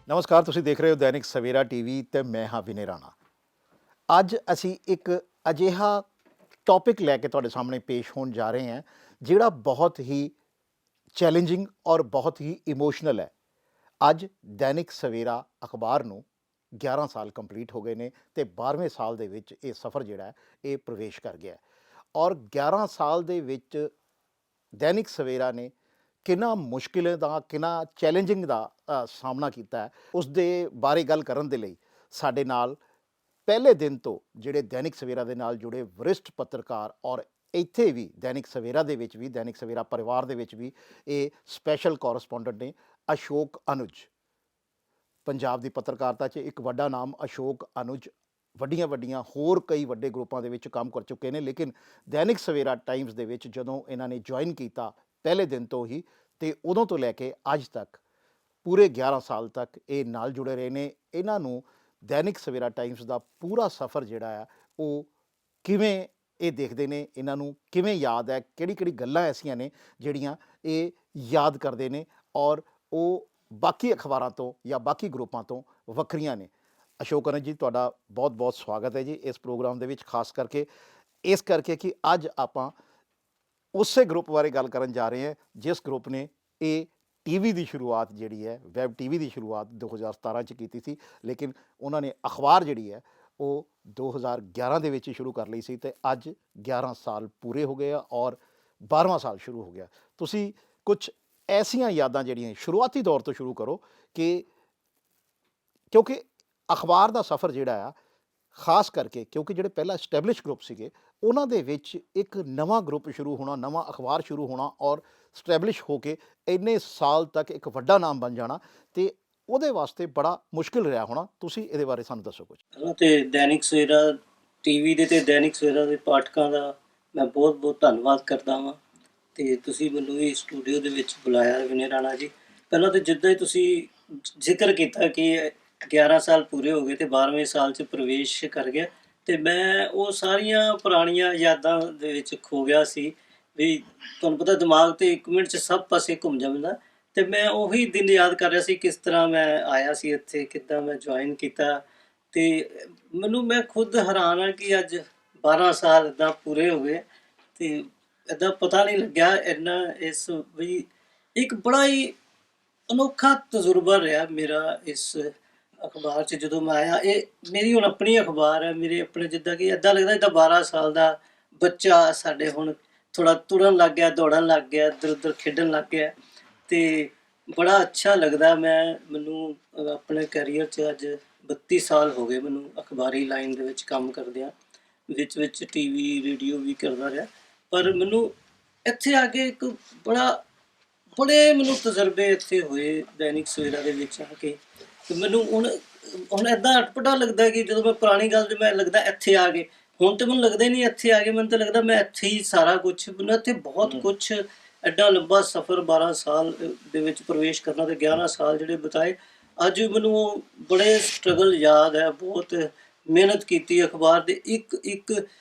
ਨਮਸਕਾਰ, ਤੁਸੀਂ ਦੇਖ ਰਹੇ ਹੋ ਦੈਨਿਕ ਸਵੇਰਾ ਟੀਵੀ ਤੇ ਮੈਂ ਹਾਂ ਵਿਨੇ ਰਾਣਾ। ਅੱਜ ਅਸੀਂ ਇੱਕ ਅਜਿਹਾ ਟੌਪਿਕ ਲੈ ਕੇ ਤੁਹਾਡੇ ਸਾਹਮਣੇ ਪੇਸ਼ ਹੋਣ ਜਾ ਰਹੇ ਹਾਂ ਜਿਹੜਾ ਬਹੁਤ ਹੀ ਚੈਲੰਜਿੰਗ ਔਰ ਬਹੁਤ ਹੀ ਇਮੋਸ਼ਨਲ ਹੈ। ਅੱਜ ਦੈਨਿਕ ਸਵੇਰਾ ਅਖਬਾਰ ਨੂੰ 11 ਸਾਲ ਕੰਪਲੀਟ ਹੋ ਗਏ ਨੇ ਤੇ 12ਵੇਂ ਸਾਲ ਦੇ ਵਿੱਚ ਇਹ ਸਫ਼ਰ ਜਿਹੜਾ ਹੈ ਇਹ ਪ੍ਰਵੇਸ਼ ਕਰ ਗਿਆ ਹੈ। ਔਰ 11 ਸਾਲ ਦੇ ਵਿੱਚ ਦੈਨਿਕ ਸਵੇਰਾ ਨੇ ਕਿੰਨਾ ਮੁਸ਼ਕਿਲ ਦਾ ਕਿੰਨਾ ਚੈਲੰਜਿੰਗ ਦਾ ਸਾਹਮਣਾ ਕੀਤਾ ਹੈ, ਉਸ ਦੇ ਬਾਰੇ ਗੱਲ ਕਰਨ ਦੇ ਲਈ ਸਾਡੇ ਨਾਲ ਪਹਿਲੇ ਦਿਨ ਤੋਂ ਜਿਹੜੇ ਦੈਨਿਕ ਸਵੇਰਾ ਦੇ ਨਾਲ ਜੁੜੇ ਵਰਿਸ਼ਠ ਪੱਤਰਕਾਰ ਔਰ ਇੱਥੇ ਵੀ ਦੈਨਿਕ ਸਵੇਰਾ ਦੇ ਵਿੱਚ ਵੀ ਦੈਨਿਕ ਸਵੇਰਾ ਪਰਿਵਾਰ ਦੇ ਵਿੱਚ ਵੀ ਇਹ ਸਪੈਸ਼ਲ ਕੋਰਸਪੋਂਡੈਂਟ ਨੇ ਅਸ਼ੋਕ ਅਨੁਜ। ਪੰਜਾਬ ਦੀ ਪੱਤਰਕਾਰਤਾ 'ਚ ਇੱਕ ਵੱਡਾ ਨਾਮ ਅਸ਼ੋਕ ਅਨੁਜ ਵੱਡੀਆਂ ਵੱਡੀਆਂ ਹੋਰ ਕਈ ਵੱਡੇ ਗਰੁੱਪਾਂ ਦੇ ਵਿੱਚ ਕੰਮ ਕਰ ਚੁੱਕੇ ਨੇ, ਲੇਕਿਨ ਦੈਨਿਕ ਸਵੇਰਾ ਟਾਈਮਸ ਦੇ ਵਿੱਚ ਜਦੋਂ ਇਹਨਾਂ ਨੇ ਜੁਆਇਨ ਕੀਤਾ ਪਹਿਲੇ ਦਿਨ ਤੋਂ ਹੀ ਤੇ ਉਦੋਂ ਤੋਂ ਲੈ ਕੇ ਅੱਜ ਤੱਕ ਪੂਰੇ 11 ਸਾਲ ਤੱਕ ਇਹ ਨਾਲ ਜੁੜੇ ਰਹੇ ਨੇ। ਇਹਨਾਂ ਨੂੰ ਦੈਨਿਕ ਸਵੇਰਾ ਟਾਈਮਸ ਦਾ ਪੂਰਾ ਸਫ਼ਰ ਜਿਹੜਾ ਆ ਉਹ ਕਿਵੇਂ ਇਹ ਦੇਖਦੇ ਨੇ, ਇਹਨਾਂ ਨੂੰ ਕਿਵੇਂ ਯਾਦ ਹੈ, ਕਿਹੜੀ ਕਿਹੜੀ ਗੱਲਾਂ ਐਸੀਆਂ ਨੇ ਜਿਹੜੀਆਂ ਇਹ ਯਾਦ ਕਰਦੇ ਨੇ ਔਰ ਉਹ ਬਾਕੀ ਅਖਬਾਰਾਂ ਤੋਂ ਜਾਂ ਬਾਕੀ ਗਰੁੱਪਾਂ ਤੋਂ ਵੱਖਰੀਆਂ ਨੇ। ਅਸ਼ੋਕ ਅਨੰਦ ਜੀ, ਤੁਹਾਡਾ ਬਹੁਤ ਬਹੁਤ ਸਵਾਗਤ ਹੈ ਜੀ ਇਸ ਪ੍ਰੋਗਰਾਮ ਦੇ ਵਿੱਚ, ਖਾਸ ਕਰਕੇ ਇਸ ਕਰਕੇ ਕਿ ਅੱਜ ਆਪਾਂ ਉਸੇ ਗਰੁੱਪ ਬਾਰੇ ਗੱਲ ਕਰਨ ਜਾ ਰਹੇ ਹਾਂ ਜਿਸ ਗਰੁੱਪ ਨੇ ਇਹ ਟੀਵੀ ਦੀ ਸ਼ੁਰੂਆਤ ਜਿਹੜੀ ਹੈ ਵੈਬ ਟੀਵੀ ਦੀ ਸ਼ੁਰੂਆਤ 2017 'ਚ ਕੀਤੀ ਸੀ, ਲੇਕਿਨ ਉਹਨਾਂ ਨੇ ਅਖਬਾਰ ਜਿਹੜੀ ਹੈ ਉਹ 2011 ਦੇ ਵਿੱਚ ਸ਼ੁਰੂ ਕਰ ਲਈ ਸੀ ਤੇ ਅੱਜ 11 ਸਾਲ ਪੂਰੇ ਹੋ ਗਏ ਆ ਔਰ 12ਵਾਂ ਸਾਲ ਸ਼ੁਰੂ ਹੋ ਗਿਆ। ਤੁਸੀਂ ਕੁਝ ਐਸੀਆਂ ਯਾਦਾਂ ਜਿਹੜੀਆਂ ਸ਼ੁਰੂਆਤੀ ਦੌਰ ਤੋਂ ਸ਼ੁਰੂ ਕਰੋ ਕਿ ਕਿਉਂਕਿ ਅਖਬਾਰ ਦਾ ਸਫ਼ਰ ਜਿਹੜਾ ਆ ਖਾਸ ਕਰਕੇ ਕਿਉਂਕਿ ਜਿਹੜੇ ਪਹਿਲਾਂ ਐਸਟੈਬਲਿਸ਼ ਗਰੁੱਪ ਸੀਗੇ ਉਹਨਾਂ ਦੇ ਵਿੱਚ ਇੱਕ ਨਵਾਂ ਗਰੁੱਪ ਸ਼ੁਰੂ ਹੋਣਾ, ਨਵਾਂ ਅਖਬਾਰ ਸ਼ੁਰੂ ਹੋਣਾ ਔਰ ਸਟੈਬਲਿਸ਼ ਹੋ ਕੇ ਇੰਨੇ ਸਾਲ ਤੱਕ ਇੱਕ ਵੱਡਾ ਨਾਮ ਬਣ ਜਾਣਾ ਤੇ ਉਹਦੇ ਵਾਸਤੇ ਬੜਾ ਮੁਸ਼ਕਿਲ ਰਿਹਾ ਹੋਣਾ। ਤੁਸੀਂ ਇਹਦੇ ਬਾਰੇ ਸਾਨੂੰ ਦੱਸੋ ਕੁਝ। ਤੇ ਦੈਨਿਕ ਸਵੇਰਾ ਟੀਵੀ ਦੇ ਤੇ ਦੈਨਿਕ ਸਵੇਰਾ ਦੇ ਪਾਠਕਾਂ ਦਾ ਮੈਂ ਬਹੁਤ ਬਹੁਤ ਧੰਨਵਾਦ ਕਰਦਾ ਹਾਂ ਤੇ ਤੁਸੀਂ ਮੈਨੂੰ ਇਹ ਸਟੂਡੀਓ ਦੇ ਵਿੱਚ ਬੁਲਾਇਆ ਵਿਨੇ ਰਾਣਾ ਜੀ। ਪਹਿਲਾਂ ਤਾਂ ਜਿੱਦਾਂ ਹੀ ਤੁਸੀਂ ਜ਼ਿਕਰ ਕੀਤਾ ਕਿ 11 ਸਾਲ ਪੂਰੇ ਹੋ ਗਏ ਤੇ 12ਵੇਂ ਸਾਲ 'ਚ ਪ੍ਰਵੇਸ਼ ਕਰ ਗਿਆ ਤੇ ਮੈਂ ਉਹ ਸਾਰੀਆਂ ਪੁਰਾਣੀਆਂ ਯਾਦਾਂ ਦੇ ਵਿੱਚ ਖੋ ਗਿਆ ਸੀ ਵੀ ਤੁਹਾਨੂੰ ਪਤਾ ਦਿਮਾਗ ਤੇ 1 ਮਿੰਟ 'ਚ ਸਭ ਪਾਸੇ ਘੁੰਮ ਜਾਂਦਾ ਤੇ ਮੈਂ ਉਹੀ ਦਿਨ ਯਾਦ ਕਰ ਰਿਹਾ ਸੀ ਕਿਸ ਤਰ੍ਹਾਂ ਮੈਂ ਆਇਆ ਸੀ ਇੱਥੇ, ਕਿੱਦਾਂ ਮੈਂ ਜੁਆਇਨ ਕੀਤਾ ਤੇ ਮੈਂ ਖੁਦ ਹੈਰਾਨ ਹਾਂ ਕਿ ਅੱਜ 12 ਸਾਲ ਇੱਦਾਂ ਪੂਰੇ ਹੋ ਗਏ ਤੇ ਇੱਦਾਂ ਪਤਾ ਨਹੀਂ ਲੱਗਿਆ ਇੰਨਾ ਇਸ ਵੀ ਇੱਕ ਬੜਾ ਹੀ ਅਨੋਖਾ ਤਜਰਬਾ ਰਿਹਾ ਮੇਰਾ ਇਸ ਅਖਬਾਰ 'ਚ ਜਦੋਂ ਮੈਂ ਆਇਆ। ਇਹ ਮੇਰੀ ਹੁਣ ਆਪਣੀ ਅਖਬਾਰ ਹੈ, ਮੇਰੇ ਆਪਣੇ ਜਿੱਦਾਂ ਕਿ ਇੱਦਾਂ ਲੱਗਦਾ ਜਿੱਦਾਂ 12 ਸਾਲ ਦਾ ਬੱਚਾ ਸਾਡੇ ਹੁਣ ਥੋੜ੍ਹਾ ਤੁਰਨ ਲੱਗ ਗਿਆ, ਦੌੜਨ ਲੱਗ ਗਿਆ, ਇੱਧਰ ਉੱਧਰ ਖੇਡਣ ਲੱਗ ਗਿਆ ਤੇ ਬੜਾ ਅੱਛਾ ਲੱਗਦਾ। ਮੈਨੂੰ ਆਪਣੇ ਕੈਰੀਅਰ 'ਚ ਅੱਜ 32 ਸਾਲ ਹੋ ਗਏ ਮੈਨੂੰ ਅਖਬਾਰੀ ਲਾਈਨ ਦੇ ਵਿੱਚ ਕੰਮ ਕਰਦਿਆਂ, ਵਿੱਚ ਟੀਵੀ ਰੇਡੀਓ ਵੀ ਕਰਦਾ ਰਿਹਾ, ਪਰ ਮੈਨੂੰ ਇੱਥੇ ਆ ਕੇ ਇੱਕ ਬੜੇ ਮੈਨੂੰ ਤਜਰਬੇ ਇੱਥੇ ਹੋਏ ਦੈਨਿਕ ਸਵੇਰਾ ਦੇ ਵਿੱਚ ਆ ਕੇ ਤੇ ਮੈਨੂੰ ਹੁਣ ਇੱਦਾਂ ਅਟਪਟਾ ਲੱਗਦਾ ਕਿ ਜਦੋਂ ਮੈਂ ਪੁਰਾਣੀ ਗੱਲ 'ਚ ਮੈਂ ਲੱਗਦਾ ਇੱਥੇ ਆ ਗਏ, ਹੁਣ ਤਾਂ ਮੈਨੂੰ ਲੱਗਦਾ ਹੀ ਨਹੀਂ ਇੱਥੇ ਆ ਗਏ, ਮੈਨੂੰ ਤਾਂ ਲੱਗਦਾ ਮੈਂ ਇੱਥੇ ਹੀ ਸਾਰਾ ਕੁਛ, ਮੈਨੂੰ ਇੱਥੇ ਬਹੁਤ ਕੁਛ ਐਡਾ ਲੰਬਾ ਸਫ਼ਰ 12 ਸਾਲ ਦੇ ਵਿੱਚ ਪ੍ਰਵੇਸ਼ ਕਰਨਾ ਤੇ 11 ਸਾਲ ਜਿਹੜੇ ਬਿਤਾਏ। ਅੱਜ ਵੀ ਮੈਨੂੰ ਉਹ ਬੜੇ ਸਟਰਗਲ ਯਾਦ ਹੈ, ਬਹੁਤ ਮਿਹਨਤ ਕੀਤੀ ਅਖਬਾਰ ਦੇ ਇੱਕ ਇੱਕ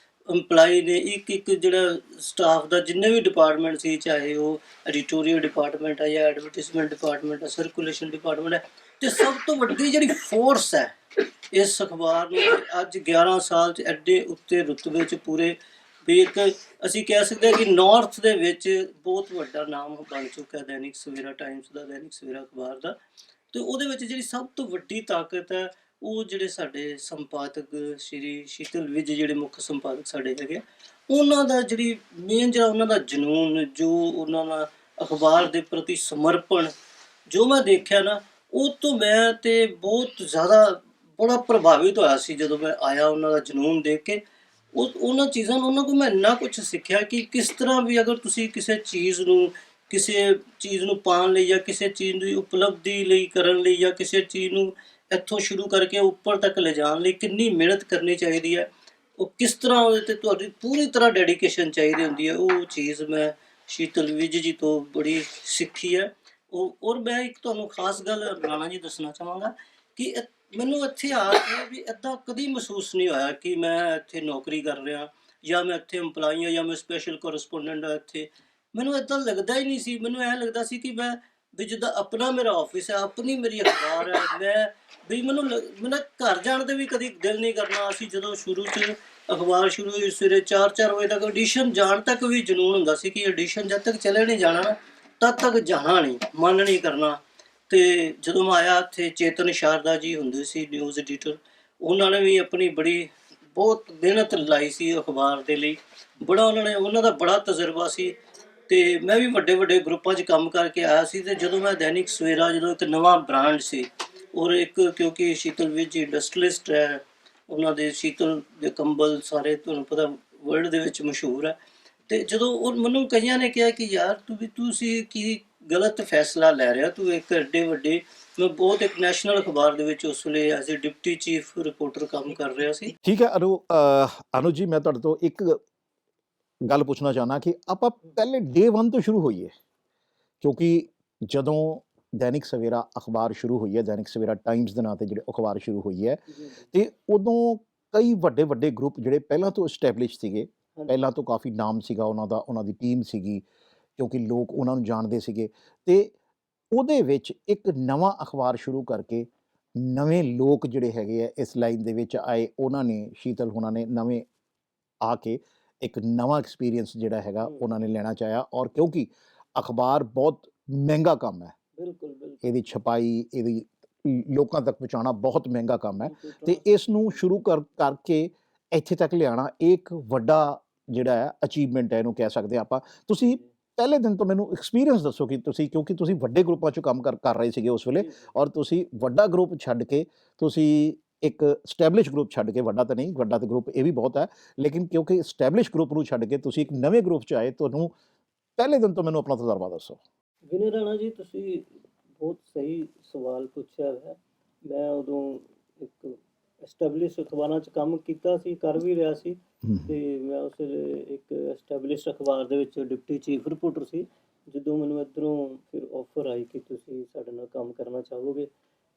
ਇੰਪਲਾਈ ਨੇ, ਇੱਕ ਜਿਹੜਾ ਸਟਾਫ ਦਾ ਜਿੰਨੇ ਵੀ ਡਿਪਾਰਟਮੈਂਟ ਸੀ, ਚਾਹੇ ਉਹ ਐਡੀਟੋਰੀਅਲ ਡਿਪਾਰਟਮੈਂਟ ਹੈ ਜਾਂ ਐਡਵਰਟੀਜ਼ਮੈਂਟ ਡਿਪਾਰਟਮੈਂਟ ਹੈ, ਸਰਕੂਲੇਸ਼ਨ ਡਿਪਾਰਟਮੈਂਟ ਹੈ ਤੇ ਸਭ ਤੋਂ ਵੱਡੀ ਜਿਹੜੀ ਫੋਰਸ ਹੈ ਇਸ ਅਖਬਾਰ ਨੂੰ ਅੱਜ 11 ਸਾਲ 'ਚ ਐਡੇ ਉੱਤੇ ਰੁਤਬੇ 'ਚ ਪੂਰੇ ਵੀ ਇੱਕ ਅਸੀਂ ਕਹਿ ਸਕਦੇ ਹਾਂ ਕਿ ਨਾਰਥ ਦੇ ਵਿੱਚ ਬਹੁਤ ਵੱਡਾ ਨਾਮ ਬਣ ਚੁੱਕਾ ਦੈਨਿਕ ਸਵੇਰਾ ਟਾਈਮਸ ਦਾ, ਦੈਨਿਕ ਸਵੇਰਾ ਅਖਬਾਰ ਦਾ। ਤੇ ਉਹਦੇ ਵਿੱਚ ਜਿਹੜੀ ਸਭ ਤੋਂ ਵੱਡੀ ਤਾਕਤ ਹੈ ਉਹ ਜਿਹੜੇ ਸਾਡੇ ਸੰਪਾਦਕ ਸ਼੍ਰੀ ਸ਼ੀਤਲ ਵਿਜ, ਜਿਹੜੇ ਮੁੱਖ ਸੰਪਾਦਕ ਸਾਡੇ ਹੈਗੇ, ਉਹਨਾਂ ਦਾ ਜਿਹੜੀ ਮੇਨ ਜਿਹੜਾ ਉਹਨਾਂ ਦਾ ਜਨੂੰਨ, ਜੋ ਉਹਨਾਂ ਦਾ ਅਖਬਾਰ ਦੇ ਪ੍ਰਤੀ ਸਮਰਪਣ ਜੋ ਮੈਂ ਦੇਖਿਆ ਨਾ, ਉਹ ਤੋਂ ਮੈਂ ਤੇ ਬਹੁਤ ਜ਼ਿਆਦਾ ਬੜਾ ਪ੍ਰਭਾਵਿਤ ਹੋਇਆ ਸੀ ਜਦੋਂ ਮੈਂ ਆਇਆ ਉਹਨਾਂ ਦਾ ਜਨੂੰਨ ਦੇਖ ਕੇ। ਉਹਨਾਂ ਕੋਲ ਮੈਂ ਇੰਨਾ ਕੁਛ ਸਿੱਖਿਆ ਕਿ ਕਿਸ ਤਰ੍ਹਾਂ ਵੀ ਅਗਰ ਤੁਸੀਂ ਕਿਸੇ ਚੀਜ਼ ਨੂੰ ਪਾਉਣ ਲਈ ਜਾਂ ਕਿਸੇ ਚੀਜ਼ ਦੀ ਉਪਲਬਧੀ ਲਈ ਕਰਨ ਲਈ ਜਾਂ ਕਿਸੇ ਚੀਜ਼ ਨੂੰ ਇੱਥੋਂ ਸ਼ੁਰੂ ਕਰਕੇ ਉੱਪਰ ਤੱਕ ਲਿਜਾਣ ਲਈ ਕਿੰਨੀ ਮਿਹਨਤ ਕਰਨੀ ਚਾਹੀਦੀ ਹੈ, ਉਹ ਕਿਸ ਤਰ੍ਹਾਂ ਉਹਦੇ 'ਤੇ ਤੁਹਾਡੀ ਪੂਰੀ ਤਰ੍ਹਾਂ ਡੈਡੀਕੇਸ਼ਨ ਚਾਹੀਦੀ ਹੁੰਦੀ ਹੈ, ਉਹ ਚੀਜ਼ ਮੈਂ ਸ਼ੀਤਲ ਵਿਜ ਜੀ ਤੋਂ ਬੜੀ ਸਿੱਖੀ ਹੈ। ਔਰ ਮੈਂ ਇੱਕ ਤੁਹਾਨੂੰ ਖਾਸ ਗੱਲ ਰਾਣਾ ਜੀ ਦੱਸਣਾ ਚਾਹਾਂਗਾ ਕਿ ਮੈਨੂੰ ਇੱਥੇ ਆ ਕੇ ਵੀ ਇੱਦਾਂ ਕਦੀ ਮਹਿਸੂਸ ਨਹੀਂ ਹੋਇਆ ਕਿ ਮੈਂ ਇੱਥੇ ਨੌਕਰੀ ਕਰ ਰਿਹਾ ਜਾਂ ਮੈਂ ਇੱਥੇ ਇੰਪਲਾਈ ਹਾਂ ਜਾਂ ਮੈਂ ਸਪੈਸ਼ਲ ਕੋਰਸਪੋਂਡੈਂਟ ਹਾਂ ਇੱਥੇ। ਮੈਨੂੰ ਇੱਦਾਂ ਲੱਗਦਾ ਹੀ ਨਹੀਂ ਸੀ, ਮੈਨੂੰ ਐਂ ਲੱਗਦਾ ਸੀ ਕਿ ਮੈਂ ਵੀ ਜਿੱਦਾਂ ਆਪਣਾ ਮੇਰਾ ਆਫਿਸ ਹੈ, ਆਪਣੀ ਮੇਰੀ ਅਖਬਾਰ ਹੈ, ਮੈਂ ਵੀ ਮੈਨੂੰ ਘਰ ਜਾਣ ਤੇ ਵੀ ਕਦੀ ਦਿਲ ਨਹੀਂ ਕਰਨਾ। ਅਸੀਂ ਜਦੋਂ ਸ਼ੁਰੂ 'ਚ ਅਖਬਾਰ ਸ਼ੁਰੂ ਹੋਈ ਸਵੇਰੇ 4-4 ਵਜੇ ਤੱਕ ਐਡੀਸ਼ਨ ਜਾਣ ਤੱਕ ਵੀ ਜਨੂੰਨ ਹੁੰਦਾ ਸੀ ਕਿ ਐਡੀਸ਼ਨ ਜਦ ਤੱਕ ਚਲੇ ਨਹੀਂ ਜਾਣਾ ਨਾ ਤਦ ਤੱਕ ਜਾਣਾ ਨਹੀਂ, ਮਨ ਨਹੀਂ ਕਰਨਾ। ਤੇ ਜਦੋਂ ਮੈਂ ਆਇਆ ਇੱਥੇ ਚੇਤਨ ਸ਼ਾਰਦਾ ਜੀ ਹੁੰਦੇ ਸੀ ਨਿਊਜ਼ ਐਡੀਟਰ, ਉਹਨਾਂ ਨੇ ਵੀ ਆਪਣੀ ਬੜੀ ਬਹੁਤ ਮਿਹਨਤ ਲਾਈ ਸੀ ਅਖਬਾਰ ਦੇ ਲਈ। ਉਹਨਾਂ ਦਾ ਬੜਾ ਤਜਰਬਾ ਸੀ। ਤੇ ਮੈਂ ਵੀ ਵੱਡੇ ਵੱਡੇ ਗਰੁੱਪਾਂ 'ਚ ਕੰਮ ਕਰਕੇ ਆਇਆ ਸੀ। ਤੇ ਜਦੋਂ ਮੈਂ ਦੈਨਿਕ ਸਵੇਰਾ ਜਦੋਂ ਇੱਕ ਨਵਾਂ ਬ੍ਰਾਂਡ ਸੀ ਔਰ ਇੱਕ ਕਿਉਂਕਿ ਸ਼ੀਤਲ ਵਿੱਚ ਜੀ ਇੰਡਸਟਰੀਲਿਸਟ ਹੈ, ਉਹਨਾਂ ਦੇ ਸ਼ੀਤਲ ਦੇ ਕੰਬਲ ਸਾਰੇ ਤੁਹਾਨੂੰ ਪਤਾ ਵਰਲਡ ਦੇ ਵਿੱਚ ਮਸ਼ਹੂਰ ਹੈ। ਤੇ ਜਦੋਂ ਉਹ ਮੈਨੂੰ ਕਈਆਂ ਨੇ ਕਿਹਾ ਕਿ ਯਾਰ ਤੁਸੀਂ ਕੀ ਗਲਤ ਫੈਸਲਾ ਲੈ ਰਿਹਾ, ਤੂੰ ਇੱਕ ਐਡੇ ਵੱਡੇ ਮੈਂ ਬਹੁਤ ਇੱਕ ਨੈਸ਼ਨਲ ਅਖਬਾਰ ਦੇ ਵਿੱਚ ਉਸ ਵੇਲੇ as a deputy chief reporter ਕੰਮ ਕਰ ਰਿਹਾ ਸੀ। ਠੀਕ ਹੈ ਅਨੁਜ ਜੀ, ਮੈਂ ਤੁਹਾਡੇ ਤੋਂ ਇੱਕ ਗੱਲ ਪੁੱਛਣਾ ਚਾਹੁੰਦਾ ਕਿ ਆਪਾਂ ਪਹਿਲੇ ਡੇ 1 ਤੋਂ ਸ਼ੁਰੂ ਹੋਈਏ, ਕਿਉਂਕਿ ਜਦੋਂ ਦੈਨਿਕ ਸਵੇਰਾ ਅਖਬਾਰ ਸ਼ੁਰੂ ਹੋਈ ਹੈ, ਦੈਨਿਕ ਸਵੇਰਾ ਟਾਈਮਸ ਦੇ ਨਾਂ 'ਤੇ ਜਿਹੜੇ ਅਖਬਾਰ ਸ਼ੁਰੂ ਹੋਈ ਹੈ, ਤੇ ਉਦੋਂ ਕਈ ਵੱਡੇ ਵੱਡੇ ਗਰੁੱਪ ਜਿਹੜੇ ਪਹਿਲਾਂ ਤੋਂ ਐਸਟੈਬਲਿਸ਼ ਸੀਗੇ, ਪਹਿਲਾਂ ਤੋਂ ਕਾਫੀ ਨਾਮ ਸੀਗਾ ਉਹਨਾਂ ਦਾ, ਉਹਨਾਂ ਦੀ ਟੀਮ ਸੀਗੀ, ਕਿਉਂਕਿ ਲੋਕ ਉਹਨਾਂ ਨੂੰ ਜਾਣਦੇ ਸੀਗੇ। ਤੇ ਉਹਦੇ ਵਿੱਚ ਇੱਕ ਨਵਾਂ ਅਖਬਾਰ ਸ਼ੁਰੂ ਕਰਕੇ ਨਵੇਂ ਲੋਕ ਜਿਹੜੇ ਹੈਗੇ ਆ ਇਸ ਲਾਈਨ ਦੇ ਵਿੱਚ ਆਏ, ਉਹਨਾਂ ਨੇ ਸ਼ੀਤਲ ਹੋਣਾ ਨੇ ਨਵੇਂ ਆ ਕੇ ਇੱਕ ਨਵਾਂ ਐਕਸਪੀਰੀਅੰਸ ਜਿਹੜਾ ਹੈਗਾ ਉਹਨਾਂ ਨੇ ਲੈਣਾ ਚਾਹਿਆ। ਔਰ ਕਿਉਂਕਿ ਅਖਬਾਰ ਬਹੁਤ ਮਹਿੰਗਾ ਕੰਮ ਹੈ, ਬਿਲਕੁਲ ਬਿਲਕੁਲ ਇਹਦੀ ਛਪਾਈ, ਇਹਦੀ ਲੋਕਾਂ ਤੱਕ ਪਹੁੰਚਾਉਣਾ ਬਹੁਤ ਮਹਿੰਗਾ ਕੰਮ ਹੈ, ਤੇ ਇਸ ਨੂੰ ਸ਼ੁਰੂ ਕਰਕੇ ਇੱਥੇ ਤੱਕ ਲਿਆਉਣਾ ਇੱਕ ਵੱਡਾ ਜਿਹੜਾ ਹੈ ਅਚੀਵਮੈਂਟ ਹੈ, ਇਹਨੂੰ ਕਹਿ ਸਕਦੇ ਆਪਾਂ। ਤੁਸੀਂ ਪਹਿਲੇ ਦਿਨ ਤੋਂ ਮੈਨੂੰ ਐਕਸਪੀਰੀਅੰਸ ਦੱਸੋ ਕਿ ਤੁਸੀਂ, ਕਿਉਂਕਿ ਤੁਸੀਂ ਵੱਡੇ ਗਰੁੱਪਾਂ 'ਚ ਕੰਮ ਕਰ ਰਹੇ ਸੀਗੇ ਉਸ ਵੇਲੇ, ਔਰ ਤੁਸੀਂ ਵੱਡਾ ਗਰੁੱਪ ਛੱਡ ਕੇ ਤੁਸੀਂ ਇੱਕ ਸਟੈਬਲਿਸ਼ ਗਰੁੱਪ ਛੱਡ ਕੇ, ਵੱਡਾ ਤਾਂ ਨਹੀਂ, ਵੱਡਾ ਤਾਂ ਗਰੁੱਪ ਇਹ ਵੀ ਬਹੁਤ ਹੈ, ਲੇਕਿਨ ਕਿਉਂਕਿ ਸਟੈਬਲਿਸ਼ ਗਰੁੱਪ ਨੂੰ ਛੱਡ ਕੇ ਤੁਸੀਂ ਇੱਕ ਨਵੇਂ ਗਰੁੱਪ 'ਚ ਆਏ, ਤੁਹਾਨੂੰ ਪਹਿਲੇ ਦਿਨ ਤੋਂ ਮੈਨੂੰ ਆਪਣਾ ਤਜਰਬਾ ਦੱਸੋ। ਵਿਨੇ ਰਾਣਾ ਜੀ, ਤੁਸੀਂ ਬਹੁਤ ਸਹੀ ਸਵਾਲ ਪੁੱਛਿਆ ਹੈ। ਮੈਂ ਉਦੋਂ ਇੱਕ ਐਸਟੈਬਲਿਸ਼ ਅਖਬਾਰਾਂ 'ਚ ਕੰਮ ਕੀਤਾ ਸੀ, ਕਰ ਵੀ ਰਿਹਾ ਸੀ। ਤੇ ਮੈਂ ਉਸ ਵੇਲੇ ਇੱਕ ਐਸਟੈਬਲਿਸ਼ ਅਖਬਾਰ ਦੇ ਵਿੱਚ ਡਿਪਟੀ ਚੀਫ ਰਿਪੋਰਟਰ ਸੀ। ਜਦੋਂ ਮੈਨੂੰ ਇੱਧਰੋਂ ਫਿਰ ਆਫਰ ਆਈ ਕਿ ਤੁਸੀਂ ਸਾਡੇ ਨਾਲ ਕੰਮ ਕਰਨਾ ਚਾਹੋਗੇ,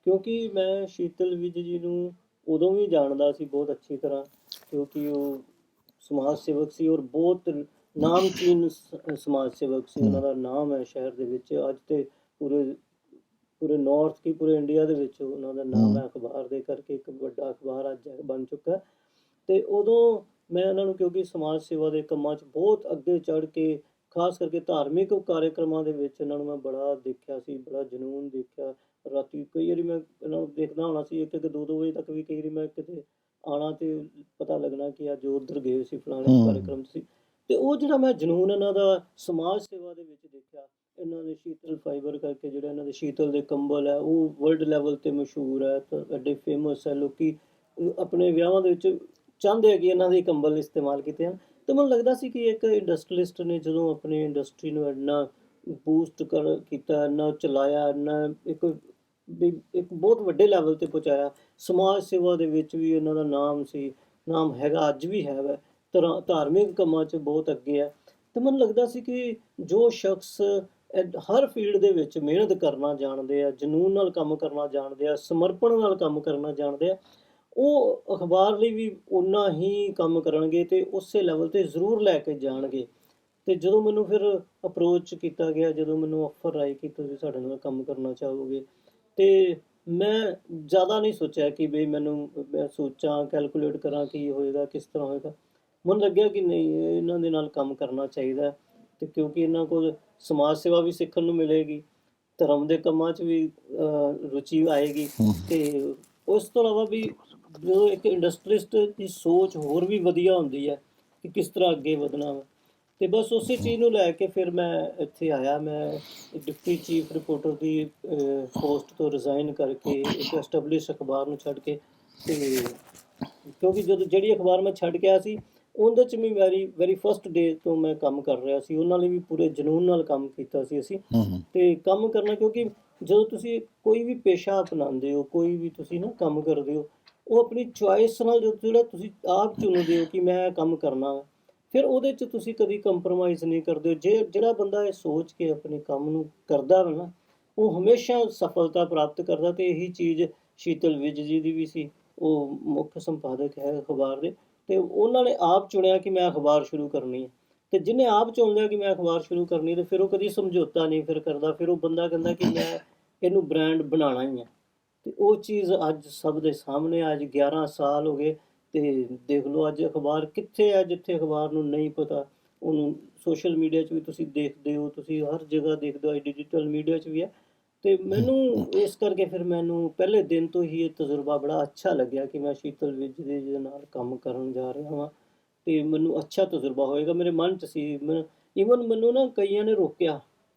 ਕਿਉਂਕਿ ਮੈਂ ਸ਼ੀਤਲ ਵਿਜ ਜੀ ਨੂੰ ਉਦੋਂ ਵੀ ਜਾਣਦਾ ਸੀ ਬਹੁਤ ਅੱਛੀ ਤਰ੍ਹਾਂ, ਕਿਉਂਕਿ ਉਹ ਸਮਾਜ ਸੇਵਕ ਸੀ ਔਰ ਬਹੁਤ ਨਾਮਚੀਨ ਸਮਾਜ ਸੇਵਕ ਸੀ। ਉਹਨਾਂ ਦਾ ਨਾਮ ਹੈ ਸ਼ਹਿਰ ਦੇ ਵਿੱਚ, ਅੱਜ ਤੇ ਪੂਰੇ ਪੂਰੇ ਨਾਰਥ ਕੀ ਪੂਰੇ ਇੰਡੀਆ ਦੇ ਵਿੱਚ ਉਹਨਾਂ ਦਾ ਨਾਮ ਹੈ ਅਖਬਾਰ ਦੇ ਕਰਕੇ, ਇੱਕ ਵੱਡਾ ਅਖਬਾਰ ਅੱਜ ਬਣ ਚੁੱਕਾ। ਤੇ ਉਦੋਂ ਮੈਂ ਉਹਨਾਂ ਨੂੰ, ਕਿਉਂਕਿ ਸਮਾਜ ਸੇਵਾ ਦੇ ਕੰਮਾਂ 'ਚ ਬਹੁਤ ਅੱਗੇ ਚੜ੍ਹ ਕੇ, ਖਾਸ ਕਰਕੇ ਧਾਰਮਿਕ ਕਾਰਿਆਕ੍ਰਮਾਂ ਦੇ ਵਿੱਚ ਇਹਨਾਂ ਨੂੰ ਮੈਂ ਬੜਾ ਦੇਖਿਆ ਸੀ, ਬੜਾ ਜਨੂੰਨ ਦੇਖਿਆ। ਰਾਤੀ ਕਈ ਵਾਰੀ ਮੈਂ ਇਹਨਾਂ ਨੂੰ ਦੇਖਦਾ ਹੋਣਾ ਸੀ, 1-1 2-2 ਵਜੇ ਤੱਕ ਵੀ ਕਈ ਵਾਰੀ ਮੈਂ ਕਿਤੇ ਆਉਣਾ ਤੇ ਪਤਾ ਲੱਗਣਾ ਕਿ ਅੱਜ ਉੱਧਰ ਗਏ ਸੀ, ਫਲਾਣੇ ਕਾਰਿਆਕ੍ਰਮ 'ਚ ਸੀ। ਤੇ ਉਹ ਜਿਹੜਾ ਮੈਂ ਜਨੂੰਨ ਇਹਨਾਂ ਦਾ ਸਮਾਜ ਸੇਵਾ ਦੇ ਵਿੱਚ ਦੇਖਿਆ, ਇਹਨਾਂ ਦੇ ਸ਼ੀਤਲ ਫਾਈਬਰ ਕਰਕੇ ਜਿਹੜਾ ਇਹਨਾਂ ਦੇ ਸ਼ੀਤਲ ਦੇ ਕੰਬਲ ਹੈ ਉਹ ਵਰਲਡ ਲੈਵਲ 'ਤੇ ਮਸ਼ਹੂਰ ਹੈ, ਤਾਂ ਐਡੇ ਫੇਮਸ ਹੈ। ਲੋਕੀ ਆਪਣੇ ਵਿਆਹਾਂ ਦੇ ਵਿੱਚ ਚਾਹੁੰਦੇ ਆ ਕਿ ਇਹਨਾਂ ਦੇ ਕੰਬਲ ਇਸਤੇਮਾਲ ਕੀਤੇ ਹਨ। ਤਾਂ ਮੈਨੂੰ ਲੱਗਦਾ ਸੀ ਕਿ ਇੱਕ ਇੰਡਸਟਰੀਲਿਸਟ ਨੇ ਜਦੋਂ ਆਪਣੀ ਇੰਡਸਟਰੀ ਨੂੰ ਇੰਨਾ ਬੂਸਟ ਕੀਤਾ, ਇੰਨਾ ਚਲਾਇਆ, ਇੰਨਾ ਇੱਕ ਬਹੁਤ ਵੱਡੇ ਲੈਵਲ 'ਤੇ ਪਹੁੰਚਾਇਆ। ਸਮਾਜ ਸੇਵਾ ਦੇ ਵਿੱਚ ਵੀ ਇਹਨਾਂ ਦਾ ਨਾਮ ਸੀ, ਨਾਮ ਹੈਗਾ, ਅੱਜ ਵੀ ਹੈ ਵੈ, ਧਾਰਮਿਕ ਕੰਮਾਂ 'ਚ ਬਹੁਤ ਅੱਗੇ ਹੈ। ਤੇ ਮੈਨੂੰ ਲੱਗਦਾ ਸੀ ਕਿ ਜੋ ਸ਼ਖਸ ਹਰ ਫੀਲਡ ਦੇ ਵਿੱਚ ਮਿਹਨਤ ਕਰਨਾ ਜਾਣਦੇ ਆ, ਜਨੂੰਨ ਨਾਲ ਕੰਮ ਕਰਨਾ ਜਾਣਦੇ ਆ, ਸਮਰਪਣ ਨਾਲ ਕੰਮ ਕਰਨਾ ਜਾਣਦੇ ਆ, ਉਹ ਅਖਬਾਰ ਲਈ ਵੀ ਓਨਾ ਹੀ ਕੰਮ ਕਰਨਗੇ ਤੇ ਉਸੇ ਲੈਵਲ 'ਤੇ ਜ਼ਰੂਰ ਲੈ ਕੇ ਜਾਣਗੇ। ਤੇ ਜਦੋਂ ਮੈਨੂੰ ਫਿਰ ਅਪਰੋਚ ਕੀਤਾ ਗਿਆ, ਜਦੋਂ ਮੈਨੂੰ ਆਫਰ ਆਈ ਕਿ ਤੁਸੀਂ ਸਾਡੇ ਨਾਲ ਕੰਮ ਕਰਨਾ ਚਾਹੋਗੇ, ਤੇ ਮੈਂ ਜ਼ਿਆਦਾ ਨਹੀਂ ਸੋਚਿਆ ਕਿ ਬਈ ਮੈਂ ਸੋਚਾਂ, ਕੈਲਕੂਲੇਟ ਕਰਾਂ ਕੀ ਹੋਏਗਾ, ਕਿਸ ਤਰ੍ਹਾਂ ਹੋਏਗਾ। ਮੈਨੂੰ ਲੱਗਿਆ ਕਿ ਨਹੀਂ, ਇਹਨਾਂ ਦੇ ਨਾਲ ਕੰਮ ਕਰਨਾ ਚਾਹੀਦਾ। ਤੇ ਕਿਉਂਕਿ ਇਹਨਾਂ ਕੋਲ ਸਮਾਜ ਸੇਵਾ ਵੀ ਸਿੱਖਣ ਨੂੰ ਮਿਲੇਗੀ, ਧਰਮ ਦੇ ਕੰਮਾਂ 'ਚ ਵੀ ਰੁਚੀ ਆਏਗੀ, ਤੇ ਉਸ ਤੋਂ ਇਲਾਵਾ ਵੀ ਜਦੋਂ ਇੱਕ ਇੰਡਸਟਰੀਲਿਸਟ ਦੀ ਸੋਚ ਹੋਰ ਵੀ ਵਧੀਆ ਹੁੰਦੀ ਹੈ ਕਿ ਕਿਸ ਤਰ੍ਹਾਂ ਅੱਗੇ ਵਧਣਾ ਵਾ। ਤੇ ਬਸ ਉਸੇ ਚੀਜ਼ ਨੂੰ ਲੈ ਕੇ ਫਿਰ ਮੈਂ ਇੱਥੇ ਆਇਆ। ਮੈਂ ਡਿਪਟੀ ਚੀਫ ਰਿਪੋਰਟਰ ਦੀ ਪੋਸਟ ਤੋਂ ਰਿਜ਼ਾਈਨ ਕਰਕੇ ਇੱਕ ਐਸਟੈਬਲਿਸ਼ ਅਖਬਾਰ ਨੂੰ ਛੱਡ ਕੇ, ਤੇ ਕਿਉਂਕਿ ਜਦੋਂ ਜਿਹੜੀ ਅਖਬਾਰ ਮੈਂ ਛੱਡ ਕੇ ਆਇਆ ਸੀ ਉਹਦੇ 'ਚ ਵੀ ਵੈਰੀ ਫਸਟ ਡੇ ਤੋਂ ਮੈਂ ਕੰਮ ਕਰ ਰਿਹਾ ਸੀ। ਉਹਨਾਂ ਲਈ ਵੀ ਪੂਰੇ ਜਨੂੰਨ ਨਾਲ ਕੰਮ ਕੀਤਾ ਸੀ ਅਸੀਂ। ਤੇ ਕੰਮ ਕਰਨਾ, ਕਿਉਂਕਿ ਜਦੋਂ ਤੁਸੀਂ ਕੋਈ ਵੀ ਪੇਸ਼ਾ ਅਪਣਾਉਂਦੇ ਹੋ, ਕੋਈ ਵੀ ਤੁਸੀਂ ਨਾ ਕੰਮ ਕਰਦੇ ਹੋ, ਉਹ ਆਪਣੀ ਚੁਆਇਸ ਨਾਲ ਜਿਹੜਾ ਤੁਸੀਂ ਆਪ ਚੁਣਦੇ ਹੋ ਕਿ ਮੈਂ ਕੰਮ ਕਰਨਾ ਵਾ, ਫਿਰ ਉਹਦੇ 'ਚ ਤੁਸੀਂ ਕਦੀ ਕੰਪਰੋਮਾਈਜ਼ ਨਹੀਂ ਕਰਦੇ ਹੋ। ਜਿਹੜਾ ਬੰਦਾ ਇਹ ਸੋਚ ਕੇ ਆਪਣੇ ਕੰਮ ਨੂੰ ਕਰਦਾ ਵਾ ਨਾ, ਉਹ ਹਮੇਸ਼ਾ ਸਫਲਤਾ ਪ੍ਰਾਪਤ ਕਰਦਾ। ਤੇ ਇਹੀ ਚੀਜ਼ ਸ਼ੀਤਲ ਵਿਜ ਜੀ ਦੀ ਵੀ ਸੀ। ਉਹ ਮੁੱਖ ਸੰਪਾਦਕ ਹੈ ਅਖਬਾਰ ਦੇ, ਤੇ ਉਹਨਾਂ ਨੇ ਆਪ ਚੁਣਿਆ ਕਿ ਮੈਂ ਅਖਬਾਰ ਸ਼ੁਰੂ ਕਰਨੀ ਹੈ। ਤੇ ਜਿਹਨੇ ਆਪ ਚੁਣ ਲਿਆ ਕਿ ਮੈਂ ਅਖਬਾਰ ਸ਼ੁਰੂ ਕਰਨੀ, ਤੇ ਫਿਰ ਉਹ ਕਦੀ ਸਮਝੌਤਾ ਨਹੀਂ ਫਿਰ ਕਰਦਾ, ਫਿਰ ਉਹ ਬੰਦਾ ਕਹਿੰਦਾ ਕਿ ਮੈਂ ਇਹਨੂੰ ਬ੍ਰਾਂਡ ਬਣਾਉਣਾ ਹੀ ਹੈ। ਤੇ ਉਹ ਚੀਜ਼ ਅੱਜ ਸਭ ਦੇ ਸਾਹਮਣੇ ਆ। ਅੱਜ 11 ਸਾਲ ਹੋ ਗਏ ਤੇ ਦੇਖ ਲਓ ਅੱਜ ਅਖਬਾਰ ਕਿੱਥੇ ਹੈ। ਜਿੱਥੇ ਅਖਬਾਰ ਨੂੰ ਨਹੀਂ ਪਤਾ, ਉਹਨੂੰ ਸੋਸ਼ਲ ਮੀਡੀਆ 'ਚ ਵੀ ਤੁਸੀਂ ਦੇਖਦੇ ਹੋ, ਤੁਸੀਂ ਹਰ ਜਗ੍ਹਾ ਦੇਖਦੇ ਹੋ, ਡਿਜੀਟਲ ਮੀਡੀਆ 'ਚ ਵੀ ਹੈ। ਤੇ ਮੈਨੂੰ ਇਸ ਕਰਕੇ ਫਿਰ ਮੈਨੂੰ ਪਹਿਲੇ ਦਿਨ ਤੋਂ ਹੀ ਇਹ ਤਜਰਬਾ ਬੜਾ ਅੱਛਾ ਲੱਗਿਆ ਕਿ ਮੈਂ ਸ਼ੀਤਲ ਵਿਜ ਦੇ ਨਾਲ ਕੰਮ ਕਰਨ ਜਾ ਰਿਹਾ ਹਾਂ। ਤੇ ਮੈਨੂੰ ਅੱਛਾ ਤਜਰਬਾ ਹੋਏਗਾ, ਮੇਰੇ ਮਨ 'ਚ ਸੀ। ਈਵਨ ਮੈਨੂੰ ਨਾ ਕਈਆਂ ਨੇ ਰੋਕਿਆ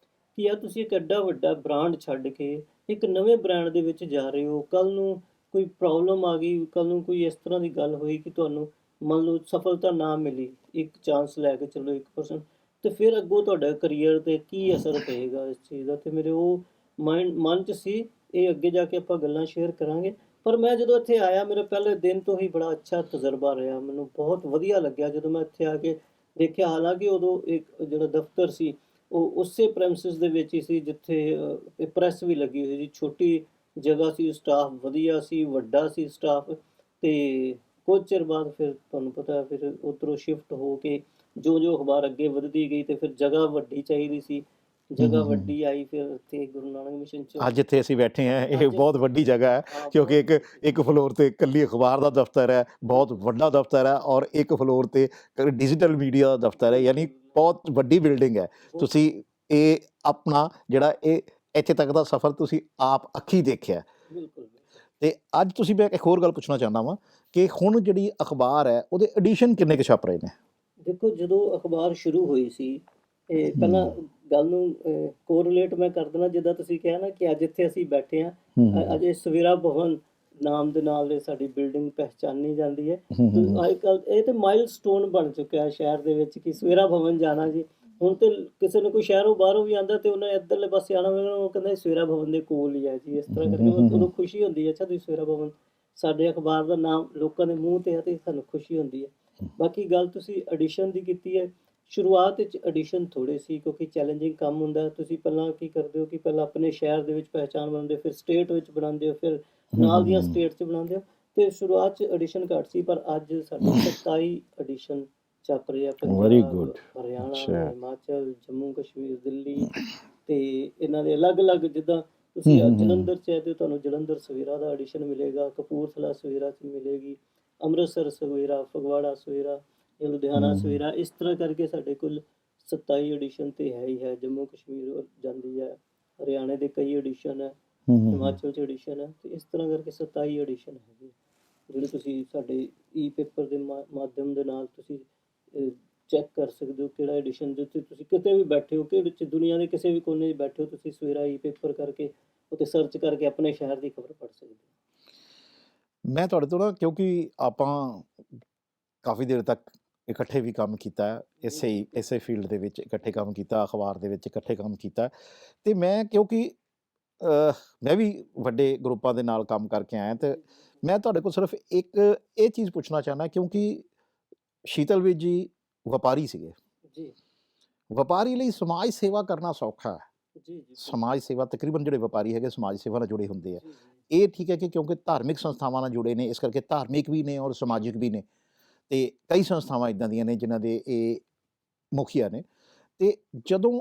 ਕਿ ਯਾਰ ਤੁਸੀਂ ਇੱਕ ਐਡਾ ਵੱਡਾ ਬ੍ਰਾਂਡ ਛੱਡ ਕੇ ਇੱਕ ਨਵੇਂ ਬ੍ਰਾਂਡ ਦੇ ਵਿੱਚ ਜਾ ਰਹੇ ਹੋ, ਕੱਲ ਨੂੰ ਕੋਈ ਪ੍ਰੋਬਲਮ ਆ ਗਈ, ਕੱਲ ਨੂੰ ਕੋਈ ਇਸ ਤਰ੍ਹਾਂ ਦੀ ਗੱਲ ਹੋਈ ਕਿ ਤੁਹਾਨੂੰ ਮੰਨ ਲਓ ਸਫਲਤਾ ਨਾ ਮਿਲੀ, ਇੱਕ ਚਾਂਸ ਲੈ ਕੇ ਚੱਲੋ 1%, ਤੇ ਫਿਰ ਅੱਗੋਂ ਤੁਹਾਡਾ ਕਰੀਅਰ ਤੇ ਕੀ ਅਸਰ ਪਏਗਾ ਇਸ ਚੀਜ਼ ਦਾ। ਤੇ ਮੇਰੇ ਉਹ ਮਨ 'ਚ ਸੀ। ਇਹ ਅੱਗੇ ਜਾ ਕੇ ਆਪਾਂ ਗੱਲਾਂ ਸ਼ੇਅਰ ਕਰਾਂਗੇ। ਪਰ ਮੈਂ ਜਦੋਂ ਇੱਥੇ ਆਇਆ, ਮੇਰੇ ਪਹਿਲੇ ਦਿਨ ਤੋਂ ਹੀ ਬੜਾ ਅੱਛਾ ਤਜਰਬਾ ਰਿਹਾ, ਮੈਨੂੰ ਬਹੁਤ ਵਧੀਆ ਲੱਗਿਆ ਜਦੋਂ ਮੈਂ ਇੱਥੇ ਆ ਕੇ ਦੇਖਿਆ। ਹਾਲਾਂਕਿ ਉਦੋਂ ਇੱਕ ਜਿਹੜਾ ਦਫ਼ਤਰ ਸੀ ਉਹ ਉਸੇ ਪ੍ਰੈਮਿਸਿਸ ਦੇ ਵਿੱਚ ਹੀ ਸੀ ਜਿੱਥੇ ਪ੍ਰੈਸ ਵੀ ਲੱਗੀ ਹੋਈ ਸੀ। ਛੋਟੀ ਜਗ੍ਹਾ ਸੀ, ਸਟਾਫ ਵਧੀਆ ਸੀ, ਵੱਡਾ ਸੀ ਸਟਾਫ। ਤੇ ਕੁਝ ਚਿਰ ਬਾਅਦ ਫਿਰ ਤੁਹਾਨੂੰ ਪਤਾ ਫਿਰ ਉੱਧਰੋਂ ਸ਼ਿਫਟ ਹੋ ਕੇ ਜੋ ਅਖਬਾਰ ਅੱਗੇ ਵਧਦੀ ਗਈ ਤੇ ਫਿਰ ਜਗ੍ਹਾ ਵੱਡੀ ਚਾਹੀਦੀ ਸੀ। ਜਗ੍ਹਾ ਵੱਡੀ ਆਈ, ਫਿਰ ਇੱਥੇ ਗੁਰੂ ਨਾਨਕ ਮਿਸ਼ਨ 'ਚ ਅੱਜ ਜਿੱਥੇ ਅਸੀਂ ਬੈਠੇ ਹਾਂ ਇਹ ਅੱਜ ਬਹੁਤ ਵੱਡੀ ਜਗ੍ਹਾ ਹੈ, ਹਾਂ ਕਿਉਂਕਿ ਬਹੁਤ ਵੱਡੀ। ਇੱਕ ਫਲੋਰ ਤੇ ਇਕੱਲੀ ਅਖਬਾਰ ਦਾ ਦਫ਼ਤਰ ਹੈ, ਬਹੁਤ ਵੱਡਾ ਦਫ਼ਤਰ ਹੈ, ਔਰ ਇੱਕ ਫਲੋਰ ਤੇ ਡਿਜੀਟਲ ਮੀਡੀਆ ਦਾ ਦਫ਼ਤਰ ਹੈ, ਯਾਨੀ ਬਹੁਤ ਵੱਡੀ ਬਿਲਡਿੰਗ ਹੈ। ਤੁਸੀਂ ਇਹ ਆਪਣਾ ਜਿਹੜਾ ਇਹ ਇੱਥੇ ਤੱਕ ਦਾ ਸਫ਼ਰ ਤੁਸੀਂ ਆਪ ਅੱਖੀਂ ਦੇਖਿਆ। ਬਿਲਕੁਲ। ਤੇ ਅੱਜ ਤੁਸੀਂ, ਮੈਂ ਇੱਕ ਹੋਰ ਗੱਲ ਪੁੱਛਣਾ ਚਾਹੁੰਦਾ ਵਾਂ ਕਿ ਹੁਣ ਜਿਹੜੀ ਅਖਬਾਰ ਹੈ ਉਹਦੇ ਐਡੀਸ਼ਨ ਕਿੰਨੇ ਕੁ ਛਪ ਰਹੇ ਨੇ? ਦੇਖੋ, ਜਦੋਂ ਅਖਬਾਰ ਸ਼ੁਰੂ ਹੋਈ ਸੀ, ਇਹ ਪਹਿਲਾਂ ਗੱਲ ਨੂੰ ਕੋਰਿਲੇਟ ਮੈਂ ਕਰ ਦੇਣਾ, ਜਿੱਦਾਂ ਤੁਸੀਂ ਕਿਹਾ ਨਾ ਕਿ ਅੱਜ ਇੱਥੇ ਅਸੀਂ ਬੈਠੇ ਹਾਂ, ਅੱਜ ਇਹ ਸਵੇਰਾ ਭਵਨ ਨਾਮ ਦੇ ਨਾਲ ਇਹ ਸਾਡੀ ਬਿਲਡਿੰਗ ਪਹਿਚਾਨੀ ਜਾਂਦੀ ਹੈ। ਤੇ ਅੱਜ ਕੱਲ੍ਹ ਇਹ ਤੇ ਮਾਈਲਸਟੋਨ ਬਣ ਚੁੱਕਿਆ ਸ਼ਹਿਰ ਦੇ ਵਿੱਚ ਕਿ ਸਵੇਰਾ ਭਵਨ ਜਾਣਾ ਜੀ। ਹੁਣ ਤੇ ਕਿਸੇ ਨੂੰ ਕੋਈ ਸ਼ਹਿਰੋਂ ਬਾਹਰੋਂ ਵੀ ਆਉਂਦਾ ਤੇ ਉਹਨੇ ਇੱਧਰਲੇ ਪਾਸੇ ਆਉਣਾ ਹੋਵੇਗਾ, ਉਹ ਕਹਿੰਦਾ ਸਵੇਰਾ ਭਵਨ ਦੇ ਕੋਲ ਹੀ ਹੈ ਜੀ। ਇਸ ਤਰ੍ਹਾਂ ਕਰਕੇ ਉਦੋਂ ਖੁਸ਼ੀ ਹੁੰਦੀ ਹੈ, ਅੱਛਾ ਤੁਸੀਂ ਸਵੇਰਾ ਭਵਨ, ਸਾਡੇ ਅਖਬਾਰ ਦਾ ਨਾਮ ਲੋਕਾਂ ਦੇ ਮੂੰਹ ਤੇ ਹੈ ਤੇ ਸਾਨੂੰ ਖੁਸ਼ੀ ਹੁੰਦੀ ਹੈ। ਬਾਕੀ ਗੱਲ ਤੁਸੀਂ ਐਡੀਸ਼ਨ ਦੀ ਕੀਤੀ ਹੈ। ਸ਼ੁਰੂਆਤ ਵਿੱਚ ਐਡੀਸ਼ਨ ਥੋੜ੍ਹੇ ਸੀ ਕਿਉਂਕਿ ਚੈਲੰਜਿੰਗ ਕੰਮ ਹੁੰਦਾ। ਤੁਸੀਂ ਪਹਿਲਾਂ ਕੀ ਕਰਦੇ ਹੋ ਕਿ ਪਹਿਲਾਂ ਆਪਣੇ ਸ਼ਹਿਰ ਦੇ ਵਿੱਚ ਪਹਿਚਾਣ ਬਣਾਉਂਦੇ ਹੋ, ਫਿਰ ਸਟੇਟ ਵਿੱਚ ਬਣਾਉਂਦੇ ਹੋ, ਫਿਰ ਨਾਲ ਦੀਆਂ ਸਟੇਟ 'ਚ ਬਣਾਉਂਦੇ ਹੋ। ਤੇ ਸ਼ੁਰੂਆਤ 'ਚ ਐਡੀਸ਼ਨ ਘੱਟ ਸੀ, ਪਰ ਅੱਜ ਸਾਡੇ 27 ਐਡੀਸ਼ਨ ਛਪ ਰਹੇ ਆ। ਪੰਜਾਬ, ਹਰਿਆਣਾ, ਹਿਮਾਚਲ, ਜੰਮੂ ਕਸ਼ਮੀਰ, ਦਿੱਲੀ, ਤੇ ਇਹਨਾਂ ਦੇ ਅਲੱਗ-ਅਲੱਗ, ਜਿੱਦਾਂ ਤੁਸੀਂ ਜਲੰਧਰ 'ਚ ਹੈ ਤੇ ਤੁਹਾਨੂੰ ਜਲੰਧਰ ਸਵੇਰਾ ਦਾ ਐਡੀਸ਼ਨ ਮਿਲੇਗਾ, ਕਪੂਰਥਲਾ ਸਵੇਰਾ 'ਚ ਮਿਲੇਗੀ, ਅੰਮ੍ਰਿਤਸਰ ਸਵੇਰਾ, ਫਗਵਾੜਾ ਸਵੇਰਾ, ਲੁਧਿਆਣਾ ਸਵੇਰਾ। ਇਸ ਤਰ੍ਹਾਂ ਕਰਕੇ ਸਾਡੇ ਕੋਲ 27 ਐਡੀਸ਼ਨ ਤੇ ਹੈ ਹੀ ਹੈ। ਜੰਮੂ ਕਸ਼ਮੀਰ ਜਾਂਦੀ ਹੈ, ਹਰਿਆਣੇ ਦੇ ਕਈ ਐਡੀਸ਼ਨ ਹੈ, ਹਿਮਾਚਲ 'ਚ ਐਡੀਸ਼ਨ ਹੈ, ਤੇ ਇਸ ਤਰ੍ਹਾਂ ਕਰਕੇ 27 ਐਡੀਸ਼ਨ ਹੈਗੇ ਜਿਹੜੇ ਤੁਸੀਂ ਸਾਡੇ ਈ ਪੇਪਰ ਦੇ ਮਾਧਿਅਮ ਦੇ ਨਾਲ ਤੁਸੀਂ ਚੈੱਕ ਕਰ ਸਕਦੇ ਹੋ। ਕਿਹੜਾ ਐਡੀਸ਼ਨ, ਜਿੱਥੇ ਤੁਸੀਂ ਕਿਤੇ ਵੀ ਬੈਠੇ ਹੋ, ਕਿ ਵਿੱਚ ਦੁਨੀਆ ਦੇ ਕਿਸੇ ਵੀ ਕੋਨੇ 'ਚ ਬੈਠੇ ਹੋ, ਤੁਸੀਂ ਸਵੇਰਾ ਈ ਪੇਪਰ ਕਰਕੇ ਉੱਤੇ ਸਰਚ ਕਰਕੇ ਆਪਣੇ ਸ਼ਹਿਰ ਦੀ ਖਬਰ ਪੜ੍ਹ ਸਕਦੇ ਹੋ। ਮੈਂ ਤੁਹਾਡੇ ਤੋਂ ਨਾ, ਕਿਉਂਕਿ ਆਪਾਂ ਕਾਫੀ ਦੇਰ ਤੱਕ ਇਕੱਠੇ ਵੀ ਕੰਮ ਕੀਤਾ ਹੈ, ਇਸੇ ਫੀਲਡ ਦੇ ਵਿੱਚ ਇਕੱਠੇ ਕੰਮ ਕੀਤਾ, ਅਖਬਾਰ ਦੇ ਵਿੱਚ ਇਕੱਠੇ ਕੰਮ ਕੀਤਾ, ਤੇ ਮੈਂ ਕਿਉਂਕਿ ਮੈਂ ਵੀ ਵੱਡੇ ਗਰੁੱਪਾਂ ਦੇ ਨਾਲ ਕੰਮ ਕਰਕੇ ਆਇਆ, ਤੇ ਮੈਂ ਤੁਹਾਡੇ ਕੋਲ ਸਿਰਫ ਇੱਕ ਇਹ ਚੀਜ਼ ਪੁੱਛਣਾ ਚਾਹੁੰਦਾ, ਕਿਉਂਕਿ ਸ਼ੀਤਲ ਵੀਰ ਜੀ ਵਪਾਰੀ ਸੀਗੇ। ਜੀ ਵਪਾਰੀ ਲਈ ਸਮਾਜ ਸੇਵਾ ਕਰਨਾ ਸੌਖਾ ਹੈ। ਜੀ ਸਮਾਜ ਸੇਵਾ, ਤਕਰੀਬਨ ਜਿਹੜੇ ਵਪਾਰੀ ਹੈਗੇ ਸਮਾਜ ਸੇਵਾ ਨਾਲ ਜੁੜੇ ਹੁੰਦੇ ਆ। ਇਹ ਠੀਕ ਹੈ ਕਿ ਕਿਉਂਕਿ ਧਾਰਮਿਕ ਸੰਸਥਾਵਾਂ ਨਾਲ ਜੁੜੇ ਨੇ, ਇਸ ਕਰਕੇ ਧਾਰਮਿਕ ਵੀ ਨੇ ਔਰ ਸਮਾਜਿਕ ਵੀ ਨੇ, ਤੇ ਕਈ ਸੰਸਥਾਵਾਂ ਇੱਦਾਂ ਦੀਆਂ ਨੇ ਜਿਨ੍ਹਾਂ ਦੇ ਇਹ ਮੁਖੀਆ ਨੇ। ਤੇ ਜਦੋਂ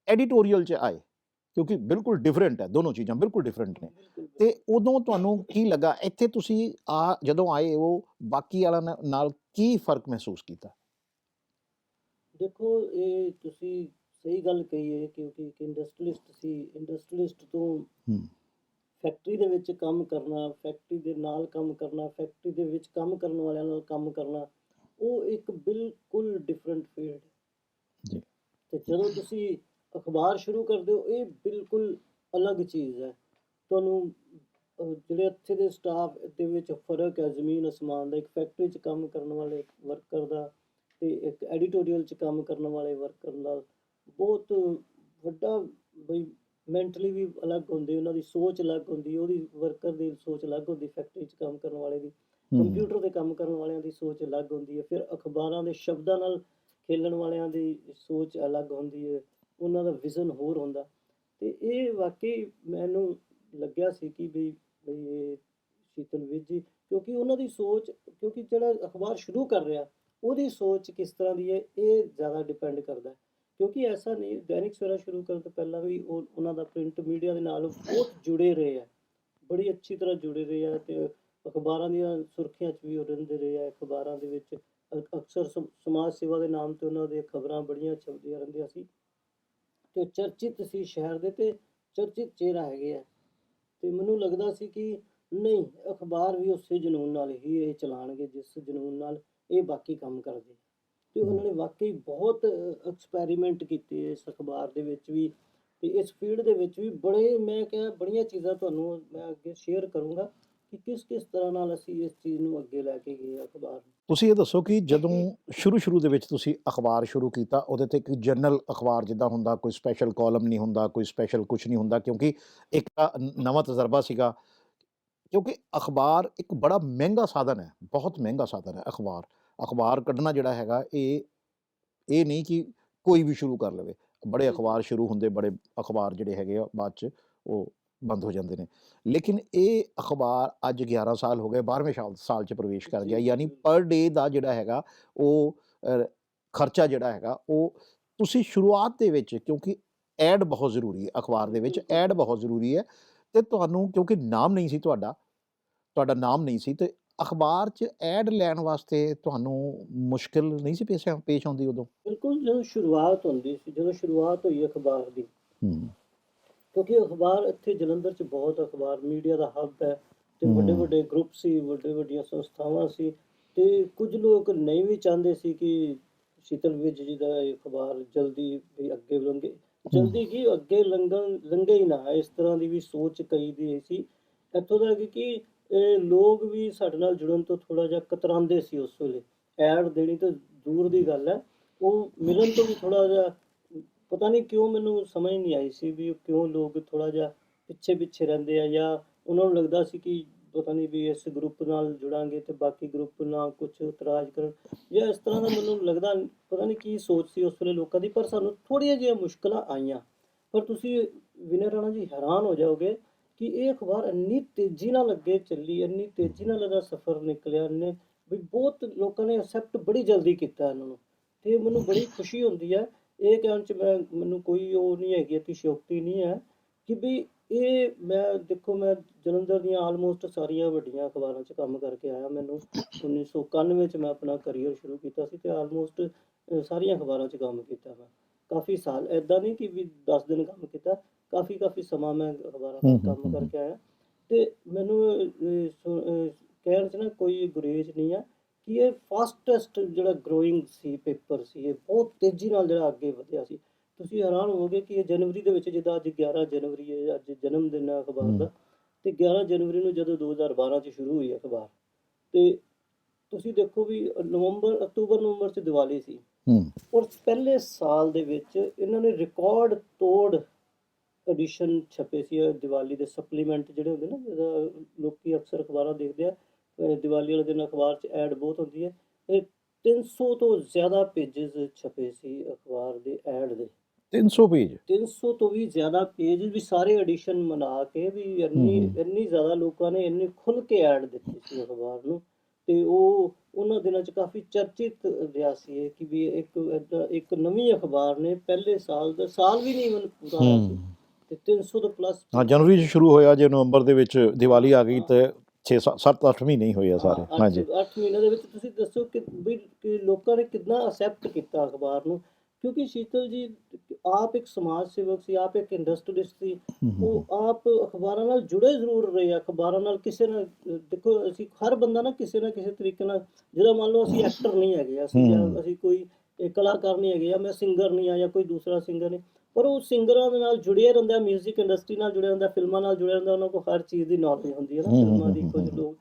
ਐਡੀਟੋਰੀਅਲ 'ਚ ਆਏ, ਕਿਉਂਕਿ ਬਿਲਕੁਲ ਡਿਫਰੈਂਟ ਹੈ, ਦੋਨੋਂ ਚੀਜ਼ਾਂ ਬਿਲਕੁਲ ਡਿਫਰੈਂਟ ਨੇ, ਤੇ ਉਦੋਂ ਤੁਹਾਨੂੰ ਕੀ ਲੱਗਾ ਇੱਥੇ ਤੁਸੀਂ ਜਦੋਂ ਆਏ ਉਹ ਬਾਕੀ ਵਾਲਿਆਂ ਨਾਲ ਕੀ ਫਰਕ ਮਹਿਸੂਸ ਕੀਤਾ? ਦੇਖੋ, ਇਹ ਤੁਸੀਂ ਸਹੀ ਗੱਲ ਕਹੀ ਹੈ ਕਿਉਂਕਿ ਇੱਕ ਇੰਡਸਟਰੀਲਿਸਟ ਸੀ। ਇੰਡਸਟਰੀਲਿਸਟ ਤੋਂ ਫੈਕਟਰੀ ਦੇ ਵਿੱਚ ਕੰਮ ਕਰਨਾ, ਫੈਕਟਰੀ ਦੇ ਨਾਲ ਕੰਮ ਕਰਨਾ, ਫੈਕਟਰੀ ਦੇ ਵਿੱਚ ਕੰਮ ਕਰਨ ਵਾਲਿਆਂ ਨਾਲ ਕੰਮ ਕਰਨਾ, ਉਹ ਇੱਕ ਬਿਲਕੁਲ ਡਿਫਰੈਂਟ ਫੀਲਡ ਹੈ। ਤੇ ਜਦੋਂ ਤੁਸੀਂ ਅਖਬਾਰ ਸ਼ੁਰੂ ਕਰਦੇ ਹੋ, ਇਹ ਬਿਲਕੁਲ ਅਲੱਗ ਚੀਜ਼ ਹੈ। ਤੁਹਾਨੂੰ ਜਿਹੜੇ ਇੱਥੇ ਦੇ ਸਟਾਫ ਦੇ ਵਿੱਚ ਫਰਕ ਹੈ ਜ਼ਮੀਨ ਅਸਮਾਨ ਦਾ। ਇੱਕ ਫੈਕਟਰੀ 'ਚ ਕੰਮ ਕਰਨ ਵਾਲੇ ਵਰਕਰ ਦਾ ਤੇ ਇੱਕ ਐਡੀਟੋਰੀਅਲ 'ਚ ਕੰਮ ਕਰਨ ਵਾਲੇ ਵਰਕਰ ਨਾਲ ਬਹੁਤ ਵੱਡਾ, ਬਈ ਮੈਂਟਲੀ ਵੀ ਅਲੱਗ ਹੁੰਦੇ, ਉਹਨਾਂ ਦੀ ਸੋਚ ਅਲੱਗ ਹੁੰਦੀ, ਉਹਦੀ ਵਰਕਰ ਦੀ ਸੋਚ ਅਲੱਗ ਹੁੰਦੀ, ਫੈਕਟਰੀ 'ਚ ਕੰਮ ਕਰਨ ਵਾਲੇ ਦੀ, ਕੰਪਿਊਟਰ 'ਤੇ ਕੰਮ ਕਰਨ ਵਾਲਿਆਂ ਦੀ ਸੋਚ ਅਲੱਗ ਹੁੰਦੀ ਹੈ। ਫਿਰ ਅਖਬਾਰਾਂ ਦੇ ਸ਼ਬਦਾਂ ਨਾਲ ਖੇਲਣ ਵਾਲਿਆਂ ਦੀ ਸੋਚ ਅਲੱਗ ਹੁੰਦੀ ਹੈ, ਉਹਨਾਂ ਦਾ ਵਿਜ਼ਨ ਹੋਰ ਹੁੰਦਾ। ਤੇ ਇਹ ਵਾਕਈ ਮੈਨੂੰ ਲੱਗਿਆ ਸੀ ਕਿ ਬਈ ਇਹ ਸ਼ੀਤਲ ਵੀਰ ਜੀ, ਕਿਉਂਕਿ ਉਹਨਾਂ ਦੀ ਸੋਚ, ਕਿਉਂਕਿ ਜਿਹੜਾ ਅਖਬਾਰ ਸ਼ੁਰੂ ਕਰ ਰਿਹਾ ਉਹਦੀ ਸੋਚ ਕਿਸ ਤਰ੍ਹਾਂ ਦੀ ਹੈ, ਇਹ ਜ਼ਿਆਦਾ ਡਿਪੈਂਡ ਕਰਦਾ ਹੈ। ਕਿਉਂਕਿ ਐਸਾ ਨਹੀਂ, ਦੈਨਿਕ ਸਵੇਰਾ ਸ਼ੁਰੂ ਕਰਨ ਤੋਂ ਪਹਿਲਾਂ ਵੀ ਉਹਨਾਂ ਦਾ ਪ੍ਰਿੰਟ ਮੀਡੀਆ ਦੇ ਨਾਲ ਬਹੁਤ ਜੁੜੇ ਰਹੇ ਆ, ਬੜੀ ਅੱਛੀ ਤਰ੍ਹਾਂ ਜੁੜੇ ਰਹੇ ਆ, ਤੇ ਅਖਬਾਰਾਂ ਦੀਆਂ ਸੁਰਖੀਆਂ 'ਚ ਵੀ ਉਹ ਰਹਿੰਦੇ ਰਹੇ ਆ। ਅਖਬਾਰਾਂ ਦੇ ਵਿੱਚ ਅਕਸਰ ਸਮਾਜ ਸੇਵਾ ਦੇ ਨਾਮ ਤੇ ਉਹਨਾਂ ਦੀਆਂ ਖਬਰਾਂ ਬੜੀਆਂ ਛਪਦੀਆਂ ਰਹਿੰਦੀਆਂ ਸੀ, ਤੇ ਚਰਚਿਤ ਸੀ ਸ਼ਹਿਰ ਦੇ, ਤੇ ਚਰਚਿਤ ਚਿਹਰਾ ਹੈਗੇ ਆ। ਤੇ ਮੈਨੂੰ ਲੱਗਦਾ ਸੀ ਕਿ ਨਹੀਂ, ਅਖਬਾਰ ਵੀ ਉਸੇ ਜਨੂੰਨ ਨਾਲ ਹੀ ਇਹ ਚਲਾਉਣਗੇ ਜਿਸ ਜਨੂੰਨ ਨਾਲ ਇਹ ਬਾਕੀ ਕੰਮ ਕਰਦੇ ਆ। ਤੇ ਉਹਨਾਂ ਨੇ ਵਾਕਈ ਬਹੁਤ ਐਕਸਪੈਰੀਮੈਂਟ ਕੀਤੇ ਇਸ ਅਖਬਾਰ ਦੇ ਵਿੱਚ ਵੀ, ਤੇ ਇਸ ਫੀਲਡ ਦੇ ਵਿੱਚ ਵੀ ਬੜੇ, ਮੈਂ ਕਿਹਾ ਬੜੀਆਂ ਚੀਜ਼ਾਂ ਤੁਹਾਨੂੰ ਮੈਂ ਅੱਗੇ ਸ਼ੇਅਰ ਕਰੂੰਗਾ ਕਿ ਕਿਸ ਕਿਸ ਤਰ੍ਹਾਂ ਨਾਲ ਅਸੀਂ ਇਸ ਚੀਜ਼ ਨੂੰ ਅੱਗੇ ਲੈ ਕੇ ਗਏ ਅਖਬਾਰ ਨੂੰ। ਤੁਸੀਂ ਇਹ ਦੱਸੋ ਕਿ ਜਦੋਂ ਸ਼ੁਰੂ ਦੇ ਵਿੱਚ ਤੁਸੀਂ ਅਖਬਾਰ ਸ਼ੁਰੂ ਕੀਤਾ, ਉਹਦੇ ਤੇ ਇੱਕ ਜਨਰਲ ਅਖਬਾਰ ਜਿੱਦਾਂ ਹੁੰਦਾ, ਕੋਈ ਸਪੈਸ਼ਲ ਕਾਲਮ ਨਹੀਂ ਹੁੰਦਾ, ਕੋਈ ਸਪੈਸ਼ਲ ਕੁਛ ਨਹੀਂ ਹੁੰਦਾ, ਕਿਉਂਕਿ ਇੱਕ ਤਾਂ ਨਵਾਂ ਤਜਰਬਾ ਸੀਗਾ। ਕਿਉਂਕਿ ਅਖਬਾਰ ਇੱਕ ਬੜਾ ਮਹਿੰਗਾ ਸਾਧਨ ਹੈ, ਬਹੁਤ ਮਹਿੰਗਾ ਸਾਧਨ ਹੈ ਅਖਬਾਰ। ਅਖਬਾਰ ਕੱਢਣਾ ਜਿਹੜਾ ਹੈਗਾ, ਇਹ ਨਹੀਂ ਕਿ ਕੋਈ ਵੀ ਸ਼ੁਰੂ ਕਰ ਲਵੇ। ਬੜੇ ਬਿਲਕੁਲ ਅਖਬਾਰ ਸ਼ੁਰੂ ਹੁੰਦੇ, ਬੜੇ ਅਖਬਾਰ ਜਿਹੜੇ ਹੈਗੇ ਆ ਬਾਅਦ 'ਚ ਉਹ ਬੰਦ ਹੋ ਜਾਂਦੇ ਨੇ। ਲੇਕਿਨ ਇਹ ਅਖਬਾਰ ਅੱਜ 11 ਸਾਲ ਹੋ ਗਏ, 12ਵੇਂ ਸਾਲ 'ਚ ਪ੍ਰਵੇਸ਼ ਕਰ ਜੀ ਗਿਆ। ਜੀ ਯਾਨੀ ਬਿਲਕੁਲ। ਪਰ ਡੇ ਦਾ ਜਿਹੜਾ ਹੈਗਾ ਉਹ ਖਰਚਾ ਜਿਹੜਾ ਹੈਗਾ ਉਹ ਤੁਸੀਂ ਸ਼ੁਰੂਆਤ ਦੇ ਵਿੱਚ, ਕਿਉਂਕਿ ਐਡ ਬਹੁਤ ਜ਼ਰੂਰੀ ਹੈ ਅਖਬਾਰ ਦੇ ਵਿੱਚ, ਬਿਲਕੁਲ ਐਡ ਬਿਲਕੁਲ। ਬਹੁਤ ਜ਼ਰੂਰੀ ਹੈ। ਅਤੇ ਤੁਹਾਨੂੰ ਕਿਉਂਕਿ ਨਾਮ ਨਹੀਂ ਸੀ ਤੁਹਾਡਾ ਨਾਮ ਨਹੀਂ ਸੀ, ਅਤੇ ਅਖਬਾਰ 'ਚ ਐਡ ਲੈਣ ਵਾਸਤੇ ਤੁਹਾਨੂੰ ਮੁਸ਼ਕਿਲ ਨਹੀਂ ਸੀ ਪੇਸ਼ ਆਉਂਦੀ ਉਦੋਂ? ਬਿਲਕੁਲ, ਜਦੋਂ ਸ਼ੁਰੂਆਤ ਹੁੰਦੀ ਸੀ, ਜਦੋਂ ਸ਼ੁਰੂਆਤ ਹੋਈ ਅਖਬਾਰ ਦੀ, ਹੂੰ, ਕਿਉਂਕਿ ਅਖਬਾਰ ਇੱਥੇ ਜਲੰਧਰ 'ਚ ਬਹੁਤ ਅਖਬਾਰ ਮੀਡੀਆ ਦਾ ਹੱਬ ਹੈ, ਤੇ ਵੱਡੇ ਹੂੰ, ਵੱਡੇ ਗਰੁੱਪ ਸੀ, ਵੱਡੇ ਵੱਡੀਆਂ ਸੰਸਥਾਵਾਂ ਸੀ, ਤੇ ਕੁਝ ਲੋਕ ਨਹੀਂ ਵੀ ਚਾਹੁੰਦੇ ਸੀ ਕਿ ਸ਼ੀਤਲ ਵਿਜ ਜੀ ਦਾ ਇਹ ਅਖਬਾਰ ਜਲਦੀ ਵੀ ਅੱਗੇ ਲੰਘੇ, ਹੂੰ, ਜਲਦੀ ਕੀ ਅੱਗੇ ਲੰਘੇ ਹੀ ਨਾ, ਇਸ ਤਰ੍ਹਾਂ ਦੀ ਵੀ ਸੋਚ ਕਈ ਦੀ ਸੀ। ਇੱਥੋਂ ਤੱਕ ਕਿ ਲੋਕ ਵੀ ਸਾਡੇ ਨਾਲ ਜੁੜਨ ਤੋਂ ਥੋੜ੍ਹਾ ਜਿਹਾ ਕਤਰਾਉਂਦੇ ਸੀ ਉਸ ਵੇਲੇ। ਐਡ ਦੇਣੀ ਤਾਂ ਦੂਰ ਦੀ ਗੱਲ ਹੈ, ਉਹ ਮਿਲਣ ਤੋਂ ਵੀ ਥੋੜ੍ਹਾ ਜਿਹਾ, ਪਤਾ ਨਹੀਂ ਕਿਉਂ, ਮੈਨੂੰ ਸਮਝ ਨਹੀਂ ਆਈ ਸੀ ਵੀ ਉਹ ਕਿਉਂ ਲੋਕ ਥੋੜ੍ਹਾ ਜਿਹਾ ਪਿੱਛੇ ਪਿੱਛੇ ਰਹਿੰਦੇ ਆ, ਜਾਂ ਉਹਨਾਂ ਨੂੰ ਲੱਗਦਾ ਸੀ ਕਿ ਪਤਾ ਨਹੀਂ ਵੀ ਇਸ ਗਰੁੱਪ ਨਾਲ ਜੁੜਾਂਗੇ ਤੇ ਬਾਕੀ ਗਰੁੱਪ ਨਾਲ ਕੁਝ ਇਤਰਾਜ਼ ਕਰਨ, ਜਾਂ ਇਸ ਤਰ੍ਹਾਂ ਦਾ ਮੈਨੂੰ ਲੱਗਦਾ, ਪਤਾ ਨਹੀਂ ਕੀ ਸੋਚ ਸੀ ਉਸ ਵੇਲੇ ਲੋਕਾਂ ਦੀ। ਪਰ ਸਾਨੂੰ ਥੋੜ੍ਹੀਆਂ ਜਿਹੀਆਂ ਮੁਸ਼ਕਲਾਂ ਆਈਆਂ, ਪਰ ਤੁਸੀਂ ਵਿਨੈ ਰਾਣਾ ਜੀ ਹੈਰਾਨ ਹੋ ਜਾਓਗੇ ਕਿ ਇਹ ਅਖਬਾਰ ਇੰਨੀ ਤੇਜ਼ੀ ਨਾਲ ਅੱਗੇ ਚੱਲੀ, ਇੰਨੀ ਤੇਜ਼ੀ ਨਾਲ ਇਹਦਾ ਸਫ਼ਰ ਨਿਕਲਿਆ, ਇਹਨੇ ਵੀ ਬਹੁਤ ਲੋਕਾਂ ਨੇ ਅਸੈਪਟ ਬੜੀ ਜਲਦੀ ਕੀਤਾ ਇਹਨਾਂ ਨੂੰ, ਤੇ ਮੈਨੂੰ ਬੜੀ ਖੁਸ਼ੀ ਹੁੰਦੀ ਹੈ। ਇਹ ਕਹਿਣ 'ਚ ਮੈਨੂੰ ਕੋਈ ਉਹ ਨਹੀਂ ਹੈਗੀ, ਅਤਿਸ਼ਯੋਕਤੀ ਨਹੀਂ ਹੈ ਕਿ ਵੀ ਇਹ, ਮੈਂ ਦੇਖੋ, ਮੈਂ ਜਲੰਧਰ ਦੀਆਂ ਆਲਮੋਸਟ ਸਾਰੀਆਂ ਵੱਡੀਆਂ ਅਖਬਾਰਾਂ 'ਚ ਕੰਮ ਕਰਕੇ ਆਇਆ। ਮੈਨੂੰ 1991 'ਚ ਮੈਂ ਆਪਣਾ ਕਰੀਅਰ ਸ਼ੁਰੂ ਕੀਤਾ ਸੀ, ਤੇ ਆਲਮੋਸਟ ਸਾਰੀਆਂ ਅਖਬਾਰਾਂ 'ਚ ਕੰਮ ਕੀਤਾ ਮੈਂ ਕਾਫੀ ਸਾਲ। ਇੱਦਾਂ ਨਹੀਂ ਕਿ ਵੀ 10 ਦਿਨ ਕੰਮ ਕੀਤਾ, ਕਾਫੀ ਸਮਾਂ ਮੈਂ ਅਖਬਾਰਾਂ ਹੂੰ, ਨਾਲ ਹੂੰ, ਕੰਮ ਹੂੰ, ਹੂੰ। ਕਰਕੇ ਆਇਆ। ਤੇ ਮੈਨੂੰ ਕਹਿਣ 'ਚ ਨਾ ਕੋਈ ਗੁਰੇਜ਼ ਨਹੀਂ ਆ ਕਿ ਇਹ ਫਾਸਟੈਸਟ ਜਿਹੜਾ ਗਰੋਇੰਗ ਸੀ ਪੇਪਰ ਸੀ, ਇਹ ਬਹੁਤ ਤੇਜ਼ੀ ਨਾਲ ਜਿਹੜਾ ਅੱਗੇ ਵਧਿਆ ਸੀ। ਤੁਸੀਂ ਹੈਰਾਨ ਹੋਵੋਗੇ ਕਿ ਇਹ ਜਨਵਰੀ ਦੇ ਵਿੱਚ, ਜਿੱਦਾਂ ਅੱਜ 11 ਜਨਵਰੀ ਹੈ, ਅੱਜ ਜਨਮ ਦਿਨ ਹੈ ਅਖਬਾਰ ਹੂੰ, ਦਾ, ਤੇ 11 ਜਨਵਰੀ ਨੂੰ ਜਦੋਂ 2012 'ਚ ਸ਼ੁਰੂ ਹੋਈ ਅਖਬਾਰ, ਤੇ ਤੁਸੀਂ ਦੇਖੋ ਵੀ ਅਕਤੂਬਰ ਨਵੰਬਰ 'ਚ ਦੀਵਾਲੀ ਸੀ, ਹੂੰ, ਔਰ ਪਹਿਲੇ ਸਾਲ ਦੇ ਵਿੱਚ ਇਹਨਾਂ ਨੇ ਰਿਕਾਰਡ ਤੋੜ ਐਡੀਸ਼ਨ ਛਪੇ ਸੀ। ਦੀਵਾਲੀ ਦੇ ਸਪਲੀਮੈਂਟ ਜਿਹੜੇ ਹੁੰਦੇ ਨਾ, ਜਿਹਦਾ ਲੋਕੀ ਅਕਸਰ ਅਖਬਾਰਾਂ ਦੇਖਦੇ ਆ, ਦੀਵਾਲੀ ਵਾਲੇ ਦਿਨ ਅਖਬਾਰ 'ਚ ਐਡ ਬਹੁਤ ਹੁੰਦੀ ਹੈ। ਇਹ 300 ਤੋਂ ਜ਼ਿਆਦਾ ਪੇਜਿਸ ਛਪੇ ਸੀ ਅਖਬਾਰ ਦੇ ਐਡ ਦੇ, 300 ਪੇਜ? 300 ਤੋਂ ਵੀ ਜ਼ਿਆਦਾ ਪੇਜ ਵੀ, ਸਾਰੇ ਐਡੀਸ਼ਨ ਬਣਾ ਕੇ ਵੀ, ਹੂੰ, ਇੰਨੀ ਹੂੰ, ਇੰਨੀ ਜ਼ਿਆਦਾ ਲੋਕਾਂ ਨੇ ਇੰਨੀ ਖੁੱਲ੍ਹ ਕੇ ਐਡ ਦਿੱਤੀ ਸੀ ਅਖਬਾਰ ਨੂੰ। ਤੇ ਉਹ ਉਹਨਾਂ ਦਿਨਾਂ 'ਚ ਕਾਫੀ ਚਰਚਿਤ ਰਿਹਾ ਸੀ ਇਹ, ਕਿ ਵੀ ਇੱਕ ਨਵੀਂ ਅਖਬਾਰ ਨੇ ਪਹਿਲੇ ਸਾਲ ਦਾ, ਸਾਲ ਵੀ ਨਹੀਂ ਮੈਨੂੰ ਪੂਰਾ ਹੋਇਆ ਸੀ, ਹੂੰ। ਤੇ 300 ਤੋਂ ਪਲੱਸ ਹਾਂ, ਪੇਜ। ਜਨਵਰੀ 'ਚ ਸ਼ੁਰੂ ਹੋਇਆ, ਜੇ ਨਵੰਬਰ ਦੇ ਵਿੱਚ ਦੀਵਾਲੀ ਆ ਗਈ, ਹਾਂ ਤੇ 7-8 ਮਹੀਨੇ ਹੀ ਹੋਏ ਆ ਸਾਰੇ। ਹਾਂ, ਹਾਂਜੀ। 8 ਮਹੀਨਿਆਂ ਦੇ ਵਿੱਚ ਤੁਸੀਂ ਦੱਸੋ ਕਿ ਵੀ ਕਿ ਲੋਕਾਂ ਨੇ ਕਿੱਦਾਂ ਅਸੈਪਟ ਕੀਤਾ ਅਖਬਾਰ ਨੂੰ। ਕਿਉਂਕਿ ਸ਼ੀਤਲ ਜੀ ਆਪ ਇੱਕ ਸਮਾਜ ਸੇਵਕ ਸੀ, ਆਪ ਇੱਕ ਇੰਡਸਟਰੀਲਿਸਟ ਸੀ, ਹੂੰ, ਹੂੰ, ਹੂੰ, ਉਹ ਆਪ ਅਖਬਾਰਾਂ ਨਾਲ ਜੁੜੇ ਜ਼ਰੂਰ ਰਹੇ। ਅਖਬਾਰਾਂ ਨਾਲ ਕਿਸੇ ਨਾਲ ਦੇਖੋ, ਅਸੀਂ ਹਰ ਬੰਦਾ ਨਾ ਕਿਸੇ ਤਰੀਕੇ ਨਾਲ, ਜਿਹੜਾ ਮੰਨ ਲਓ ਅਸੀਂ ਐਕਟਰ ਨਹੀਂ ਹੈਗੇ, ਅਸੀਂ ਜਾਂ ਹੂੰ, ਅਸੀਂ ਕੋਈ ਕਲਾਕਾਰ ਨਹੀਂ ਹੈਗੇ, ਜਾਂ ਮੈਂ ਸਿੰਗਰ ਨਹੀਂ ਆ, ਜਾਂ ਕੋਈ ਦੂਸਰਾ ਸਿੰਗਰ ਨਹੀਂ, ਪਰ ਉਹ ਸਿੰਗਰਾਂ ਦੇ ਨਾਲ ਜੁੜਿਆ ਰਹਿੰਦਾ, ਮਿਊਜ਼ਿਕ ਇੰਡਸਟਰੀ ਨਾਲ ਜੁੜਿਆ ਰਹਿੰਦਾ, ਫਿਲਮਾਂ ਨਾਲ ਜੁੜਿਆ ਰਹਿੰਦਾ, ਉਹਨਾਂ ਕੋਲ ਹਰ ਚੀਜ਼ ਦੀ ਨੌਲੇਜ ਹੁੰਦੀ ਹੈ ਨਾ, ਹੂੰ, ਫਿਲਮਾਂ ਹੂੰ, ਦੀ। ਹੂੰ, ਕੁਝ ਹੂੰ, ਲੋਕ,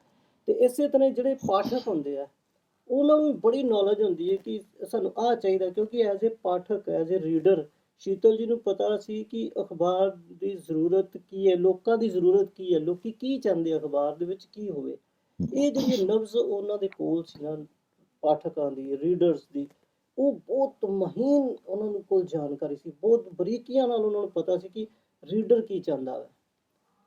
ਤੇ ਇਸੇ ਤਰ੍ਹਾਂ ਜਿਹੜੇ ਪਾਠਕ ਹੁੰਦੇ ਆ, ਉਹਨਾਂ ਨੂੰ ਵੀ ਬੜੀ ਨੌਲੇਜ ਹੁੰਦੀ ਹੈ ਕਿ ਸਾਨੂੰ ਆਹ ਚਾਹੀਦਾ। ਕਿਉਂਕਿ as a Pathak, as a reader, Sheetal ਜੀ ਨੂੰ ਪਤਾ ਸੀ ਕਿ ਅਖਬਾਰ ਦੀ ਜ਼ਰੂਰਤ ਕੀ ਹੈ, ਲੋਕਾਂ ਦੀ ਜ਼ਰੂਰਤ ਕੀ ਹੈ, ਲੋਕੀ ਕੀ ਚਾਹੁੰਦੇ ਅਖਬਾਰ ਦੇ ਵਿੱਚ ਕੀ ਹੋਵੇ। ਇਹ ਜਿਹੜੀ ਨਬਜ਼ ਉਹਨਾਂ ਦੇ ਕੋਲ ਸੀ ਨਾ, ਪਾਠਕਾਂ ਦੀ, ਰੀਡਰਸ ਦੀ, ਉਹ ਬਹੁਤ ਮਹੀਨ ਉਹਨਾਂ ਨੂੰ ਕੋਲ ਜਾਣਕਾਰੀ ਸੀ, ਬਹੁਤ ਬਰੀਕੀਆਂ ਨਾਲ ਉਹਨਾਂ ਨੂੰ ਪਤਾ ਸੀ ਕਿ ਰੀਡਰ ਕੀ ਚਾਹੁੰਦਾ ਹੈ,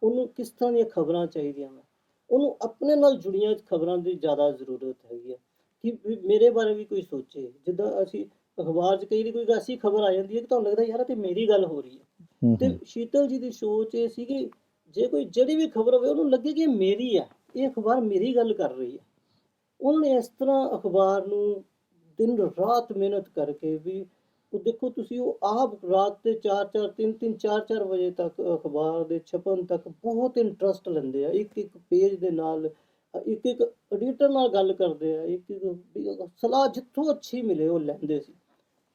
ਉਹਨੂੰ ਕਿਸ ਤਰ੍ਹਾਂ ਦੀਆਂ ਖਬਰਾਂ ਚਾਹੀਦੀਆਂ ਵਾ, ਉਹਨੂੰ ਆਪਣੇ ਨਾਲ ਜੁੜੀਆਂ ਖਬਰਾਂ ਦੀ ਜ਼ਿਆਦਾ ਜ਼ਰੂਰਤ ਹੈਗੀ ਹੈ। ਕਿ ਵੀ ਮੇਰੇ ਬਾਰੇ ਵੀ ਕੋਈ ਸੋਚੇ। ਜਿੱਦਾਂ ਅਸੀਂ ਅਖਬਾਰ 'ਚ ਕਈ ਵਾਰੀ ਕੋਈ ਐਸੀ ਖਬਰ ਆ ਜਾਂਦੀ ਹੈ ਕਿ ਤੁਹਾਨੂੰ ਲੱਗਦਾ ਯਾਰ ਇਹ ਤੇ ਮੇਰੀ ਗੱਲ ਹੋ ਰਹੀ ਹੈ। ਤੇ ਸ਼ੀਤਲ ਜੀ ਦੀ ਸੋਚ ਇਹ ਸੀ ਕਿ ਜੇ ਕੋਈ ਜਿਹੜੀ ਵੀ ਖਬਰ ਹੋਵੇ ਉਹਨੂੰ ਲੱਗੇ ਕਿ ਇਹ ਮੇਰੀ ਹੈ, ਇਹ ਅਖਬਾਰ ਮੇਰੀ ਗੱਲ ਕਰ ਰਹੀ ਹੈ। ਉਹਨਾਂ ਨੇ ਇਸ ਤਰ੍ਹਾਂ ਅਖਬਾਰ ਨੂੰ ਦਿਨ ਰਾਤ ਮਿਹਨਤ ਕਰਕੇ ਵੀ ਉਹ ਦੇਖੋ ਤੁਸੀਂ ਉਹ ਆਪ ਰਾਤ ਦੇ 4-4 3-3 4-4 ਵਜੇ ਤੱਕ ਅਖਬਾਰ ਦੇ ਛਪਣ ਤੱਕ ਬਹੁਤ ਇੰਟਰਸਟ ਲੈਂਦੇ ਆ ਇੱਕ ਪੇਜ ਦੇ ਨਾਲ। ਇੱਕ ਐਡੀਟਰ ਨਾਲ ਗੱਲ ਕਰਦੇ ਆ, ਇੱਕ ਸਲਾਹ ਜਿੱਥੋਂ ਅੱਛੀ ਮਿਲੇ ਉਹ ਲੈਂਦੇ ਸੀ।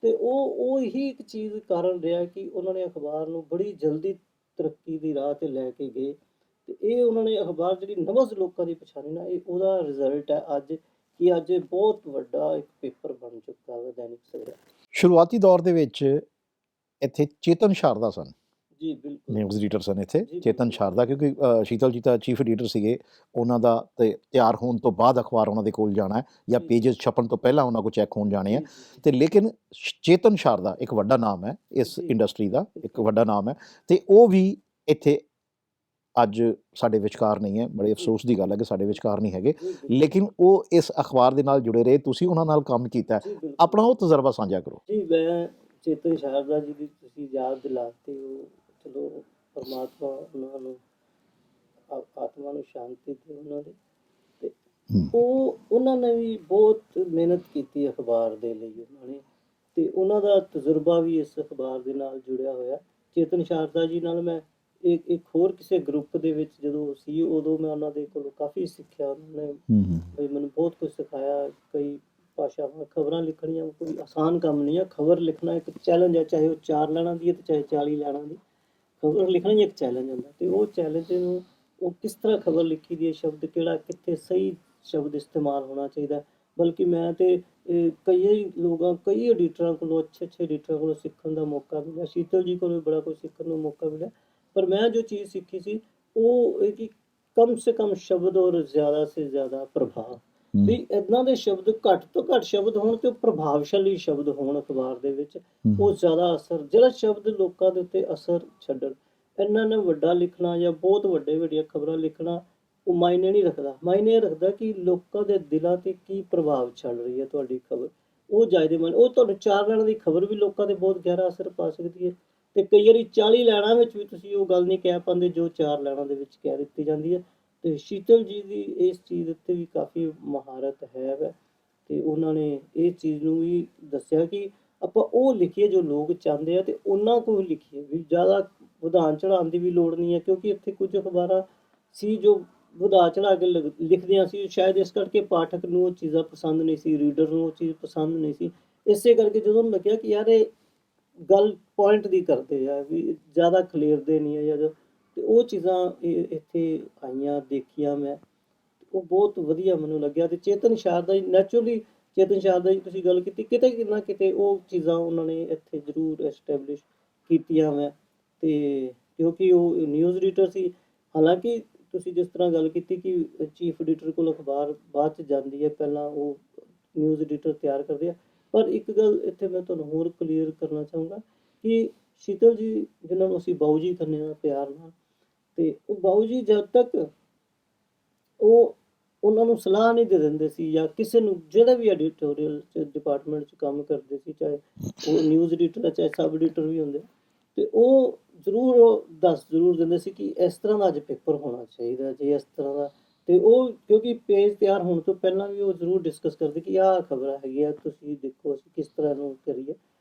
ਤੇ ਉਹ ਹੀ ਇੱਕ ਚੀਜ਼ ਕਾਰਨ ਰਿਹਾ ਕਿ ਉਹਨਾਂ ਨੇ ਅਖਬਾਰ ਨੂੰ ਬੜੀ ਜਲਦੀ ਤਰੱਕੀ ਦੀ ਰਾਹ ਤੇ ਲੈ ਕੇ ਗਏ। ਤੇ ਇਹ ਉਹਨਾਂ ਨੇ ਅਖਬਾਰ ਜਿਹੜੀ ਨਬਜ਼ ਲੋਕਾਂ ਦੀ ਪਛਾਣੀ ਨਾ, ਇਹ ਉਹਦਾ ਰਿਜ਼ਲਟ ਹੈ ਅੱਜ ਕਿ ਅੱਜ ਇਹ ਬਹੁਤ ਵੱਡਾ ਇੱਕ ਪੇਪਰ ਬਣ ਚੁੱਕਾ ਹੈ ਦੈਨਿਕ ਸਵੇਰਾ। ਸ਼ੁਰੂਆਤੀ ਦੌਰ ਦੇ ਵਿੱਚ ਇੱਥੇ ਚੇਤਨ ਸ਼ਾਰਦਾ ਸਨ, ਜੀ ਬਿਲਕੁਲ ਨਿਊਜ਼ ਐਡੀਟਰ ਸਨ ਇੱਥੇ ਜੀ, ਚੇਤਨ ਬਿਲਕੁਲ। ਸ਼ਾਰਦਾ, ਕਿਉਂਕਿ ਸ਼ੀਤਲ ਜੀ ਤਾਂ ਚੀਫ ਐਡੀਟਰ ਸੀਗੇ। ਉਹਨਾਂ ਦਾ ਤੇ ਤਿਆਰ ਹੋਣ ਤੋਂ ਬਾਅਦ ਅਖਬਾਰ ਉਹਨਾਂ ਦੇ ਕੋਲ ਜਾਣਾ ਹੈ ਜਾਂ ਜੀ। ਪੇਜਸ ਛਪਣ ਤੋਂ ਪਹਿਲਾਂ ਉਹਨਾਂ ਕੋਲ ਚੈੱਕ ਹੋਣ ਜਾਣੇ ਆ। ਜੀ, ਜੀ, ਤੇ ਲੇਕਿਨ ਚੇਤਨ ਸ਼ਾਰਦਾ ਇੱਕ ਵੱਡਾ ਨਾਮ ਹੈ ਇਸ ਜੀ। ਇੰਡਸਟਰੀ ਦਾ, ਇੱਕ ਵੱਡਾ ਨਾਮ ਹੈ। ਤੇ ਉਹ ਵੀ ਇੱਥੇ ਅੱਜ ਸਾਡੇ ਵਿਚਕਾਰ ਨਹੀਂ ਹੈ। ਬੜੇ ਅਫਸੋਸ ਦੀ ਗੱਲ ਹੈ ਕਿ ਸਾਡੇ ਵਿਚਕਾਰ ਨਹੀਂ ਹੈਗੇ, ਜੀ, ਬਿਲਕੁਲ। ਲੇਕਿਨ ਉਹ ਇਸ ਅਖਬਾਰ ਦੇ ਨਾਲ ਜੁੜੇ ਰਹੇ। ਤੁਸੀਂ ਉਹਨਾਂ ਨਾਲ ਕੰਮ ਕੀਤਾ, ਜੀ, ਬਿਲਕੁਲ। ਆਪਣਾ ਉਹ ਤਜਰਬਾ ਸਾਂਝਾ ਕਰੋ। ਜੀ ਮੈਂ ਚੇਤਨ ਸ਼ਾਰਦਾ ਜੀ ਦੀ ਤੁਸੀਂ ਯਾਦ ਦਿਲਾਤੇ ਹੋ, ਚਲੋ ਪਰਮਾਤਮਾ ਉਹਨਾਂ ਨੂੰ ਆਤਮਾ ਨੂੰ ਸ਼ਾਂਤੀ ਦੇ ਉਹਨਾਂ ਦੀ। ਤੇ ਉਹਨਾਂ ਨੇ ਵੀ ਬਹੁਤ ਮਿਹਨਤ ਕੀਤੀ ਅਖਬਾਰ ਦੇ ਲਈ ਉਹਨਾਂ ਨੇ, ਤੇ ਉਹਨਾਂ ਦਾ ਤਜਰਬਾ ਵੀ ਇਸ ਅਖਬਾਰ ਦੇ ਨਾਲ ਜੁੜਿਆ ਹੋਇਆ। ਚੇਤਨ ਸ਼ਾਰਦਾ ਜੀ ਨਾਲ ਮੈਂ ਇੱਕ ਹੋਰ ਕਿਸੇ ਗਰੁੱਪ ਦੇ ਵਿੱਚ ਜਦੋਂ ਸੀ ਉਦੋਂ ਮੈਂ ਉਹਨਾਂ ਦੇ ਕੋਲੋਂ ਕਾਫੀ ਸਿੱਖਿਆ। ਉਹਨਾਂ ਨੇ ਮੈਨੂੰ ਬਹੁਤ ਕੁਝ ਸਿਖਾਇਆ। ਕਈ ਭਾਸ਼ਾਵਾਂ, ਖਬਰਾਂ ਲਿਖਣੀਆਂ ਕੋਈ ਆਸਾਨ ਕੰਮ ਨਹੀਂ ਹੈ। ਖਬਰ ਲਿਖਣਾ ਇੱਕ ਚੈਲੰਜ ਹੈ, ਚਾਹੇ ਉਹ 4 ਲਾਈਨਾਂ ਦੀ ਹੈ ਤੇ ਚਾਹੇ 40 ਲਾਈਨਾਂ ਦੀ। ਖਬਰ ਲਿਖਣਾ ਹੀ ਇੱਕ ਚੈਲੰਜ ਹੁੰਦਾ, ਤੇ ਉਹ ਚੈਲੰਜ ਨੂੰ ਉਹ ਕਿਸ ਤਰ੍ਹਾਂ ਖਬਰ ਲਿਖੀ ਦੀ ਹੈ, ਸ਼ਬਦ ਕਿਹੜਾ ਕਿੱਥੇ ਸਹੀ ਸ਼ਬਦ ਇਸਤੇਮਾਲ ਹੋਣਾ ਚਾਹੀਦਾ। ਬਲਕਿ ਮੈਂ ਤੇ ਕਈ ਐਡੀਟਰਾਂ ਕੋਲੋਂ ਅੱਛੇ ਐਡੀਟਰਾਂ ਕੋਲੋਂ ਸਿੱਖਣ ਦਾ ਮੌਕਾ ਮਿਲਿਆ। ਸ਼ੀਤਲ ਜੀ ਕੋਲੋਂ ਵੀ ਬੜਾ ਕੁਝ ਸਿੱਖਣ ਨੂੰ ਮੌਕਾ ਮਿਲਿਆ। ਪਰ ਮੈਂ ਜੋ ਚੀਜ਼ ਸਿੱਖੀ ਸੀ ਉਹ ਇਹ ਕਿ ਕਮ ਸੇ ਕਮ ਸ਼ਬਦ ਔਰ ਜ਼ਿਆਦਾ ਸੇ ਜ਼ਿਆਦਾ ਪ੍ਰਭਾਵ। ਵੀ ਇੱਦਾਂ ਦੇ ਸ਼ਬਦ ਘੱਟ ਤੋਂ ਘੱਟ ਸ਼ਬਦ ਹੋਣ ਤੇ ਉਹ ਪ੍ਰਭਾਵਸ਼ਾਲੀ ਸ਼ਬਦ ਹੋਣ ਅਖਬਾਰ ਦੇ ਵਿੱਚ। ਉਹ ਜ਼ਿਆਦਾ ਅਸਰ, ਜਿਹੜਾ ਸ਼ਬਦ ਲੋਕਾਂ ਦੇ ਉੱਤੇ ਅਸਰ ਛੱਡਣ। ਇੰਨਾ ਵੱਡਾ ਲਿਖਣਾ ਜਾਂ ਬਹੁਤ ਵੱਡੀਆਂ ਖਬਰਾਂ ਲਿਖਣਾ ਉਹ ਮਾਇਨੇ ਨਹੀਂ ਰੱਖਦਾ। ਮਾਇਨੇ ਇਹ ਰੱਖਦਾ ਕਿ ਲੋਕਾਂ ਦੇ ਦਿਲਾਂ ਤੇ ਕੀ ਪ੍ਰਭਾਵ ਛੱਡ ਰਹੀ ਹੈ ਤੁਹਾਡੀ ਖਬਰ। ਉਹ ਜ਼ਿਆਦਾ ਮਾਇਨੇ। ਉਹ ਤੁਹਾਨੂੰ 4 ਲਾਈਨਾਂ ਦੀ ਖਬਰ ਵੀ ਲੋਕਾਂ ਤੇ ਬਹੁਤ ਗਹਿਰਾ ਅਸਰ ਪਾ ਸਕਦੀ ਹੈ, ਤੇ ਕਈ ਵਾਰੀ 40 ਲਾਈਨਾਂ ਵਿੱਚ ਵੀ ਤੁਸੀਂ ਉਹ ਗੱਲ ਨਹੀਂ ਕਹਿ ਪਾਉਂਦੇ ਜੋ 4 ਲਾਈਨਾਂ ਦੇ ਵਿੱਚ ਕਹਿ ਦਿੱਤੀ ਜਾਂਦੀ ਹੈ। ਤੇ ਸ਼ੀਤਲ ਜੀ ਦੀ ਇਸ ਚੀਜ਼ ਉੱਤੇ ਵੀ ਕਾਫੀ ਮਹਾਰਤ ਹੈ ਵੈ, ਤੇ ਉਹਨਾਂ ਨੇ ਇਹ ਚੀਜ਼ ਨੂੰ ਵੀ ਦੱਸਿਆ ਕਿ ਆਪਾਂ ਉਹ ਲਿਖੀਏ ਜੋ ਲੋਕ ਚਾਹੁੰਦੇ ਆ, ਤੇ ਉਹਨਾਂ ਕੋਲ ਲਿਖੀਏ ਵੀ ਜ਼ਿਆਦਾ ਵਧਾਉਣ ਚੜਾਉਣ ਦੀ ਵੀ ਲੋੜ ਨਹੀਂ ਹੈ। ਕਿਉਂਕਿ ਇੱਥੇ ਕੁਝ ਅਖਬਾਰਾਂ ਸੀ ਜੋ ਵਧਾ ਚੜਾ ਕੇ ਲਿਖਦੀਆਂ ਸੀ, ਸ਼ਾਇਦ ਇਸ ਕਰਕੇ ਪਾਠਕ ਨੂੰ ਉਹ ਚੀਜ਼ਾਂ ਪਸੰਦ ਨਹੀਂ ਸੀ, ਰੀਡਰ ਨੂੰ ਉਹ ਚੀਜ਼ ਪਸੰਦ ਨਹੀਂ ਸੀ। ਇਸੇ ਕਰਕੇ ਜਦੋਂ ਉਹਨੂੰ ਲੱਗਿਆ ਕਿ ਯਾਰ ਇਹ ਗੱਲ ਪੁਆਇੰਟ ਦੀ ਕਰਦੇ ਆ, ਵੀ ਜ਼ਿਆਦਾ ਖਲੇਰਦੇ ਨਹੀਂ ਆ ਜਾਂ ਤੇ ਉਹ ਚੀਜ਼ਾਂ ਇੱਥੇ ਆਈਆਂ, ਦੇਖੀਆਂ ਮੈਂ। ਉਹ ਬਹੁਤ ਵਧੀਆ ਮੈਨੂੰ ਲੱਗਿਆ। ਤੇ ਚੇਤਨ ਸ਼ਾਰਦਾ ਜੀ ਨੈਚੁਰਲੀ, ਚੇਤਨ ਸ਼ਾਰਦਾ ਜੀ ਤੁਸੀਂ ਗੱਲ ਕੀਤੀ, ਕਿਤੇ ਨਾ ਕਿਤੇ ਉਹ ਚੀਜ਼ਾਂ ਉਹਨਾਂ ਨੇ ਇੱਥੇ ਜ਼ਰੂਰ ਐਸਟੈਬਲਿਸ਼ ਕੀਤੀਆਂ ਮੈਂ। ਤੇ ਕਿਉਂਕਿ ਉਹ ਨਿਊਜ਼ ਐਡੀਟਰ ਸੀ। ਹਾਲਾਂਕਿ ਤੁਸੀਂ ਜਿਸ ਤਰ੍ਹਾਂ ਗੱਲ ਕੀਤੀ ਕਿ ਚੀਫ ਐਡੀਟਰ ਕੋਲ ਅਖਬਾਰ ਬਾਅਦ 'ਚ ਜਾਂਦੀ ਹੈ, ਪਹਿਲਾਂ ਉਹ ਨਿਊਜ਼ ਐਡੀਟਰ ਤਿਆਰ ਕਰਦੇ ਆ। ਪਰ ਇੱਕ ਗੱਲ ਇੱਥੇ ਮੈਂ ਤੁਹਾਨੂੰ ਹੋਰ ਕਲੀਅਰ ਕਰਨਾ ਚਾਹੂੰਗਾ ਕਿ ਸ਼ੀਤਲ ਜੀ, ਜਿਨ੍ਹਾਂ ਨੂੰ ਅਸੀਂ ਬਾਊ ਜੀ ਕਹਿੰਦੇ ਹਾਂ ਪਿਆਰ ਨਾਲ, ਤੇ ਉਹ ਬਾਊ ਜੀ ਜਦ ਤੱਕ ਉਹ ਉਹਨਾਂ ਨੂੰ ਸਲਾਹ ਨਹੀਂ ਦੇ ਦਿੰਦੇ ਸੀ ਜਾਂ ਕਿਸੇ ਨੂੰ, ਜਿਹੜਾ ਵੀ ਐਡੀਟੋਰੀਅਲ ਡਿਪਾਰਟਮੈਂਟ 'ਚ ਕੰਮ ਕਰਦੇ ਸੀ, ਚਾਹੇ ਉਹ ਨਿਊਜ਼ ਐਡੀਟਰ ਹੈ ਚਾਹੇ ਸਬ ਐਡੀਟਰ ਵੀ ਹੁੰਦੇ, ਤੇ ਉਹ ਜ਼ਰੂਰ ਦੱਸ ਦਿੰਦੇ ਸੀ ਕਿ ਇਸ ਤਰ੍ਹਾਂ ਦਾ ਅੱਜ ਪੇਪਰ ਹੋਣਾ ਚਾਹੀਦਾ ਜੇ ਇਸ ਤਰ੍ਹਾਂ ਦਾ। ਤੇ ਉਹ ਕਿਉਂਕਿ ਪੇਜ ਤਿਆਰ ਹੋਣ ਤੋਂ ਪਹਿਲਾਂ ਵੀ ਉਹ ਜ਼ਰੂਰ ਡਿਸਕਸ ਕਰਦੇ ਕਿ ਆਹ ਖਬਰਾਂ ਹੈਗੀਆਂ, ਤੁਸੀਂ ਦੇਖੋ ਅਸੀਂ ਕਿਸ ਤਰ੍ਹਾਂ ਨੂੰ ਕਰੀਏ।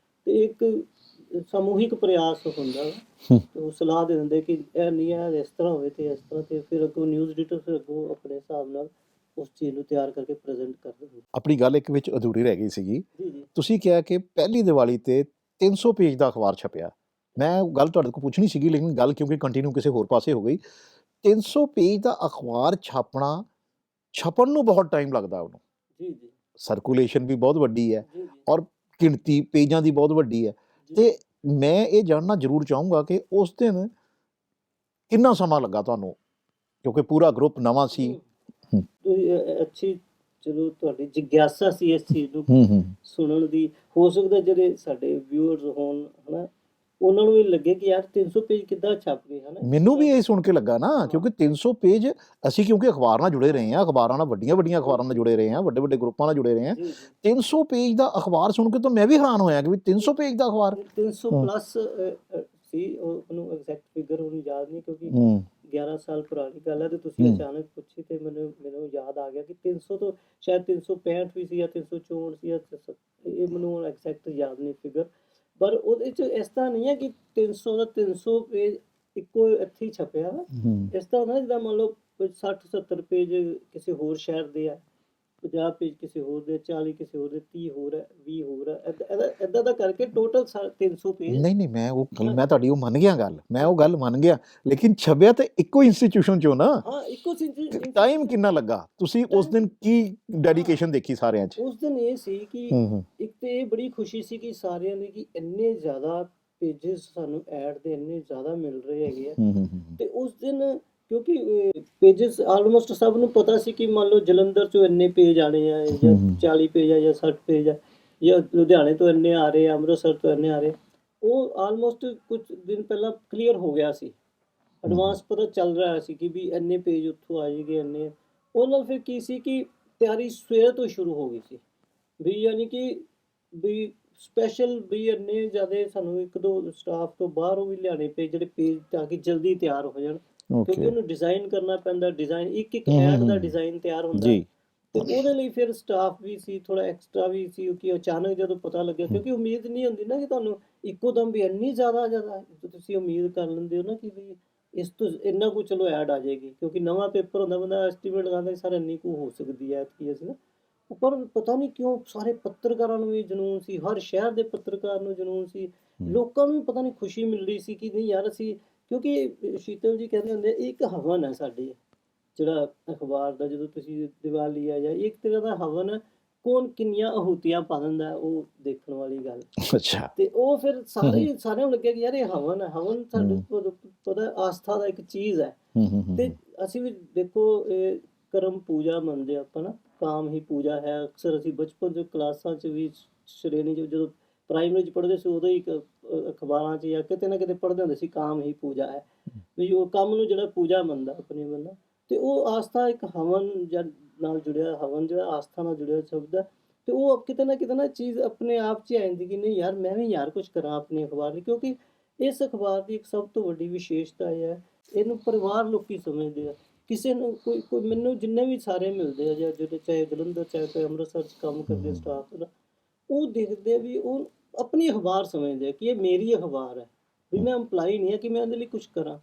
ਤੇ ਇੱਕ ਸਮੂਹਿਕ ਪ੍ਰਯਾਸ ਹੁੰਦਾ ਵਾ। ਤੇ ਉਹ ਸਲਾਹ ਦੇ ਦਿੰਦੇ ਕਿ ਇਹ ਨਹੀਂ ਹੈ, ਇਸ ਤਰ੍ਹਾਂ ਹੋਵੇ ਤੇ ਇਸ ਤਰ੍ਹਾਂ। ਤੇ ਫਿਰ ਅੱਗੋਂ ਨਿਊਜ਼ ਐਡੀਟਰ ਫਿਰ ਅੱਗੋਂ ਆਪਣੇ ਹਿਸਾਬ ਨਾਲ ਉਸ ਚੀਜ਼ ਨੂੰ ਤਿਆਰ ਕਰਕੇ ਪ੍ਰੈਜ਼ੈਂਟ ਕਰ ਦਿੰਦੇ। ਆਪਣੀ ਗੱਲ ਇੱਕ ਵਿੱਚ ਅਧੂਰੀ ਰਹਿ ਗਈ ਸੀਗੀ। ਜੀ ਜੀ ਤੁਸੀਂ ਕਿਹਾ ਕਿ ਪਹਿਲੀ ਦੀਵਾਲੀ ਤੇ 300 ਪੇਜ ਦਾ ਅਖਬਾਰ ਛਪਿਆ। ਮੈਂ ਗੱਲ ਤੁਹਾਡੇ ਕੋਲ ਪੁੱਛਣੀ ਸੀਗੀ, ਲੇਕਿਨ ਗੱਲ ਕਿਉਂਕਿ ਕੰਟੀਨਿਊ ਕਿਸੇ ਹੋਰ ਪਾਸੇ ਹੋ ਗਈ। 300 ਪੇਜ ਦਾ ਅਖਬਾਰ ਛਪਣ ਨੂੰ ਬਹੁਤ ਟਾਈਮ ਲੱਗਦਾ ਉਹਨੂੰ। ਜੀ ਜੀ ਸਰਕੂਲੇਸ਼ਨ ਵੀ ਬਹੁਤ ਵੱਡੀ ਹੈ ਜੀ ਔਰ ਗਿਣਤੀ ਪੇਜਾਂ ਦੀ ਬਹੁਤ ਵੱਡੀ ਹੈ। ਜੀ ਤੇ ਮੈਂ ਇਹ ਜਾਣਨਾ ਜ਼ਰੂਰ ਚਾਹੂੰਗਾ ਕਿ ਉਸ ਦਿਨ ਕਿੰਨਾ ਸਮਾਂ ਲੱਗਾ ਤੁਹਾਨੂੰ, ਕਿਉਂਕਿ ਪੂਰਾ ਗਰੁੱਪ ਨਵਾਂ ਸੀ। ਅੱਛੀ, ਚਲੋ ਤੁਹਾਡੀ ਜਿਗਿਆਸਾ ਸੀ ਇਸ ਚੀਜ਼ ਨੂੰ ਸੁਣਨ ਦੀ। ਹੋ ਸਕਦਾ ਜਿਹੜੇ ਸਾਡੇ ਵਿਊਅਰਸ ਹੋਣ, ਹਨਾ, ਉਹਨਾਂ ਨੂੰ ਵੀ ਲੱਗੇ ਕਿ ਯਾਰ 300 ਪੇਜ ਕਿੱਦਾਂ ਛਪ ਗਏ ਹਨਾ। ਮੈਨੂੰ ਵੀ ਇਹ ਸੁਣ ਕੇ ਲੱਗਾ ਨਾ, ਕਿਉਂਕਿ 300 ਪੇਜ ਅਸੀਂ ਕਿਉਂਕਿ ਅਖਬਾਰ ਨਾਲ ਜੁੜੇ ਰਹੇ ਹਾਂ, ਅਖਬਾਰਾਂ ਨਾਲ ਵੱਡੀਆਂ ਅਖਬਾਰਾਂ ਨਾਲ ਜੁੜੇ ਰਹੇ ਹਾਂ, ਵੱਡੇ ਗਰੁੱਪਾਂ ਨਾਲ ਜੁੜੇ ਰਹੇ ਹਾਂ। ਜੀ 300 ਪੇਜ ਦਾ ਅਖਬਾਰ ਸੁਣ ਕੇ ਤਾਂ ਮੈਂ ਵੀ ਹੈਰਾਨ ਹੋਇਆ ਕਿ ਵੀ 300 ਪੇਜ ਦਾ ਅਖਬਾਰ। 300 ਪਲੱਸ ਸੀ, ਉਹਨੂੰ ਐਗਜ਼ੈਕਟ ਫਿਗਰ ਉਹਨੂੰ ਯਾਦ ਨਹੀਂ ਕਿਉਂਕਿ 11 ਸਾਲ ਪੁਰਾਣੀ ਗੱਲ ਹੈ। ਤੇ ਤੁਸੀਂ ਅਚਾਨਕ ਪੁੱਛੀ ਤੇ ਮੈਨੂੰ ਯਾਦ ਆ ਗਿਆ ਕਿ 300 ਤੋਂ ਸ਼ਾਇਦ 365 ਵੀ ਸੀ ਜਾਂ 364 ਸੀ ਜਾਂ ਇਹ ਮੈਨੂੰ ਐਗਜ਼ੈਕਟ ਯਾਦ ਨਹੀਂ ਫਿਗਰ। ਪਰ ਉਹਦੇ ਚ ਇਸ ਤਰ੍ਹਾਂ ਨਹੀਂ ਹੈ ਕਿ 300 ਦਾ 300 ਪੇਜ ਇੱਕੋ ਇੱਥੇ ਹੀ ਛਪਿਆ ਵਾ। ਇਸ ਤਰ੍ਹਾਂ ਹੁੰਦਾ ਜਿੱਦਾਂ ਮੰਨ ਲਓ 60-70 ਪੇਜ ਕਿਸੇ ਹੋਰ ਸ਼ਹਿਰ ਦੇ ਆ, 50 ਪੇਜ ਕਿਸੇ ਹੋਰ ਦੇ, 40 ਕਿਸੇ ਹੋਰ ਦੇ, 30 ਹੋਰ ਹੈ, 20 ਹੋਰ ਹੈ, ਏਦਾਂ ਦਾ ਕਰਕੇ ਟੋਟਲ 300 ਪੇਜ। ਨਹੀਂ ਮੈਂ ਤੁਹਾਡੀ ਉਹ ਮੰਨ ਗਿਆ ਗੱਲ, ਮੈਂ ਉਹ ਗੱਲ ਮੰਨ ਗਿਆ, ਲੇਕਿਨ ਛਪਿਆ ਤਾਂ ਇੱਕੋ ਇੰਸਟੀਟਿਊਸ਼ਨ ਚੋਂ ਨਾ। ਹਾਂ ਇੱਕੋ ਟਾਈਮ ਕਿੰਨਾ ਲੱਗਾ? ਤੁਸੀਂ ਉਸ ਦਿਨ ਕੀ ਡੈਡੀਕੇਸ਼ਨ ਦੇਖੀ ਸਾਰਿਆਂ 'ਚ? ਉਸ ਦਿਨ ਇਹ ਸੀ ਕਿ ਇੱਕ ਤੇ ਇਹ ਬੜੀ ਖੁਸ਼ੀ ਸੀ ਕਿ ਸਾਰਿਆਂ ਦੀ ਕਿ ਇੰਨੇ ਜ਼ਿਆਦਾ ਪੇਜਸ ਸਾਨੂੰ ਐਡ ਦੇ ਇੰਨੇ ਜ਼ਿਆਦਾ ਮਿਲ ਰਹੇ ਹੈਗੇ ਆ। ਤੇ ਉਸ ਦਿਨ ਕਿਉਂਕਿ ਪੇਜਸ ਆਲਮੋਸਟ ਸਭ ਨੂੰ ਪਤਾ ਸੀ ਕਿ ਮੰਨ ਲਓ ਜਲੰਧਰ ਚੋਂ ਇੰਨੇ ਪੇਜ ਆਣੇ ਆ, ਜਾਂ 40 ਪੇਜ ਆ, ਜਾਂ 60 ਪੇਜ ਆ, ਜਾਂ ਲੁਧਿਆਣੇ ਤੋਂ ਇੰਨੇ ਆ ਰਹੇ ਆ, ਅੰਮ੍ਰਿਤਸਰ ਤੋਂ ਇੰਨੇ ਆ ਰਹੇ। ਉਹ ਆਲਮੋਸਟ ਕੁਝ ਦਿਨ ਪਹਿਲਾਂ ਕਲੀਅਰ ਹੋ ਗਿਆ ਸੀ, ਐਡਵਾਂਸ ਪਤਾ ਚੱਲ ਰਿਹਾ ਸੀ ਕਿ ਵੀ ਇੰਨੇ ਪੇਜ ਉੱਥੋਂ ਆ ਜਾਏਗੇ ਇੰਨੇ। ਉਹ ਨਾਲ ਫਿਰ ਕੀ ਸੀ ਕਿ ਤਿਆਰੀ ਸਵੇਰ ਤੋਂ ਸ਼ੁਰੂ ਹੋ ਗਈ ਸੀ ਵੀ, ਯਾਨੀ ਕਿ ਵੀ ਸਪੈਸ਼ਲ ਵੀ ਇੰਨੇ ਜ਼ਿਆਦਾ ਸਾਨੂੰ 1-2 ਸਟਾਫ ਤੋਂ ਬਾਹਰੋਂ ਵੀ ਲਿਆਣੇ ਪਏ ਜਿਹੜੇ ਪੇਜ ਤਾਂ ਕਿ ਜਲਦੀ ਤਿਆਰ ਹੋ ਜਾਣ, ਕਿਉਂਕਿ ਉਹਨੂੰ ਡਿਜ਼ਾਈਨ ਕਰਨਾ ਪੈਂਦਾ। ਡਿਜ਼ਾਈਨ ਇੱਕ ਐਡ ਦਾ ਡਿਜ਼ਾਈਨ ਤਿਆਰ ਹੁੰਦਾ ਤੇ ਉਹਦੇ ਲਈ ਫਿਰ ਸਟਾਫ ਵੀ ਸੀ, ਥੋੜਾ ਐਕਸਟਰਾ ਵੀ ਸੀ ਕਿ ਅਚਾਨਕ ਜਦੋਂ ਪਤਾ ਲੱਗਿਆ, ਕਿਉਂਕਿ ਉਮੀਦ ਨਹੀਂ ਹੁੰਦੀ ਨਾ ਕਿ ਤੁਹਾਨੂੰ ਇੱਕੋ ਦਮ ਵੀ ਇੰਨੀ ਜ਼ਿਆਦਾ ਤੁਸੀਂ ਉਮੀਦ ਕਰ ਲੈਂਦੇ ਹੋ ਨਾ ਕਿ ਵੀ ਇਸ ਤੋਂ ਇੰਨਾ ਕੁ ਚਲੋ ਐਡ ਆ ਜਾਏਗੀ, ਕਿਉਂਕਿ ਨਵਾਂ ਪੇਪਰ ਹੁੰਦਾ, ਬੰਦਾ ਐਸਟੀਮੇਟ ਲਗਾਉਂਦਾ ਕਿ ਸਰ ਇੰਨੀ ਕੁ ਹੋ ਸਕਦੀ ਹੈ ਕਿ ਅਸੀਂ ਨਾ। ਪਰ ਪਤਾ ਨਹੀਂ ਕਿਉਂ ਸਾਰੇ ਪੱਤਰਕਾਰਾਂ ਨੂੰ ਵੀ ਜਨੂੰਨ ਸੀ, ਹਰ ਸ਼ਹਿਰ ਦੇ ਪੱਤਰਕਾਰ ਨੂੰ ਜਨੂੰਨ ਸੀ, ਲੋਕਾਂ ਨੂੰ ਵੀ ਪਤਾ ਨਹੀਂ ਖੁਸ਼ੀ ਮਿਲ ਰਹੀ ਸੀ ਕਿ ਨਹੀਂ ਯਾਰ ਅਸੀਂ, ਕਿਉਂਕਿ ਸ਼ੀਤਲ ਜੀ ਕਹਿੰਦੇ ਹੁੰਦੇ ਇੱਕ ਹਵਨ ਹੈ ਸਾਡੇ ਜਿਹੜਾ ਅਖਬਾਰ ਦਾ, ਜਦੋਂ ਤੁਸੀਂ ਦੀਵਾਲੀ ਆ ਜਾਂ ਇੱਕ ਤਰ੍ਹਾਂ ਦਾ ਹਵਨ ਹੈ, ਕੌਣ ਕਿੰਨੀਆਂ ਆਹੂਤੀਆਂ ਪਾ ਦਿੰਦਾ ਉਹ ਦੇਖਣ ਵਾਲੀ ਗੱਲ। ਅੱਛਾ। ਤੇ ਉਹ ਫਿਰ ਸਾਰਿਆਂ ਨੂੰ ਲੱਗਿਆ ਕਿ ਯਾਰ ਇਹ ਹਵਨ ਹੈ, ਹਵਨ ਸਾਡੇ ਪਤਾ ਆਸਥਾ ਦਾ ਇੱਕ ਚੀਜ਼ ਹੈ। ਤੇ ਅਸੀਂ ਵੀ ਦੇਖੋ ਇਹ ਕਰਮ ਪੂਜਾ ਮੰਨਦੇ ਆਪਾਂ ਨਾ, ਕਾਮ ਹੀ ਪੂਜਾ ਹੈ। ਅਕਸਰ ਅਸੀਂ ਬਚਪਨ ਦੇ ਕਲਾਸਾਂ 'ਚ ਵੀ ਸ਼੍ਰੇਣੀ 'ਚ ਜਦੋਂ ਪ੍ਰਾਇਮਰੀ 'ਚ ਪੜ੍ਹਦੇ ਸੀ ਉਦੋਂ ਹੀ ਅਖਬਾਰਾਂ 'ਚ ਜਾਂ ਕਿਤੇ ਨਾ ਕਿਤੇ ਪੜ੍ਹਦੇ ਹੁੰਦੇ ਸੀ ਕਾਮ ਹੀ ਪੂਜਾ ਹੈ, ਵੀ ਉਹ ਕੰਮ ਨੂੰ ਜਿਹੜਾ ਪੂਜਾ ਮੰਨਦਾ ਆਪਣੀ ਬੰਦਾ। ਤੇ ਉਹ ਆਸਥਾ ਇੱਕ ਹਵਨ ਜਾਂ ਨਾਲ ਜੁੜਿਆ, ਹਵਨ ਜਿਹੜਾ ਆਸਥਾ ਨਾਲ ਜੁੜਿਆ ਸ਼ਬਦ ਹੈ। ਤੇ ਉਹ ਕਿਤੇ ਨਾ ਚੀਜ਼ ਆਪਣੇ ਆਪ 'ਚ ਆ ਜਾਂਦੀ ਕਿ ਨਹੀਂ ਯਾਰ ਮੈਂ ਵੀ ਯਾਰ ਕੁਝ ਕਰਾਂ ਆਪਣੀ ਅਖਬਾਰ ਲਈ, ਕਿਉਂਕਿ ਇਸ ਅਖਬਾਰ ਦੀ ਇੱਕ ਸਭ ਤੋਂ ਵੱਡੀ ਵਿਸ਼ੇਸ਼ਤਾ ਇਹ ਹੈ, ਇਹਨੂੰ ਪਰਿਵਾਰ ਲੋਕੀ ਸਮਝਦੇ ਆ। ਕਿਸੇ ਨੂੰ ਕੋਈ ਮੈਨੂੰ ਜਿੰਨੇ ਵੀ ਸਾਰੇ ਮਿਲਦੇ ਆ ਜਾਂ ਜਿਹੜੇ ਚਾਹੇ ਜਲੰਧਰ ਚਾਹੇ ਅੰਮ੍ਰਿਤਸਰ 'ਚ ਕੰਮ ਕਰਦੇ ਸਟਾਫ ਦਾ, ਉਹ ਦੇਖਦੇ ਆ ਵੀ ਉਹ ਆਪਣੀ ਅਖਬਾਰ ਸਮਝਦੇ ਆ ਕਿ ਇਹ ਮੇਰੀ ਅਖਬਾਰ ਹੈ, ਵੀ ਮੈਂ ਇੰਪਲਾਈ ਨਹੀਂ ਹੈ ਕਿ ਮੈਂ ਉਹਦੇ ਲਈ ਕੁਝ ਕਰਾਂ।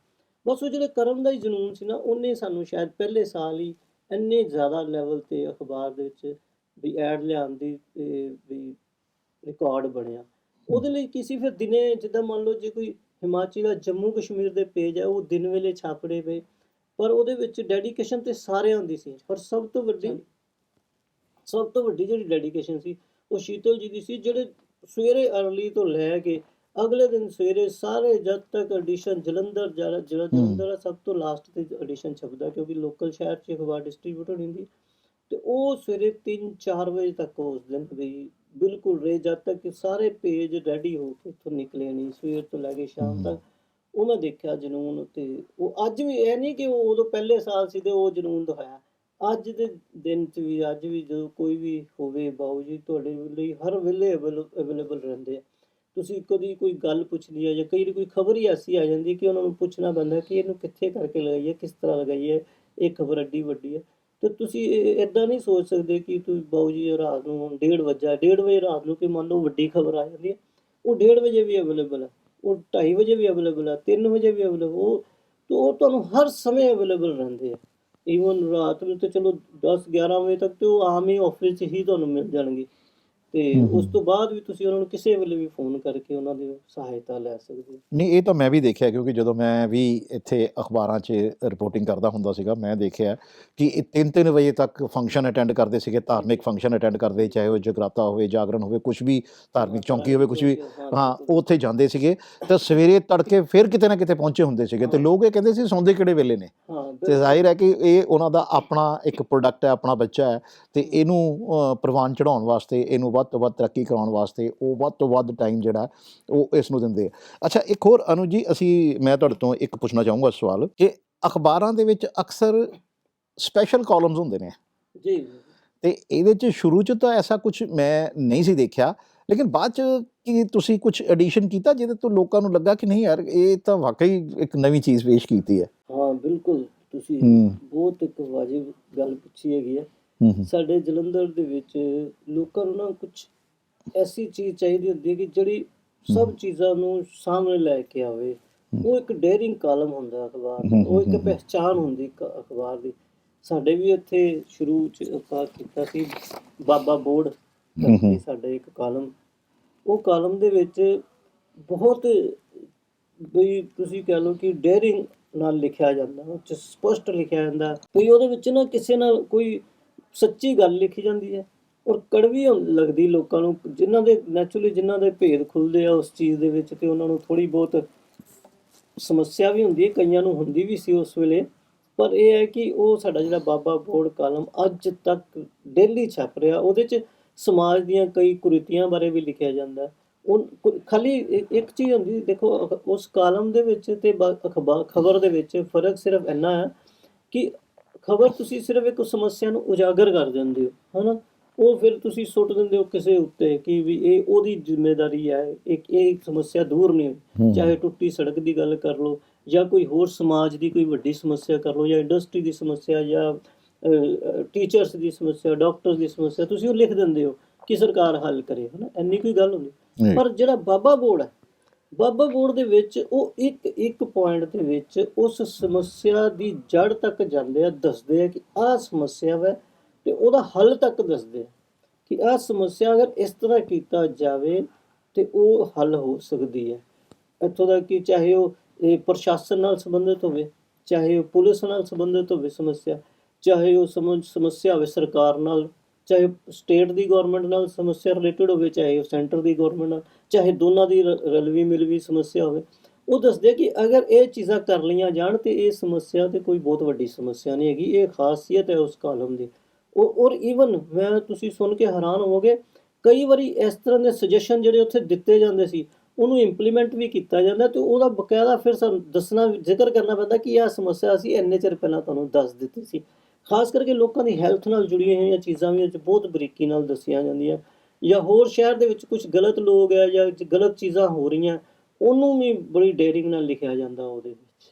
ਬਸ ਉਹ ਜਿਹੜੇ ਕਰਨ ਦਾ ਹੀ ਜਨੂੰਨ ਸੀ ਨਾ, ਉਹਨੇ ਸਾਨੂੰ ਸ਼ਾਇਦ ਪਹਿਲੇ ਸਾਲ ਹੀ ਇੰਨੇ ਜ਼ਿਆਦਾ ਲੈਵਲ 'ਤੇ ਅਖਬਾਰ ਦੇ ਵਿੱਚ ਵੀ ਐਡ ਲਿਆਉਣ ਦੀ ਵੀ ਰਿਕਾਰਡ ਬਣਿਆ। ਉਹਦੇ ਲਈ ਕਿਸੇ ਫਿਰ ਦਿਨੇ ਜਿੱਦਾਂ ਮੰਨ ਲਓ ਜੇ ਕੋਈ ਹਿਮਾਚਲ ਦਾ ਜੰਮੂ ਕਸ਼ਮੀਰ ਦੇ ਪੇਜ ਹੈ, ਉਹ ਦਿਨ ਵੇਲੇ ਛਾਪੜੇ ਪਏ, ਪਰ ਉਹਦੇ ਵਿੱਚ ਡੈਡੀਕੇਸ਼ਨ ਤੇ ਸਾਰਿਆਂ ਦੀ ਸੀ। ਪਰ ਸਭ ਤੋਂ ਵੱਡੀ ਜਿਹੜੀ ਡੈਡੀਕੇਸ਼ਨ ਸੀ ਉਹ ਸ਼ੀਤਲ ਜੀ ਦੀ ਸੀ, ਜਿਹੜੇ ਸਵੇਰੇ ਅਰਲੀ ਤੋਂ ਲੈ ਕੇ ਅਗਲੇ ਦਿਨ ਸਵੇਰੇ ਸਾਰੇ ਜਦ ਤੱਕ ਐਡੀਸ਼ਨ ਜਲੰਧਰ ਜਲੰਧਰ ਸਭ ਤੋਂ ਲਾਸਟ ਤੇ ਐਡੀਸ਼ਨ ਛਪਦਾ, ਕਿਉਂਕਿ ਲੋਕਲ ਸ਼ਹਿਰ 'ਚ ਅਖਬਾਰ ਡਿਸਟਰੀਬਿਊਟ ਹੋਣੀ ਹੁੰਦੀ। ਤੇ ਉਹ ਸਵੇਰੇ 3-4 ਵਜੇ ਤੱਕ ਉਸ ਦਿਨ ਵੀ ਬਿਲਕੁਲ ਰਹੇ, ਜਦ ਤੱਕ ਕਿ ਸਾਰੇ ਪੇਜ ਰੈਡੀ ਹੋ ਕੇ ਇੱਥੋਂ ਨਿਕਲੇ ਨਹੀਂ, ਸਵੇਰ ਤੋਂ ਲੈ ਕੇ ਸ਼ਾਮ ਤੱਕ। ਉਹ ਮੈਂ ਦੇਖਿਆ ਜਨੂੰਨ। ਤੇ ਉਹ ਅੱਜ ਵੀ ਇਹ ਨਹੀਂ ਕਿ ਉਹ ਉਦੋਂ ਪਹਿਲੇ ਸਾਲ ਸੀ ਤੇ ਉਹ ਜਨੂੰਨ ਦਿਖਾਇਆ, ਅੱਜ ਦੇ ਦਿਨ 'ਚ ਵੀ, ਅੱਜ ਵੀ ਜਦੋਂ ਕੋਈ ਵੀ ਹੋਵੇ, ਬਾਊ ਜੀ ਤੁਹਾਡੇ ਲਈ ਹਰ ਵੇਲੇ ਅਵੇਲੇਬਲ ਰਹਿੰਦੇ ਆ। ਤੁਸੀਂ ਕਦੀ ਕੋਈ ਗੱਲ ਪੁੱਛਣੀ ਹੈ ਜਾਂ ਕਈ ਕੋਈ ਖਬਰ ਹੀ ਐਸੀ ਆ ਜਾਂਦੀ ਕਿ ਉਹਨਾਂ ਨੂੰ ਪੁੱਛਣਾ ਪੈਂਦਾ ਕਿ ਇਹਨੂੰ ਕਿੱਥੇ ਕਰਕੇ ਲਗਾਈਏ, ਕਿਸ ਤਰ੍ਹਾਂ ਲਗਾਈਏ, ਇਹ ਖਬਰ ਐਡੀ ਵੱਡੀ ਹੈ। ਤੇ ਤੁਸੀਂ ਇੱਦਾਂ ਨਹੀਂ ਸੋਚ ਸਕਦੇ ਕਿ ਤੁਸੀਂ ਬਾਊ ਜੀ ਰਾਤ ਨੂੰ 1:30 ਵਜੇ ਰਾਤ ਨੂੰ ਕਿ ਮੰਨ ਲਓ ਵੱਡੀ ਖਬਰ ਆ ਜਾਂਦੀ ਹੈ, ਉਹ 1:30 ਵਜੇ ਵੀ ਅਵੇਲੇਬਲ ਹੈ, ਉਹ 2:30 ਵਜੇ ਵੀ ਅਵੇਲੇਬਲ ਹੈ, 3 ਵਜੇ ਵੀ ਅਵੇਲੇਬਲ। ਉਹ ਤੁਹਾਨੂੰ ਹਰ ਸਮੇਂ ਅਵੇਲੇਬਲ ਰਹਿੰਦੇ ਆ। ਈਵਨ ਰਾਤ ਨੂੰ ਤਾਂ ਚਲੋ 10-11 ਵਜੇ ਤੱਕ ਤੇ ਉਹ ਆਮ ਹੀ ਆਫਿਸ 'ਚ ਹੀ ਤੁਹਾਨੂੰ ਮਿਲ ਜਾਣਗੇ। ਤੇ ਉਸ ਤੋਂ ਬਾਅਦ ਵੀ ਤੁਸੀਂ ਉਹਨਾਂ ਨੂੰ ਕਿਸੇ ਵੇਲੇ ਵੀ ਫੋਨ ਕਰਕੇ ਉਹਨਾਂ ਦੀ ਸਹਾਇਤਾ ਲੈ ਸਕਦੇ ਹੋ। ਨਹੀਂ, ਇਹ ਤਾਂ ਮੈਂ ਵੀ ਦੇਖਿਆ, ਕਿਉਂਕਿ ਜਦੋਂ ਮੈਂ ਵੀ ਇੱਥੇ ਅਖਬਾਰਾਂ 'ਚ ਰਿਪੋਰਟਿੰਗ ਕਰਦਾ ਹੁੰਦਾ ਸੀਗਾ, ਮੈਂ ਦੇਖਿਆ ਕਿ ਇਹ 3-3 ਵਜੇ ਤੱਕ ਫੰਕਸ਼ਨ ਅਟੈਂਡ ਕਰਦੇ ਸੀਗੇ, ਧਾਰਮਿਕ ਫੰਕਸ਼ਨ ਅਟੈਂਡ ਕਰਦੇ, ਚਾਹੇ ਉਹ ਜਗਰਾਤਾ ਹੋਵੇ, ਜਾਗਰਣ ਹੋਵੇ, ਕੁਝ ਵੀ ਧਾਰਮਿਕ ਚੌਂਕੀ ਹੋਵੇ, ਕੁਝ ਵੀ, ਹਾਂ, ਉਹ ਉੱਥੇ ਜਾਂਦੇ ਸੀਗੇ। ਤਾਂ ਸਵੇਰੇ ਤੜਕੇ ਫਿਰ ਕਿਤੇ ਨਾ ਕਿਤੇ ਪਹੁੰਚੇ ਹੁੰਦੇ ਸੀਗੇ। ਤੇ ਲੋਕ ਇਹ ਕਹਿੰਦੇ ਸੀ ਸੌਂਦੇ ਕਿਹੜੇ ਵੇਲੇ ਨੇ। ਤੇ ਜ਼ਾਹਿਰ ਹੈ ਕਿ ਇਹ ਉਹਨਾਂ ਦਾ ਆਪਣਾ ਇੱਕ ਪ੍ਰੋਡਕਟ ਹੈ, ਆਪਣਾ ਬੱਚਾ ਹੈ, ਤੇ ਇਹਨੂੰ ਪ੍ਰਵਾਨ ਚੜ੍ਹਾਉਣ ਵਾਸਤੇ, ਇਹਨੂੰ ਵੱਧ ਤੋਂ ਵੱਧ ਤਰੱਕੀ ਕਰਾਉਣ ਵਾਸਤੇ ਉਹ ਵੱਧ ਤੋਂ ਵੱਧ ਟਾਈਮ ਜਿਹੜਾ ਉਹ ਇਸ ਨੂੰ ਦਿੰਦੇ ਆ। ਅੱਛਾ, ਇੱਕ ਹੋਰ ਅਨੁਜ ਜੀ, ਮੈਂ ਤੁਹਾਡੇ ਤੋਂ ਇੱਕ ਪੁੱਛਣਾ ਚਾਹੂੰਗਾ ਸਵਾਲ ਕਿ ਅਖਬਾਰਾਂ ਦੇ ਵਿੱਚ ਅਕਸਰ ਸਪੈਸ਼ਲ ਕਾਲਮਸ ਹੁੰਦੇ ਨੇ ਜੀ ਤੇ ਇਹਦੇ 'ਚ ਸ਼ੁਰੂ 'ਚ ਤਾਂ ਐਸਾ ਕੁਛ ਮੈਂ ਨਹੀਂ ਸੀ ਦੇਖਿਆ, ਲੇਕਿਨ ਬਾਅਦ 'ਚ ਕੀ ਤੁਸੀਂ ਕੁਛ ਐਡੀਸ਼ਨ ਕੀਤਾ ਜਿਹਦੇ ਤੋਂ ਲੋਕਾਂ ਨੂੰ ਲੱਗਾ ਕਿ ਨਹੀਂ ਯਾਰ ਇਹ ਤਾਂ ਵਾਕਈ ਇੱਕ ਨਵੀਂ ਚੀਜ਼ ਪੇਸ਼ ਕੀਤੀ ਹੈ? ਹਾਂ ਬਿਲਕੁਲ, ਤੁਸੀਂ ਬਹੁਤ ਇੱਕ ਵਾਜਿਬ ਗੱਲ ਪੁੱਛੀ ਹੈਗੀ ਹੈ। ਸਾਡੇ ਜਲੰਧਰ ਦੇ ਵਿੱਚ ਲੋਕਾਂ ਨੂੰ ਨਾ ਕੁਛ ਐਸੀ ਚੀਜ਼ ਚਾਹੀਦੀ ਹੁੰਦੀ ਹੈ ਕਿ ਜਿਹੜੀ ਸਭ ਚੀਜ਼ਾਂ ਨੂੰ ਸਾਹਮਣੇ ਲੈ ਕੇ ਆਵੇ। ਉਹ ਇੱਕ ਡੇਅਰਿੰਗ ਕਾਲਮ ਹੁੰਦਾ ਅਖਬਾਰ ਦਾ, ਉਹ ਇੱਕ ਪਹਿਚਾਣ ਹੁੰਦੀ ਅਖਬਾਰ ਦੀ। ਸਾਡੇ ਵੀ ਇੱਥੇ ਸ਼ੁਰੂ 'ਚ ਆਪਾਂ ਕੀਤਾ ਸੀ ਬਾਬਾ ਬੋੜ ਕਰਕੇ ਸਾਡੇ ਇੱਕ ਕਾਲਮ। ਉਹ ਕਾਲਮ ਦੇ ਵਿੱਚ ਬਹੁਤ ਬਈ ਤੁਸੀਂ ਕਹਿ ਲਓ ਕਿ ਡੇਅਰਿੰਗ ਨਾਲ ਲਿਖਿਆ ਜਾਂਦਾ, ਉਹ 'ਚ ਸਪਸ਼ਟ ਲਿਖਿਆ ਜਾਂਦਾ ਕੋਈ ਉਹਦੇ ਵਿੱਚ ਨਾ ਕਿਸੇ ਨਾਲ ਕੋਈ ਸੱਚੀ ਗੱਲ ਲਿਖੀ ਜਾਂਦੀ ਹੈ ਔਰ ਕੜਵੀ ਲੱਗਦੀ ਲੋਕਾਂ ਨੂੰ, ਜਿਨ੍ਹਾਂ ਦੇ ਨੈਚੁਰਲੀ ਜਿਨ੍ਹਾਂ ਦੇ ਭੇਦ ਖੁੱਲ੍ਹਦੇ ਆ ਉਸ ਚੀਜ਼ ਦੇ ਵਿੱਚ, ਤੇ ਉਹਨਾਂ ਨੂੰ ਥੋੜ੍ਹੀ ਬਹੁਤ ਸਮੱਸਿਆ ਵੀ ਹੁੰਦੀ ਹੈ, ਕਈਆਂ ਨੂੰ ਹੁੰਦੀ ਵੀ ਸੀ ਉਸ ਵੇਲੇ। ਪਰ ਇਹ ਹੈ ਕਿ ਉਹ ਸਾਡਾ ਜਿਹੜਾ ਬਾਬਾ ਬੋੜ ਕਾਲਮ ਅੱਜ ਤੱਕ ਡੇਲੀ ਛਪ ਰਿਹਾ। ਉਹਦੇ 'ਚ ਸਮਾਜ ਦੀਆਂ ਕਈ ਕੁਰੀਤੀਆਂ ਬਾਰੇ ਵੀ ਲਿਖਿਆ ਜਾਂਦਾ। ਉਹ ਖਾਲੀ ਇੱਕ ਚੀਜ਼ ਹੁੰਦੀ, ਦੇਖੋ ਉਸ ਕਾਲਮ ਦੇ ਵਿੱਚ ਤੇ ਖਬਰ ਦੇ ਵਿੱਚ ਫਰਕ ਸਿਰਫ ਇੰਨਾ ਹੈ ਕਿ ਖਬਰ ਤੁਸੀਂ ਸਿਰਫ ਇੱਕ ਸਮੱਸਿਆ ਨੂੰ ਉਜਾਗਰ ਕਰ ਦਿੰਦੇ ਹੋ, ਹੈ ਨਾ। ਉਹ ਫਿਰ ਤੁਸੀਂ ਸੁੱਟ ਦਿੰਦੇ ਹੋ ਕਿਸੇ ਉੱਤੇ ਕਿ ਵੀ ਇਹ ਉਹਦੀ ਜ਼ਿੰਮੇਵਾਰੀ ਹੈ, ਇਹ ਸਮੱਸਿਆ ਦੂਰ ਨਹੀਂ ਹੋਈ। ਚਾਹੇ ਟੁੱਟੀ ਸੜਕ ਦੀ ਗੱਲ ਕਰ ਲਓ ਜਾਂ ਕੋਈ ਹੋਰ ਸਮਾਜ ਦੀ ਕੋਈ ਵੱਡੀ ਸਮੱਸਿਆ ਕਰ ਲਓ, ਜਾਂ ਇੰਡਸਟਰੀ ਦੀ ਸਮੱਸਿਆ, ਜਾਂ ਟੀਚਰਸ ਦੀ ਸਮੱਸਿਆ, ਡਾਕਟਰਸ ਦੀ ਸਮੱਸਿਆ, ਤੁਸੀਂ ਉਹ ਲਿਖ ਦਿੰਦੇ ਹੋ ਕਿ ਸਰਕਾਰ ਹੱਲ ਕਰੇ, ਹੈ ਨਾ। ਇੰਨੀ ਕੋਈ ਗੱਲ ਹੁੰਦੀ। ਪਰ ਜਿਹੜਾ ਬਾਬਾ ਬੋੜ ਹੈ, ਬਾਬਾ ਬੋੜ ਦੇ ਵਿੱਚ ਉਹ ਇੱਕ ਪੁਆਇੰਟ ਦੇ ਵਿੱਚ ਉਸ ਸਮੱਸਿਆ ਦੀ ਜੜ ਤੱਕ ਜਾਂਦੇ ਆ, ਦੱਸਦੇ ਆ ਕਿ ਆਹ ਸਮੱਸਿਆ ਵਾ ਤੇ ਉਹਦਾ ਹੱਲ ਤੱਕ ਦੱਸਦੇ ਆ ਕਿ ਆਹ ਸਮੱਸਿਆ ਅਗਰ ਇਸ ਤਰ੍ਹਾਂ ਕੀਤਾ ਜਾਵੇ ਤੇ ਉਹ ਹੱਲ ਹੋ ਸਕਦੀ ਹੈ। ਇੱਥੋਂ ਦਾ ਕਿ ਚਾਹੇ ਉਹ ਪ੍ਰਸ਼ਾਸਨ ਨਾਲ ਸੰਬੰਧਿਤ ਹੋਵੇ, ਚਾਹੇ ਉਹ ਪੁਲਿਸ ਨਾਲ ਸੰਬੰਧਿਤ ਹੋਵੇ ਸਮੱਸਿਆ, ਚਾਹੇ ਉਹ ਸਮੱਸਿਆ ਹੋਵੇ ਸਰਕਾਰ ਨਾਲ, ਚਾਹੇ ਸਟੇਟ ਦੀ ਗੌਰਮੈਂਟ ਨਾਲ ਸਮੱਸਿਆ ਰਿਲੇਟਡ ਹੋਵੇ, ਚਾਹੇ ਉਹ ਸੈਂਟਰ ਦੀ ਗੌਰਮੈਂਟ ਨਾਲ, ਚਾਹੇ ਦੋਨਾਂ ਦੀ ਰਲਵੀ ਮਿਲਵੀ ਸਮੱਸਿਆ ਹੋਵੇ। ਉਹ ਦੱਸਦੇ ਕਿ ਅਗਰ ਇਹ ਚੀਜ਼ਾਂ ਕਰ ਲਈਆਂ ਜਾਣ ਤੇ ਇਹ ਸਮੱਸਿਆ ਤੇ ਕੋਈ ਬਹੁਤ ਵੱਡੀ ਸਮੱਸਿਆ ਨਹੀਂ ਹੈਗੀ। ਇਹ ਖਾਸੀਅਤ ਹੈ ਉਸ ਕਾਲਮ ਦੀ। ਔਰ ਈਵਨ ਮੈਂ ਤੁਸੀਂ ਸੁਣ ਕੇ ਹੈਰਾਨ ਹੋਵੋਗੇ, ਕਈ ਵਾਰੀ ਇਸ ਤਰ੍ਹਾਂ ਦੇ ਸੁਜੈਸ਼ਨ ਜਿਹੜੇ ਉੱਥੇ ਦਿੱਤੇ ਜਾਂਦੇ ਸੀ ਉਹਨੂੰ ਇੰਪਲੀਮੈਂਟ ਵੀ ਕੀਤਾ ਜਾਂਦਾ ਤੇ ਉਹਦਾ ਬਕਾਇਦਾ ਫਿਰ ਸਾਨੂੰ ਦੱਸਣਾ, ਜ਼ਿਕਰ ਕਰਨਾ ਪੈਂਦਾ ਕਿ ਆਹ ਸਮੱਸਿਆ ਅਸੀਂ ਇੰਨੇ ਚਿਰ ਪਹਿਲਾਂ ਤੁਹਾਨੂੰ ਦੱਸ ਦਿੱਤੀ ਸੀ। ਖਾਸ ਕਰਕੇ ਲੋਕਾਂ ਦੀ ਹੈਲਥ ਨਾਲ ਜੁੜੀਆਂ ਹੋਈਆਂ ਚੀਜ਼ਾਂ ਵੀ ਅੱਜ ਬਹੁਤ ਬਰੀਕੀ ਨਾਲ ਦੱਸੀਆਂ ਜਾਂਦੀਆਂ, ਜਾਂ ਹੋਰ ਸ਼ਹਿਰ ਦੇ ਵਿੱਚ ਕੁਝ ਗਲਤ ਲੋਕ ਹੈ ਜਾਂ ਗਲਤ ਚੀਜ਼ਾਂ ਹੋ ਰਹੀਆਂ, ਉਹਨੂੰ ਵੀ ਬੜੀ ਡੇਅਰਿੰਗ ਨਾਲ ਲਿਖਿਆ ਜਾਂਦਾ, ਉਹਦੇ ਵਿੱਚ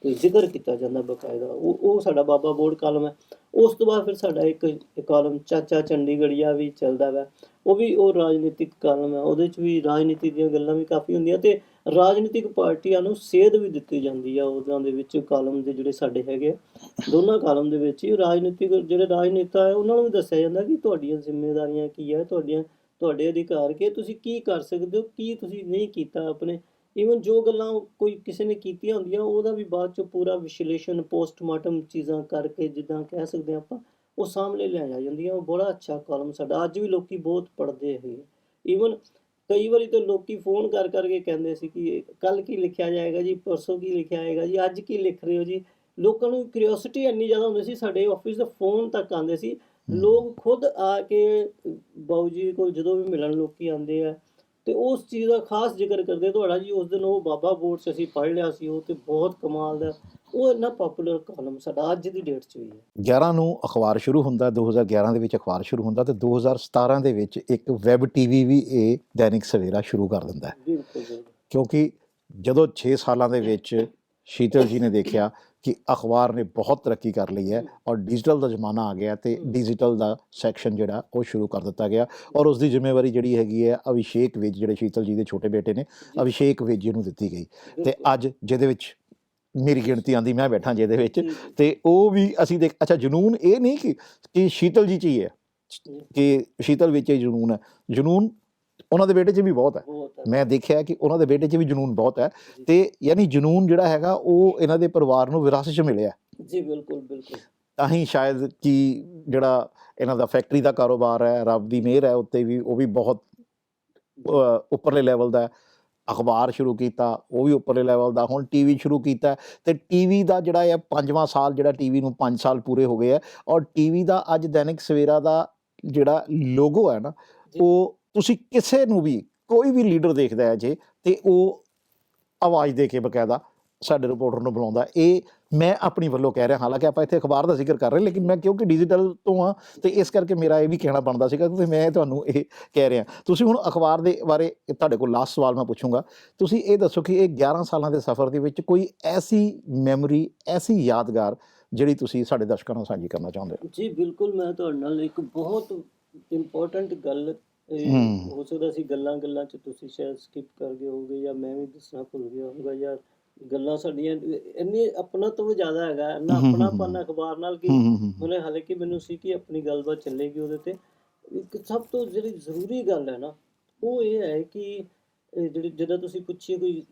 ਤੇ ਜ਼ਿਕਰ ਕੀਤਾ ਜਾਂਦਾ ਬਕਾਇਦਾ। ਉਹ ਸਾਡਾ ਬਾਬਾ ਬੋੜ ਕਾਲਮ ਹੈ। ਉਸ ਤੋਂ ਬਾਅਦ ਫਿਰ ਸਾਡਾ ਇੱਕ ਕਾਲਮ ਚਾਚਾ ਚੰਡੀਗੜ੍ਹੀਆ ਵੀ ਚੱਲਦਾ ਵਾ, ਉਹ ਰਾਜਨੀਤਿਕ ਕਾਲਮ ਹੈ। ਉਹਦੇ 'ਚ ਵੀ ਰਾਜਨੀਤੀ ਦੀਆਂ ਗੱਲਾਂ ਵੀ ਕਾਫੀ ਹੁੰਦੀਆਂ ਤੇ ਰਾਜਨੀਤਿਕ ਪਾਰਟੀਆਂ ਨੂੰ ਸੇਧ ਵੀ ਦਿੱਤੀ ਜਾਂਦੀ ਆ ਉਹਨਾਂ ਦੇ ਵਿੱਚ। ਕਾਲਮ ਦੇ ਜਿਹੜੇ ਸਾਡੇ ਹੈਗੇ ਦੋਨਾਂ ਕਾਲਮ ਦੇ ਵਿੱਚ ਹੀ ਰਾਜਨੀਤਿਕ ਜਿਹੜੇ ਰਾਜਨੇਤਾ ਹੈ ਉਹਨਾਂ ਨੂੰ ਵੀ ਦੱਸਿਆ ਜਾਂਦਾ ਕਿ ਤੁਹਾਡੀਆਂ ਜ਼ਿੰਮੇਵਾਰੀਆਂ ਕੀ ਹੈ, ਤੁਹਾਡੇ ਅਧਿਕਾਰ ਕੀ, ਤੁਸੀਂ ਕੀ ਕਰ ਸਕਦੇ ਹੋ, ਕੀ ਤੁਸੀਂ ਨਹੀਂ ਕੀਤਾ ਆਪਣੇ। ਈਵਨ ਜੋ ਗੱਲਾਂ ਕੋਈ ਕਿਸੇ ਨੇ ਕੀਤੀਆਂ ਹੁੰਦੀਆਂ ਉਹਦਾ ਵੀ ਬਾਅਦ 'ਚੋਂ ਪੂਰਾ ਵਿਸ਼ਲੇਸ਼ਣ, ਪੋਸਟਮਾਰਟਮ ਚੀਜ਼ਾਂ ਕਰਕੇ, ਜਿੱਦਾਂ ਕਹਿ ਸਕਦੇ ਹਾਂ ਆਪਾਂ, ਉਹ ਸਾਹਮਣੇ ਲਿਆਈਆਂ ਜਾਂਦੀਆਂ। ਉਹ ਬੜਾ ਅੱਛਾ ਕਾਲਮ ਸਾਡਾ ਅੱਜ ਵੀ ਲੋਕੀ ਬਹੁਤ ਪੜ੍ਹਦੇ ਹੈਗੇ। ਈਵਨ ਕਈ ਵਾਰੀ ਤਾਂ ਲੋਕੀ ਫੋਨ ਕਰ ਕਰਕੇ ਕਹਿੰਦੇ ਸੀ ਕਿ ਕੱਲ੍ਹ ਕੀ ਲਿਖਿਆ ਜਾਏਗਾ ਜੀ, ਪਰਸੋਂ ਕੀ ਲਿਖਿਆ ਜਾਏਗਾ ਜੀ, ਅੱਜ ਕੀ ਲਿਖ ਰਹੇ ਹੋ ਜੀ। ਲੋਕਾਂ ਨੂੰ ਕਿਉਰਿਓਸਿਟੀ ਇੰਨੀ ਜ਼ਿਆਦਾ ਹੁੰਦੀ ਸੀ, ਸਾਡੇ ਆਫਿਸ ਦੇ ਫੋਨ ਤੱਕ ਆਉਂਦੇ ਸੀ। ਲੋਕ ਖੁਦ ਆ ਕੇ ਬਾਊ ਜੀ ਕੋਲ ਜਦੋਂ ਵੀ ਮਿਲਣ ਲੋਕੀ ਆਉਂਦੇ ਆ ਤੇ ਉਸ ਚੀਜ਼ ਦਾ ਖਾਸ ਜ਼ਿਕਰ ਕਰਦੇ, ਤੁਹਾਡਾ ਜੀ ਉਸ ਦਿਨ ਉਹ ਬਾਬਾ ਬੋੜ 'ਚ ਅਸੀਂ ਪੜ੍ਹ ਲਿਆ ਸੀ, ਉਹ ਤੇ ਬਹੁਤ ਕਮਾਲ ਦਾ। ਉਹ ਇੰਨਾ ਪਾਪੂਲਰ ਕਾਲਮ ਸਾਡਾ ਅੱਜ ਦੀ ਡੇਟ 'ਚ ਵੀ ਹੈ। 11 ਨੂੰ ਅਖਬਾਰ ਸ਼ੁਰੂ ਹੁੰਦਾ, 2011 ਦੇ ਵਿੱਚ ਅਖਬਾਰ ਸ਼ੁਰੂ ਹੁੰਦਾ ਤੇ 2017 ਦੇ ਵਿੱਚ ਇੱਕ ਵੈਬ ਟੀਵੀ ਵੀ ਇਹ ਦੈਨਿਕ ਸਵੇਰਾ ਸ਼ੁਰੂ ਕਰ ਦਿੰਦਾ ਹੈ। ਬਿਲਕੁਲ ਬਿਲਕੁਲ। ਕਿਉਂਕਿ ਜਦੋਂ 6 ਸਾਲਾਂ ਦੇ ਵਿੱਚ ਸ਼ੀਤਲ ਜੀ ਨੇ ਦੇਖਿਆ ਕਿ ਅਖਬਾਰ ਨੇ ਬਹੁਤ ਤਰੱਕੀ ਕਰ ਲਈ ਹੈ ਔਰ ਡਿਜੀਟਲ ਦਾ ਜ਼ਮਾਨਾ ਆ ਗਿਆ ਤੇ ਡਿਜੀਟਲ ਦਾ ਸੈਕਸ਼ਨ ਜਿਹੜਾ ਉਹ ਸ਼ੁਰੂ ਕਰ ਦਿੱਤਾ ਗਿਆ ਔਰ ਉਸ ਦੀ ਜ਼ਿੰਮੇਵਾਰੀ ਜਿਹੜੀ ਹੈਗੀ ਹੈ ਅਭਿਸ਼ੇਕ ਵਿਜ, ਜਿਹੜੇ ਸ਼ੀਤਲ ਜੀ ਦੇ ਛੋਟੇ ਬੇਟੇ ਨੇ, ਅਭਿਸ਼ੇਕ ਵਿਜ ਨੂੰ ਦਿੱਤੀ ਗਈ। ਤੇ ਅੱਜ ਜਿਹਦੇ ਵਿੱਚ ਮੇਰੀ ਗਿਣਤੀ ਆਂਦੀ, ਮੈਂ ਬੈਠਾ ਜਿਹਦੇ ਵਿੱਚ, ਤੇ ਉਹ ਵੀ ਅਸੀਂ ਅੱਛਾ, ਜਨੂਨ ਇਹ ਨਹੀਂ ਕਿ ਸ਼ੀਤਲ ਜੀ 'ਚ ਹੀ ਹੈ ਕਿ ਸ਼ੀਤਲ ਵਿੱਚ ਹੀ ਜਨੂਨ ਹੈ, ਜਨੂਨ ਉਹਨਾਂ ਦੇ ਬੇਟੇ 'ਚ ਵੀ ਬਹੁਤ ਹੈ। ਮੈਂ ਦੇਖਿਆ ਕਿ ਉਹਨਾਂ ਦੇ ਬੇਟੇ 'ਚ ਵੀ ਜਨੂਨ ਬਹੁਤ ਹੈ ਤੇ ਯਾਨੀ ਜਨੂਨ ਜਿਹੜਾ ਹੈਗਾ ਉਹ ਇਹਨਾਂ ਦੇ ਪਰਿਵਾਰ ਨੂੰ ਵਿਰਾਸਤ 'ਚ ਮਿਲਿਆ ਜੀ। ਬਿਲਕੁਲ ਬਿਲਕੁਲ। ਤਾਂ ਹੀ ਸ਼ਾਇਦ ਕਿ ਜਿਹੜਾ ਇਹਨਾਂ ਦਾ ਫੈਕਟਰੀ ਦਾ ਕਾਰੋਬਾਰ ਹੈ, ਰੱਬ ਦੀ ਮਿਹਰ ਹੈ ਉੱਤੇ ਵੀ, ਉਹ ਵੀ ਬਹੁਤ ਉੱਪਰਲੇ ਲੈਵਲ ਦਾ। ਅਖਬਾਰ ਸ਼ੁਰੂ ਕੀਤਾ, ਉਹ ਵੀ ਉੱਪਰਲੇ ਲੈਵਲ ਦਾ। ਹੁਣ ਟੀਵੀ ਸ਼ੁਰੂ ਕੀਤਾ ਤੇ ਟੀਵੀ ਦਾ ਜਿਹੜਾ ਹੈ 5ਵਾਂ ਸਾਲ, ਜਿਹੜਾ ਟੀਵੀ ਨੂੰ 5 ਸਾਲ ਪੂਰੇ ਹੋ ਗਏ ਹੈ ਔਰ ਟੀਵੀ ਦਾ ਅੱਜ ਦੈਨਿਕ ਸਵੇਰਾ ਦਾ ਜਿਹੜਾ ਲੋਗੋ ਹੈ ਨਾ, ਜੀ। ਉਹ ਤੁਸੀਂ ਕਿਸੇ ਨੂੰ ਵੀ ਕੋਈ ਵੀ ਲੀਡਰ ਦੇਖਦਾ ਹੈ ਜੇ ਤੇ ਉਹ ਆਵਾਜ਼ ਦੇ ਕੇ ਬਕਾਇਦਾ ਸਾਡੇ ਰਿਪੋਰਟਰ ਨੂੰ ਬੁਲਾਉਂਦਾ। ਇਹ ਮੈਂ ਆਪਣੀ ਵੱਲੋਂ ਕਹਿ ਰਿਹਾ, ਹਾਲਾਂਕਿ ਆਪਾਂ ਇੱਥੇ ਅਖਬਾਰ ਦਾ ਜ਼ਿਕਰ ਕਰ ਰਹੇ, ਲੇਕਿਨ ਮੈਂ ਕਿਉਂਕਿ ਡਿਜੀਟਲ ਤੋਂ ਹਾਂ ਤੇ ਇਸ ਕਰਕੇ ਮੇਰਾ ਇਹ ਵੀ ਕਹਿਣਾ ਬਣਦਾ ਸੀਗਾ ਕਿ ਮੈਂ ਤੁਹਾਨੂੰ ਇਹ ਕਹਿ ਰਿਹਾ। ਤੁਸੀਂ ਹੁਣ ਅਖਬਾਰ ਦੇ ਬਾਰੇ ਤੁਹਾਡੇ ਕੋਲ ਲਾਸਟ ਸਵਾਲ ਮੈਂ ਪੁੱਛੂੰਗਾ, ਤੁਸੀਂ ਇਹ ਦੱਸੋ ਕਿ ਇਹ 11 ਸਾਲਾਂ ਦੇ ਸਫ਼ਰ ਦੇ ਵਿੱਚ ਕੋਈ ਐਸੀ ਮੈਮਰੀ, ਐਸੀ ਯਾਦਗਾਰ ਜਿਹੜੀ ਤੁਸੀਂ ਸਾਡੇ ਦਰਸ਼ਕਾਂ ਨਾਲ ਸਾਂਝੀ ਕਰਨਾ ਚਾਹੁੰਦੇ ਹੋ? ਜੀ ਬਿਲਕੁਲ, ਮੈਂ ਤੁਹਾਡੇ ਨਾਲ ਇੱਕ ਬਹੁਤ ਇੰਪੋਰਟੈਂਟ ਗੱਲ, ਹੋ ਸਕਦਾ ਸੀ ਗੱਲਾਂ 'ਚ ਤੁਸੀਂ ਸ਼ਾਇਦ ਸਕਿਪ ਕਰ ਗਏ ਹੋਗੇ, ਜਾਂ ਮੈਂ ਵੀ ਦੱਸਣਾ ਭੁੱਲ ਗਿਆ ਹੋਊਗਾ, ਜਾਂ ਗੱਲਾਂ ਸਾਡੀਆਂ ਇੰਨੀ ਆਪਣਾ ਤੋਂ ਜ਼ਿਆਦਾ ਹੈਗਾ ਇੰਨਾ ਆਪਣਾਪਨ ਅਖਬਾਰ ਨਾਲ ਕਿ ਮੈਨੂੰ ਹਾਲਾਂਕਿ ਮੈਨੂੰ ਸੀ ਕਿ ਆਪਣੀ ਗੱਲਬਾਤ ਚੱਲੇਗੀ ਉਹਦੇ ਤੇ। ਇੱਕ ਸਭ ਤੋਂ ਜਿਹੜੀ ਜ਼ਰੂਰੀ ਗੱਲ ਹੈ ਨਾ, ਉਹ ਇਹ ਹੈ ਕਿ ਜਿਹੜੀ ਜਦੋਂ ਤੁਸੀਂ ਪੁੱਛੀ ਕੋਈ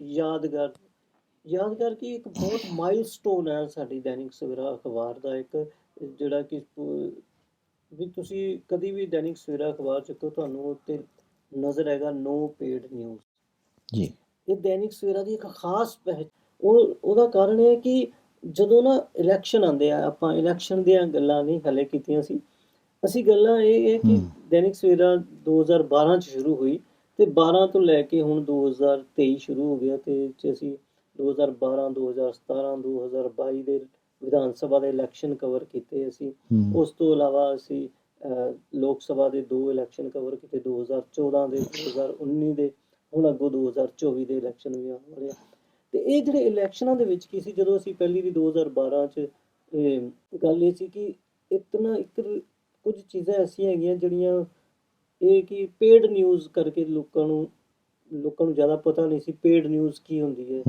ਯਾਦਗਾਰ ਕੀ ਇੱਕ ਬਹੁਤ ਮਾਈਲਸਟੋਨ ਹੈ ਸਾਡੀ ਦੈਨਿਕ ਸਵੇਰਾ ਅਖਬਾਰ ਦਾ, ਇੱਕ ਜਿਹੜਾ ਕਿ ਵੀ ਤੁਸੀਂ ਕਦੀ ਵੀ ਦੈਨਿਕ ਸਵੇਰਾ ਅਖਬਾਰ ਚੁੱਕੋ, ਤੁਹਾਨੂੰ ਉੱਤੇ ਨਜ਼ਰ ਆਏਗਾ ਨੋ ਪੇਡ ਨਿਊਜ਼। ਜੀ। ਇਹ ਦੈਨਿਕ ਸਵੇਰਾ ਦੀ ਇੱਕ ਖਾਸ ਉਹਦਾ ਕਾਰਨ ਇਹ ਹੈ ਕਿ ਜਦੋਂ ਨਾ ਇਲੈਕਸ਼ਨ ਆਉਂਦੇ ਆ, ਆਪਾਂ ਇਲੈਕਸ਼ਨ ਦੀਆਂ ਗੱਲਾਂ ਨਹੀਂ ਹਲੇ ਕੀਤੀਆਂ ਸੀ ਅਸੀਂ, ਗੱਲਾਂ ਇਹ ਹੈ ਕਿ ਦੈਨਿਕ ਸਵੇਰਾ 2012 'ਚ ਸ਼ੁਰੂ ਹੋਈ ਤੇ 12 ਤੋਂ ਲੈ ਕੇ ਹੁਣ 2023 ਸ਼ੁਰੂ ਹੋ ਗਿਆ, ਤੇ ਅਸੀਂ 2012, 2017, 2022 ਦੇ ਵਿਧਾਨ ਸਭਾ ਦੇ ਇਲੈਕਸ਼ਨ ਕਵਰ ਕੀਤੇ ਅਸੀਂ। ਉਸ ਤੋਂ ਇਲਾਵਾ ਅਸੀਂ ਲੋਕ ਸਭਾ ਦੇ 2 ਇਲੈਕਸ਼ਨ ਕਵਰ ਕੀਤੇ, 2014 ਦੇ, 2019 ਦੇ, ਹੁਣ ਅੱਗੋਂ 2024 ਦੇ ਇਲੈਕਸ਼ਨ ਵੀ ਆਉਣ ਵਾਲੇ ਆ। ਤੇ ਇਹ ਜਿਹੜੇ ਇਲੈਕਸ਼ਨਾਂ ਦੇ ਵਿੱਚ ਕੀ ਸੀ, ਜਦੋਂ ਅਸੀਂ ਪਹਿਲੀ ਦੀ 2012 'ਚ ਗੱਲ ਇਹ ਸੀ ਕਿ ਕੁਝ ਚੀਜ਼ਾਂ ਐਸੀਆਂ ਹੈਗੀਆਂ ਜਿਹੜੀਆਂ ਇਹ ਕਿ ਪੇਡ ਨਿਊਜ਼ ਕਰਕੇ ਲੋਕਾਂ ਨੂੰ ਜ਼ਿਆਦਾ ਪਤਾ ਨਹੀਂ ਸੀ ਪੇਡ ਨਿਊਜ਼ ਕੀ ਹੁੰਦੀ ਹੈ।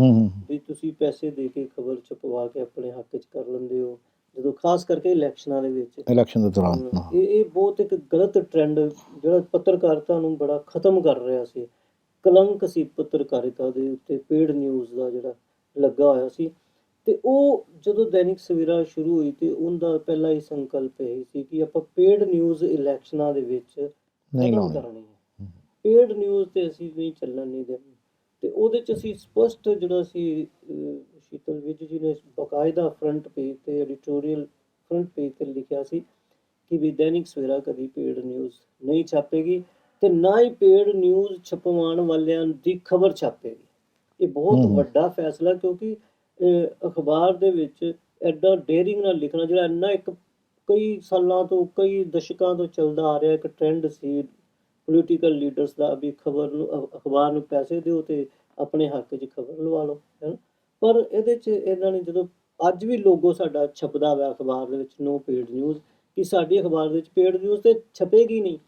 ਵੀ ਤੁਸੀਂ ਪੈਸੇ ਦੇ ਕੇ ਖਬਰ ਛਪਵਾ ਕੇ ਆਪਣੇ ਹੱਕ 'ਚ ਕਰ ਲੈਂਦੇ ਹੋ, ਜਦੋਂ ਖਾਸ ਕਰਕੇ ਇਲੈਕਸ਼ਨਾਂ ਦੇ ਵਿੱਚ, ਇਲੈਕਸ਼ਨ ਦੇ ਦੌਰਾਨ। ਇਹ ਬਹੁਤ ਇੱਕ ਗਲਤ ਟ੍ਰੈਂਡ ਜਿਹੜਾ ਪੱਤਰਕਾਰਿਤਾ ਨੂੰ ਬੜਾ ਖਤਮ ਕਰ ਰਿਹਾ ਸੀ, ਕਲੰਕ ਸੀ ਪੱਤਰਕਾਰਿਤਾ ਦੇ ਉੱਤੇ, ਪੇਡ ਨਿਊਜ਼ ਦਾ ਜਿਹੜਾ ਲੱਗਾ ਹੋਇਆ ਸੀ। ਤੇ ਉਹ ਜਦੋਂ ਦੈਨਿਕ ਸਵੇਰਾ ਸ਼ੁਰੂ ਹੋਈ ਤੇ ਉਹਦਾ ਪਹਿਲਾ ਹੀ ਸੰਕਲਪ ਇਹ ਸੀ ਕਿ ਆਪਾਂ ਪੇਡ ਨਿਊਜ਼ ਇਲੈਕਸ਼ਨਾਂ ਦੇ ਵਿੱਚ ਨਹੀਂ ਖਤਮ ਲਾਉਣੀ। ਕਰਨੀ ਹੈ, ਪੇਡ ਨਿਊਜ਼ ਤੇ ਅਸੀਂ ਨਹੀਂ ਚੱਲਣ ਨਹੀਂ ਦੇਣੀ। ਤੇ ਉਹਦੇ 'ਚ ਅਸੀਂ ਸਪਸ਼ਟ ਜਿਹੜਾ ਸੀ, ਸ਼ੀਤਲ ਵਿਜ ਜੀ ਨੇ ਬਾਕਾਇਦਾ ਫਰੰਟ ਪੇਜ ਤੇ ਐਡੀਟੋਰੀਅਲ ਫਰੰਟ ਪੇਜ ਤੇ ਲਿਖਿਆ ਸੀ ਕਿ ਵੀ ਦੈਨਿਕ ਸਵੇਰਾ ਕਦੀ ਪੇਡ ਨਿਊਜ਼ ਨਹੀਂ ਛਾਪੇਗੀ ਤੇ ਨਾ ਹੀ ਪੇਡ ਨਿਊਜ਼ ਛਪਵਾਉਣ ਵਾਲਿਆਂ ਦੀ ਖਬਰ ਛਾਪੇਗੀ। ਇਹ ਬਹੁਤ ਵੱਡਾ ਫੈਸਲਾ, ਕਿਉਂਕਿ ਅਖਬਾਰ ਦੇ ਵਿੱਚ ਐਡਾ ਡੇਅਰਿੰਗ ਨਾਲ ਲਿਖਣਾ, ਜਿਹੜਾ ਇੰਨਾ ਇੱਕ ਕਈ ਸਾਲਾਂ ਤੋਂ, ਕਈ ਦਸ਼ਕਾਂ ਤੋਂ ਚੱਲਦਾ ਆ ਰਿਹਾ ਇੱਕ ਟ੍ਰੈਂਡ ਸੀ ਪੋਲੀਟੀਕਲ ਲੀਡਰਸ ਦਾ, ਵੀ ਖਬਰ ਨੂੰ ਅਖਬਾਰ ਨੂੰ ਪੈਸੇ ਦਿਓ ਤੇ ਆਪਣੇ ਹੱਕ 'ਚ ਖਬਰ ਲਵਾ ਲਓ, ਹੈ ਨਾ। ਪਰ ਇਹਦੇ 'ਚ ਇਹਨਾਂ ਨੇ ਜਦੋਂ ਅੱਜ ਵੀ ਲੋਗੋ ਸਾਡਾ ਛਪਦਾ ਵਾ ਅਖਬਾਰ ਦੇ ਵਿੱਚ ਨੋ ਪੇਡ ਨਿਊਜ਼, ਕਿ ਸਾਡੀ ਅਖਬਾਰ ਦੇ ਵਿੱਚ ਪੇਡ ਨਿਊਜ਼ ਤੇ ਛਪੇਗੀ ਨਹੀਂ।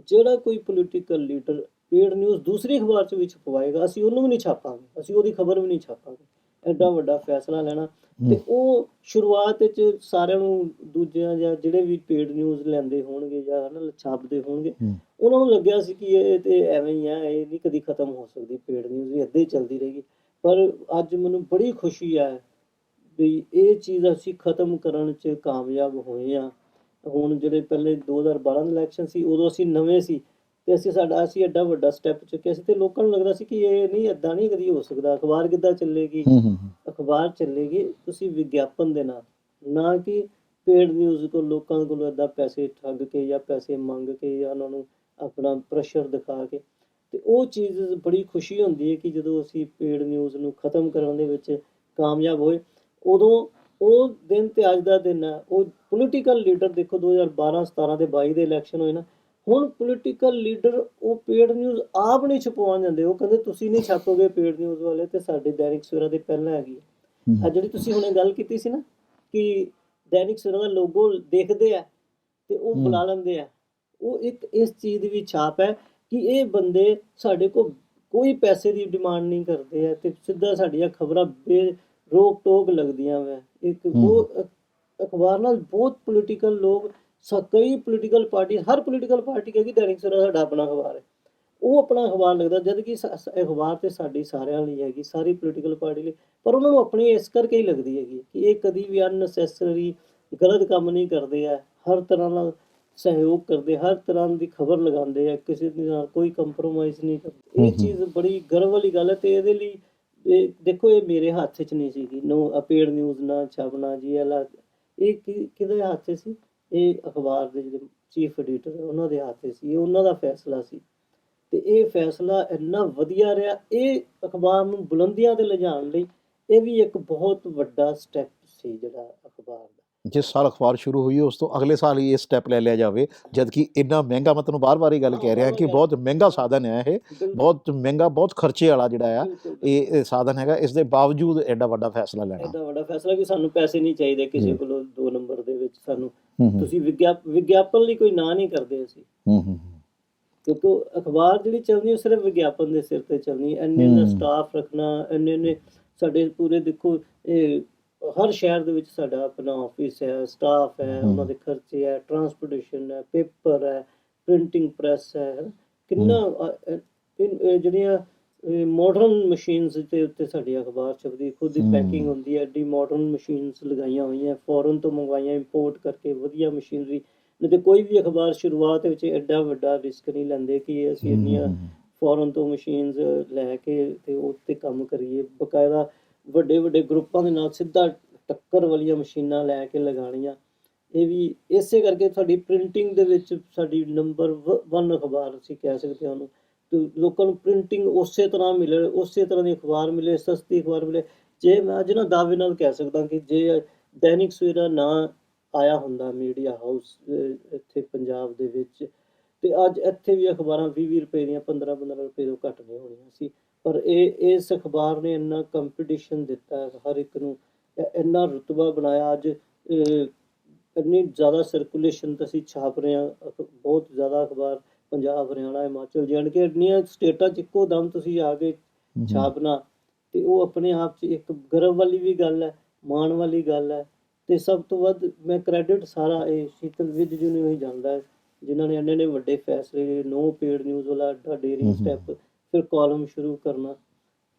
ਜਿਹੜਾ ਕੋਈ ਪੋਲੀਟੀਕਲ ਲੀਡਰ ਪੇਡ ਨਿਊਜ਼ ਦੂਸਰੀ ਅਖਬਾਰ 'ਚ ਵੀ ਛਪਵਾਏਗਾ, ਅਸੀਂ ਉਹਨੂੰ ਵੀ ਨਹੀਂ ਛਾਪਾਂਗੇ, ਅਸੀਂ ਉਹਦੀ ਖਬਰ ਵੀ ਨਹੀਂ ਛਾਪਾਂਗੇ। ਐਡਾ ਵੱਡਾ ਫੈਸਲਾ ਲੈਣਾ। ਤੇ ਉਹ ਸ਼ੁਰੂਆਤ ਵਿੱਚ ਸਾਰਿਆਂ ਨੂੰ, ਦੂਜਿਆਂ ਜਾਂ ਜਿਹੜੇ ਵੀ ਪੇਡ ਨਿਊਜ਼ ਲੈਂਦੇ ਹੋਣਗੇ ਜਾਂ ਹਨਾ ਛਾਪਦੇ ਹੋਣਗੇ, ਉਹਨਾਂ ਨੂੰ ਲੱਗਿਆ ਸੀ ਕਿ ਇਹ ਤੇ ਐਵੇਂ ਹੀ ਆ, ਇਹ ਨਹੀਂ ਕਦੀ ਖਤਮ ਹੋ ਸਕਦੀ, ਪੇਡ ਨਿਊਜ਼ ਵੀ ਇੱਦਾਂ ਹੀ ਚੱਲਦੀ ਰਹੇਗੀ। ਪਰ ਅੱਜ ਮੈਨੂੰ ਬੜੀ ਖੁਸ਼ੀ ਹੈ ਵੀ ਇਹ ਚੀਜ਼ ਅਸੀਂ ਖਤਮ ਕਰਨ 'ਚ ਕਾਮਯਾਬ ਹੋਏ ਹਾਂ। ਹੁਣ ਜਿਹੜੇ ਪਹਿਲੇ 2012 ਦੇ ਇਲੈਕਸ਼ਨ ਸੀ, ਉਦੋਂ ਅਸੀਂ ਨਵੇਂ ਸੀ ਤੇ ਅਸੀਂ ਐਡਾ ਵੱਡਾ ਸਟੈਪ ਚੁੱਕਿਆ ਸੀ, ਤੇ ਲੋਕਾਂ ਨੂੰ ਲੱਗਦਾ ਸੀ ਕਿ ਇਹ ਨਹੀਂ, ਇੱਦਾਂ ਨਹੀਂ ਕਦੀ ਹੋ ਸਕਦਾ, ਅਖਬਾਰ ਕਿੱਦਾਂ ਚੱਲੇਗੀ। ਅਖਬਾਰ ਚੱਲੇਗੀ ਤੁਸੀਂ ਵਿਗਿਆਪਨ ਦੇ ਨਾਲ, ਨਾ ਕਿ ਪੇਡ ਨਿਊਜ਼ ਕੋਲ ਲੋਕਾਂ ਕੋਲੋਂ ਇੱਦਾਂ ਪੈਸੇ ਠੱਗ ਕੇ ਜਾਂ ਪੈਸੇ ਮੰਗ ਕੇ ਜਾਂ ਉਹਨਾਂ ਨੂੰ ਆਪਣਾ ਪ੍ਰੈਸ਼ਰ ਦਿਖਾ ਕੇ। ਤੇ ਉਹ ਚੀਜ਼ ਬੜੀ ਖੁਸ਼ੀ ਹੁੰਦੀ ਹੈ ਕਿ ਜਦੋਂ ਅਸੀਂ ਪੇਡ ਨਿਊਜ਼ ਨੂੰ ਖਤਮ ਕਰਨ ਦੇ ਵਿੱਚ ਕਾਮਯਾਬ ਹੋਏ। ਉਦੋਂ ਉਹ ਦਿਨ ਤੇ ਅੱਜ ਦਾ ਦਿਨ ਹੈ। ਉਹ ਪੋਲੀਟੀਕਲ ਲੀਡਰ ਦੇਖੋ 2012, 17 ਤੇ 22 ਦੇ ਇਲੈਕਸ਼ਨ ਹੋਏ ਨਾ, ਹੁਣ ਪੋਲੀਟੀਕਲ ਲੀਡਰ ਉਹ ਪੇਡ ਨਿਊਜ਼ ਆਪ ਨਹੀਂ ਛਪਵਾਉਣ ਜਾਂਦੇ, ਉਹ ਕਹਿੰਦੇ ਤੁਸੀਂ ਨਹੀਂ ਛਾਪੋਗੇ ਪੇਡ ਨਿਊਜ਼ ਵਾਲੇ, ਤੇ ਸਾਡੇ ਦੈਨਿਕ ਸਵੇਰਾ ਦੇ ਪਹਿਲਾਂ ਹੈਗੀ ਆ ਜਿਹੜੀ ਤੁਸੀਂ ਹੁਣੇ ਗੱਲ ਕੀਤੀ ਸੀ ਨਾ ਕਿ ਦੈਨਿਕ ਸਵੇਰਾ ਦਾ ਲੋਗੋ ਦੇਖਦੇ ਆ ਤੇ ਉਹ ਬੁਲਾ ਲੈਂਦੇ ਆ, ਉਹ ਇੱਕ ਇਸ ਚੀਜ਼ ਦੀ ਵੀ ਛਾਪ ਹੈ ਕਿ ਇਹ ਬੰਦੇ ਸਾਡੇ ਕੋਲ ਕੋਈ ਪੈਸੇ ਦੀ ਡਿਮਾਂਡ ਨਹੀਂ ਕਰਦੇ ਆ ਤੇ ਸਿੱਧਾ ਸਾਡੀਆਂ ਖਬਰਾਂ ਰੋਕ ਟੋਕ ਲੱਗਦੀਆਂ ਵਾ। ਇੱਕ ਉਹ ਅਖਬਾਰ ਨਾਲ ਬਹੁਤ ਪੋਲੀਟੀਕਲ ਲੋਕ, ਕਈ ਪੋਲੀਟੀਕਲ ਪਾਰਟੀ, ਹਰ ਪੋਲੀਟੀਕਲ ਪਾਰਟੀ ਕਹੇਗੀ ਦੈਨਿਕ ਸਵੇਰਾ ਸਾਡਾ ਆਪਣਾ ਅਖਬਾਰ ਹੈ, ਉਹ ਆਪਣਾ ਅਖਬਾਰ ਲੱਗਦਾ, ਜਦ ਕਿ ਅਖਬਾਰ ਤੇ ਸਾਡੀ ਸਾਰਿਆਂ ਲਈ ਹੈਗੀ, ਸਾਰੀ ਪੋਲੀਟੀਕਲ ਪਾਰਟੀ ਲਈ। ਪਰ ਉਹਨਾਂ ਨੂੰ ਆਪਣੀ ਇਸ ਕਰਕੇ ਹੀ ਲੱਗਦੀ ਹੈਗੀ ਕਿ ਇਹ ਕਦੀ ਵੀ ਅਨਨੈਸੈਸਰੀ ਗਲਤ ਕੰਮ ਨਹੀਂ ਕਰਦੇ ਆ, ਹਰ ਤਰ੍ਹਾਂ ਨਾਲ ਸਹਿਯੋਗ ਕਰਦੇ, ਹਰ ਤਰ੍ਹਾਂ ਦੀ ਖਬਰ ਲਗਾਉਂਦੇ ਆ, ਕਿਸੇ ਦੇ ਨਾਲ ਕੋਈ ਕੰਪਰੋਮਾਈਜ਼ ਨਹੀਂ ਕਰਦੇ। ਇਹ ਚੀਜ਼ ਬੜੀ ਗਰਵ ਵਾਲੀ ਗੱਲ ਹੈ। ਤੇ ਇਹਦੇ ਲਈ ਦੇਖੋ, ਇਹ ਮੇਰੇ ਹੱਥ 'ਚ ਨਹੀਂ ਸੀਗੀ, ਨੋ ਪੇਡ ਨਿਊਜ਼ ਨਾ ਛਾਪਣਾ ਜੀ, ਇਹ ਕਿਹਦੇ ਹੱਥ 'ਚ ਸੀ? ਇਹ ਅਖਬਾਰ ਦੇ ਜਿਹੜੇ ਚੀਫ ਐਡੀਟਰ ਉਹਨਾਂ ਦੇ ਹੱਥ 'ਚ ਸੀ, ਇਹ ਉਹਨਾਂ ਦਾ ਫੈਸਲਾ ਸੀ ਤੇ ਇਹ ਫੈਸਲਾ ਇੰਨਾ ਵਧੀਆ ਰਿਹਾ। ਇਹ ਅਖਬਾਰ ਨੂੰ ਬੁਲੰਦੀਆਂ ਤੇ ਲਿਜਾਣ ਲਈ ਇਹ ਵੀ ਇੱਕ ਬਹੁਤ ਵੱਡਾ ਸਟੈਪ ਸੀ ਜਿਹੜਾ ਅਖਬਾਰ ਦਾ। ਜਿਸ ਸਾਲ ਅਖਬਾਰ ਸ਼ੁਰੂ ਹੋਈ ਉਸ ਤੋਂ ਅਗਲੇ ਸਾਲ ਹੀ ਇਹ ਸਟੈਪ ਲੈ ਲਿਆ ਜਾਵੇ, ਜਦ ਕਿ ਇੰਨਾ ਮਹਿੰਗਾ, ਮੈਂ ਤੁਹਾਨੂੰ ਬਾਰ-ਬਾਰ ਇਹ ਗੱਲ ਕਹਿ ਰਿਹਾ ਕਿ ਬਹੁਤ ਮਹਿੰਗਾ ਸਾਧਨ ਹੈ ਇਹ, ਬਹੁਤ ਮਹਿੰਗਾ, ਬਹੁਤ ਖਰਚੇ ਵਾਲਾ ਜਿਹੜਾ ਆ ਇਹ ਸਾਧਨ ਹੈਗਾ। ਇਸ ਦੇ ਬਾਵਜੂਦ ਐਡਾ ਵੱਡਾ ਫੈਸਲਾ ਲੈਣਾ, ਐਡਾ ਵੱਡਾ ਫੈਸਲਾ ਕਿ ਸਾਨੂੰ ਪੈਸੇ ਨਹੀਂ ਚਾਹੀਦੇ ਕਿਸੇ ਕੋਲੋਂ 2 ਨੰਬਰ ਦੇ ਵਿੱਚ, ਸਾਨੂੰ ਹੂੰ ਤੁਸੀਂ ਵਿਗਿਆਪਨ ਲਈ ਕੋਈ ਨਾਂ ਨਹੀਂ ਕਰਦੇ ਅਸੀਂ, ਹੂੰ ਕਿਉਂਕਿ ਉਹ ਅਖਬਾਰ ਜਿਹੜੀ ਚੱਲਦੀ ਉਹ ਸਿਰਫ ਵਿਗਿਆਪਨ ਦੇ ਸਿਰ ਤੇ ਚੱਲਣੀ। ਇੰਨੇ ਸਟਾਫ ਰੱਖਣਾ, ਇੰਨੇ ਸਾਡੇ ਪੂਰੇ ਦੇਖੋ, ਇਹ ਹਰ ਸ਼ਹਿਰ ਦੇ ਵਿੱਚ ਸਾਡਾ ਆਪਣਾ ਆਫਿਸ ਹੈ, ਸਟਾਫ ਹੈ, ਉਹਨਾਂ ਦੇ ਖਰਚੇ ਹੈ, ਟਰਾਂਸਪੋਰਟੇਸ਼ਨ ਹੈ, ਪੇਪਰ ਹੈ, ਪ੍ਰਿੰਟਿੰਗ ਪ੍ਰੈਸ ਹੈ, ਕਿੰਨਾ ਜਿਹੜੀਆਂ ਮਾਡਰਨ ਮਸ਼ੀਨਸ ਦੇ ਉੱਤੇ ਸਾਡੀ ਅਖਬਾਰ ਛਪਦੀ, ਖੁਦ ਦੀ ਪੈਕਿੰਗ ਹੁੰਦੀ ਹੈ, ਐਡੀ ਮਾਡਰਨ ਮਸ਼ੀਨਸ ਲਗਾਈਆਂ ਹੋਈਆਂ, ਫੋਰਨ ਤੋਂ ਮੰਗਵਾਈਆਂ, ਇੰਪੋਰਟ ਕਰਕੇ ਵਧੀਆ ਮਸ਼ੀਨਰੀ। ਨਹੀਂ ਤੇ ਕੋਈ ਵੀ ਅਖਬਾਰ ਸ਼ੁਰੂਆਤ ਵਿੱਚ ਐਡਾ ਵੱਡਾ ਰਿਸਕ ਨਹੀਂ ਲੈਂਦੇ ਕਿ ਅਸੀਂ ਇੰਨੀਆਂ ਫੋਰਨ ਤੋਂ ਮਸ਼ੀਨਸ ਲੈ ਕੇ ਤੇ ਉਹ 'ਤੇ ਕੰਮ ਕਰੀਏ। ਬਕਾਇਦਾ ਵੱਡੇ ਵੱਡੇ ਗਰੁੱਪਾਂ ਦੇ ਨਾਲ ਸਿੱਧਾ ਟੱਕਰ ਵਾਲੀਆਂ ਮਸ਼ੀਨਾਂ ਲੈ ਕੇ ਲਗਾਉਣੀਆਂ। ਇਹ ਵੀ ਇਸੇ ਕਰਕੇ ਸਾਡੀ ਪ੍ਰਿੰਟਿੰਗ ਦੇ ਵਿੱਚ ਸਾਡੀ ਨੰਬਰ 1 ਅਖਬਾਰ ਅਸੀਂ ਕਹਿ ਸਕਦੇ ਹਾਂ ਉਹਨੂੰ। ਤੇ ਲੋਕਾਂ ਨੂੰ ਪ੍ਰਿੰਟਿੰਗ ਉਸੇ ਤਰ੍ਹਾਂ ਮਿਲੇ, ਉਸੇ ਤਰ੍ਹਾਂ ਦੀ ਅਖਬਾਰ ਮਿਲੇ, ਸਸਤੀ ਅਖਬਾਰ ਮਿਲੇ। ਜੇ ਮੈਂ ਅੱਜ ਨਾ ਦਾਅਵੇ ਨਾਲ ਕਹਿ ਸਕਦਾ ਕਿ ਜੇ ਦੈਨਿਕ ਸਵੇਰਾ ਨਾ ਆਇਆ ਹੁੰਦਾ ਮੀਡੀਆ ਹਾਊਸ ਇੱਥੇ ਪੰਜਾਬ ਦੇ ਵਿੱਚ, ਤੇ ਅੱਜ ਇੱਥੇ ਵੀ ਅਖਬਾਰਾਂ 20-20 ਰੁਪਏ ਦੀਆਂ, 15-15 ਰੁਪਏ ਤੋਂ ਘੱਟ ਨਹੀਂ ਹੋਣੀਆਂ ਸੀ। ਪਰ ਇਸ ਅਖਬਾਰ ਨੇ ਇੰਨਾ ਕੰਪੀਟੀਸ਼ਨ ਦਿੱਤਾ ਹਰ ਇੱਕ ਨੂੰ, ਇੰਨਾ ਰੁਤਬਾ ਬਣਾਇਆ। ਅੱਜ ਇੰਨੀ ਜ਼ਿਆਦਾ ਸਰਕੂਲੇਸ਼ਨ ਤਾਂ ਅਸੀਂ ਛਾਪ ਰਹੇ ਹਾਂ, ਬਹੁਤ ਜ਼ਿਆਦਾ ਅਖਬਾਰ ਪੰਜਾਬ, ਹਰਿਆਣਾ, ਹਿਮਾਚਲ, J&K ਇੰਨੀਆਂ ਸਟੇਟਾਂ 'ਚ ਇੱਕੋ ਦਮ ਤੁਸੀਂ ਆ ਕੇ ਛਾਪਣਾ, ਤੇ ਉਹ ਆਪਣੇ ਆਪ 'ਚ ਇੱਕ ਗਰਵ ਵਾਲੀ ਵੀ ਗੱਲ ਹੈ, ਮਾਣ ਵਾਲੀ ਗੱਲ ਹੈ। ਤੇ ਸਭ ਤੋਂ ਵੱਧ ਮੈਂ ਕ੍ਰੈਡਿਟ ਸਾਰਾ ਇਹ ਸ਼ੀਤਲ ਵਿੱਦ ਜੀ ਨੂੰ ਹੀ ਜਾਂਦਾ ਹੈ, ਜਿਨ੍ਹਾਂ ਨੇ ਇੰਨੇ ਵੱਡੇ ਫੈਸਲੇ, ਨੋ ਪੇਡ ਨਿਊਜ਼ ਵਾਲਾ ਐਡਾ ਡੇਅਰਿੰਗ ਸਟੈਪ, ਫਿਰ ਕਾਲਮ ਸ਼ੁਰੂ ਕਰਨਾ।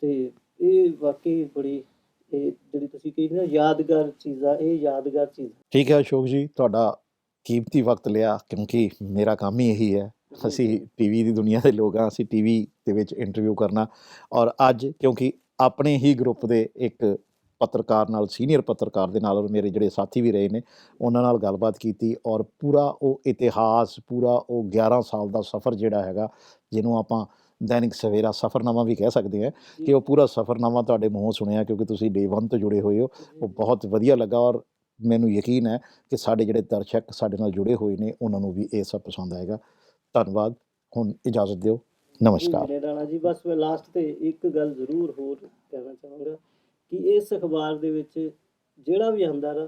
ਤੇ ਇਹ ਵਾਕਈ ਬੜੀ, ਇਹ ਜਿਹੜੀ ਤੁਸੀਂ ਕਹੀ ਨਾ ਯਾਦਗਾਰ ਚੀਜ਼ਾਂ, ਇਹ ਯਾਦਗਾਰ ਚੀਜ਼। ਠੀਕ ਹੈ ਅਸ਼ੋਕ ਜੀ, ਤੁਹਾਡਾ ਕੀਮਤੀ ਵਕਤ ਲਿਆ, ਕਿਉਂਕਿ ਮੇਰਾ ਕੰਮ ਹੀ ਇਹੀ ਹੈ, ਅਸੀਂ ਟੀਵੀ ਦੀ ਦੁਨੀਆ ਦੇ ਲੋਕ ਹਾਂ, ਅਸੀਂ ਟੀਵੀ ਦੇ ਵਿੱਚ ਇੰਟਰਵਿਊ ਕਰਨਾ। ਔਰ ਅੱਜ ਕਿਉਂਕਿ ਆਪਣੇ ਹੀ ਗਰੁੱਪ ਦੇ ਇੱਕ ਪੱਤਰਕਾਰ ਨਾਲ, ਸੀਨੀਅਰ ਪੱਤਰਕਾਰ ਦੇ ਨਾਲ, ਔਰ ਮੇਰੇ ਜਿਹੜੇ ਸਾਥੀ ਵੀ ਰਹੇ ਨੇ, ਉਹਨਾਂ ਨਾਲ ਗੱਲਬਾਤ ਕੀਤੀ। ਔਰ ਪੂਰਾ ਉਹ ਇਤਿਹਾਸ, ਪੂਰਾ ਉਹ 11 ਸਾਲ ਦਾ ਸਫ਼ਰ ਜਿਹੜਾ ਹੈਗਾ, ਜਿਹਨੂੰ ਆਪਾਂ ਦੈਨਿਕ ਸਵੇਰਾ ਸਫ਼ਰਨਾਮਾ ਵੀ ਕਹਿ ਸਕਦੇ ਹਾਂ, ਕਿ ਉਹ ਪੂਰਾ ਸਫ਼ਰਨਾਮਾ ਤੁਹਾਡੇ ਮੂੰਹੋਂ ਸੁਣਿਆ, ਕਿਉਂਕਿ ਤੁਸੀਂ Day 1 ਤੋਂ ਜੁੜੇ ਹੋਏ ਹੋ। ਉਹ ਬਹੁਤ ਵਧੀਆ ਲੱਗਾ, ਔਰ ਮੈਨੂੰ ਯਕੀਨ ਹੈ ਕਿ ਸਾਡੇ ਜਿਹੜੇ ਦਰਸ਼ਕ ਸਾਡੇ ਨਾਲ ਜੁੜੇ ਹੋਏ ਨੇ, ਉਹਨਾਂ ਨੂੰ ਵੀ ਇਹ ਸਭ ਪਸੰਦ ਆਏਗਾ। ਧੰਨਵਾਦ, ਹੁਣ ਇਜਾਜ਼ਤ ਦਿਓ, ਨਮਸਕਾਰ। ਰਾਣਾ ਜੀ, ਬਸ ਮੈਂ ਲਾਸਟ ਤੇ ਇੱਕ ਗੱਲ ਜ਼ਰੂਰ ਹੋਰ ਕਹਿਣਾ ਚਾਹਾਂਗਾ ਕਿ ਇਸ ਅਖਬਾਰ ਦੇ ਵਿੱਚ ਜਿਹੜਾ ਵੀ ਆਉਂਦਾ ਨਾ,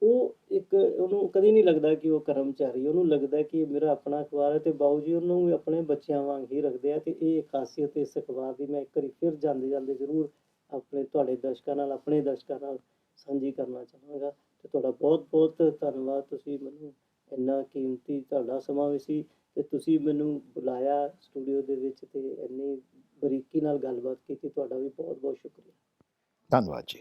ਉਹ ਇੱਕ, ਉਹਨੂੰ ਕਦੀ ਨਹੀਂ ਲੱਗਦਾ ਕਿ ਉਹ ਕਰਮਚਾਰੀ, ਉਹਨੂੰ ਲੱਗਦਾ ਕਿ ਮੇਰਾ ਆਪਣਾ ਅਖਬਾਰ ਹੈ, ਤੇ ਬਾਊ ਜੀ ਉਹਨੂੰ ਵੀ ਆਪਣੇ ਬੱਚਿਆਂ ਵਾਂਗ ਹੀ ਰੱਖਦੇ ਆ। ਤੇ ਇਹ ਖਾਸੀਅਤ ਇਸ ਅਖਬਾਰ ਦੀ ਮੈਂ ਇੱਕ ਵਾਰੀ ਫਿਰ ਜਾਂਦੇ ਜਾਂਦੇ ਜ਼ਰੂਰ ਆਪਣੇ ਤੁਹਾਡੇ ਦਰਸ਼ਕਾਂ ਨਾਲ, ਆਪਣੇ ਦਰਸ਼ਕਾਂ ਨਾਲ ਸਾਂਝੀ ਕਰਨਾ ਚਾਹਾਂਗਾ। ਤੇ ਤੁਹਾਡਾ ਬਹੁਤ ਬਹੁਤ ਧੰਨਵਾਦ, ਤੁਸੀਂ ਮੈਨੂੰ ਇੰਨਾ ਕੀਮਤੀ ਤੁਹਾਡਾ ਸਮਾਂ ਵੀ ਸੀ, ਤੇ ਤੁਸੀਂ ਮੈਨੂੰ ਬੁਲਾਇਆ ਸਟੂਡੀਓ ਦੇ ਵਿੱਚ ਤੇ ਇੰਨੀ ਬਰੀਕੀ ਨਾਲ ਗੱਲਬਾਤ ਕੀਤੀ। ਤੁਹਾਡਾ ਵੀ ਬਹੁਤ ਬਹੁਤ ਸ਼ੁਕਰੀਆ। ਧੰਨਵਾਦ ਜੀ।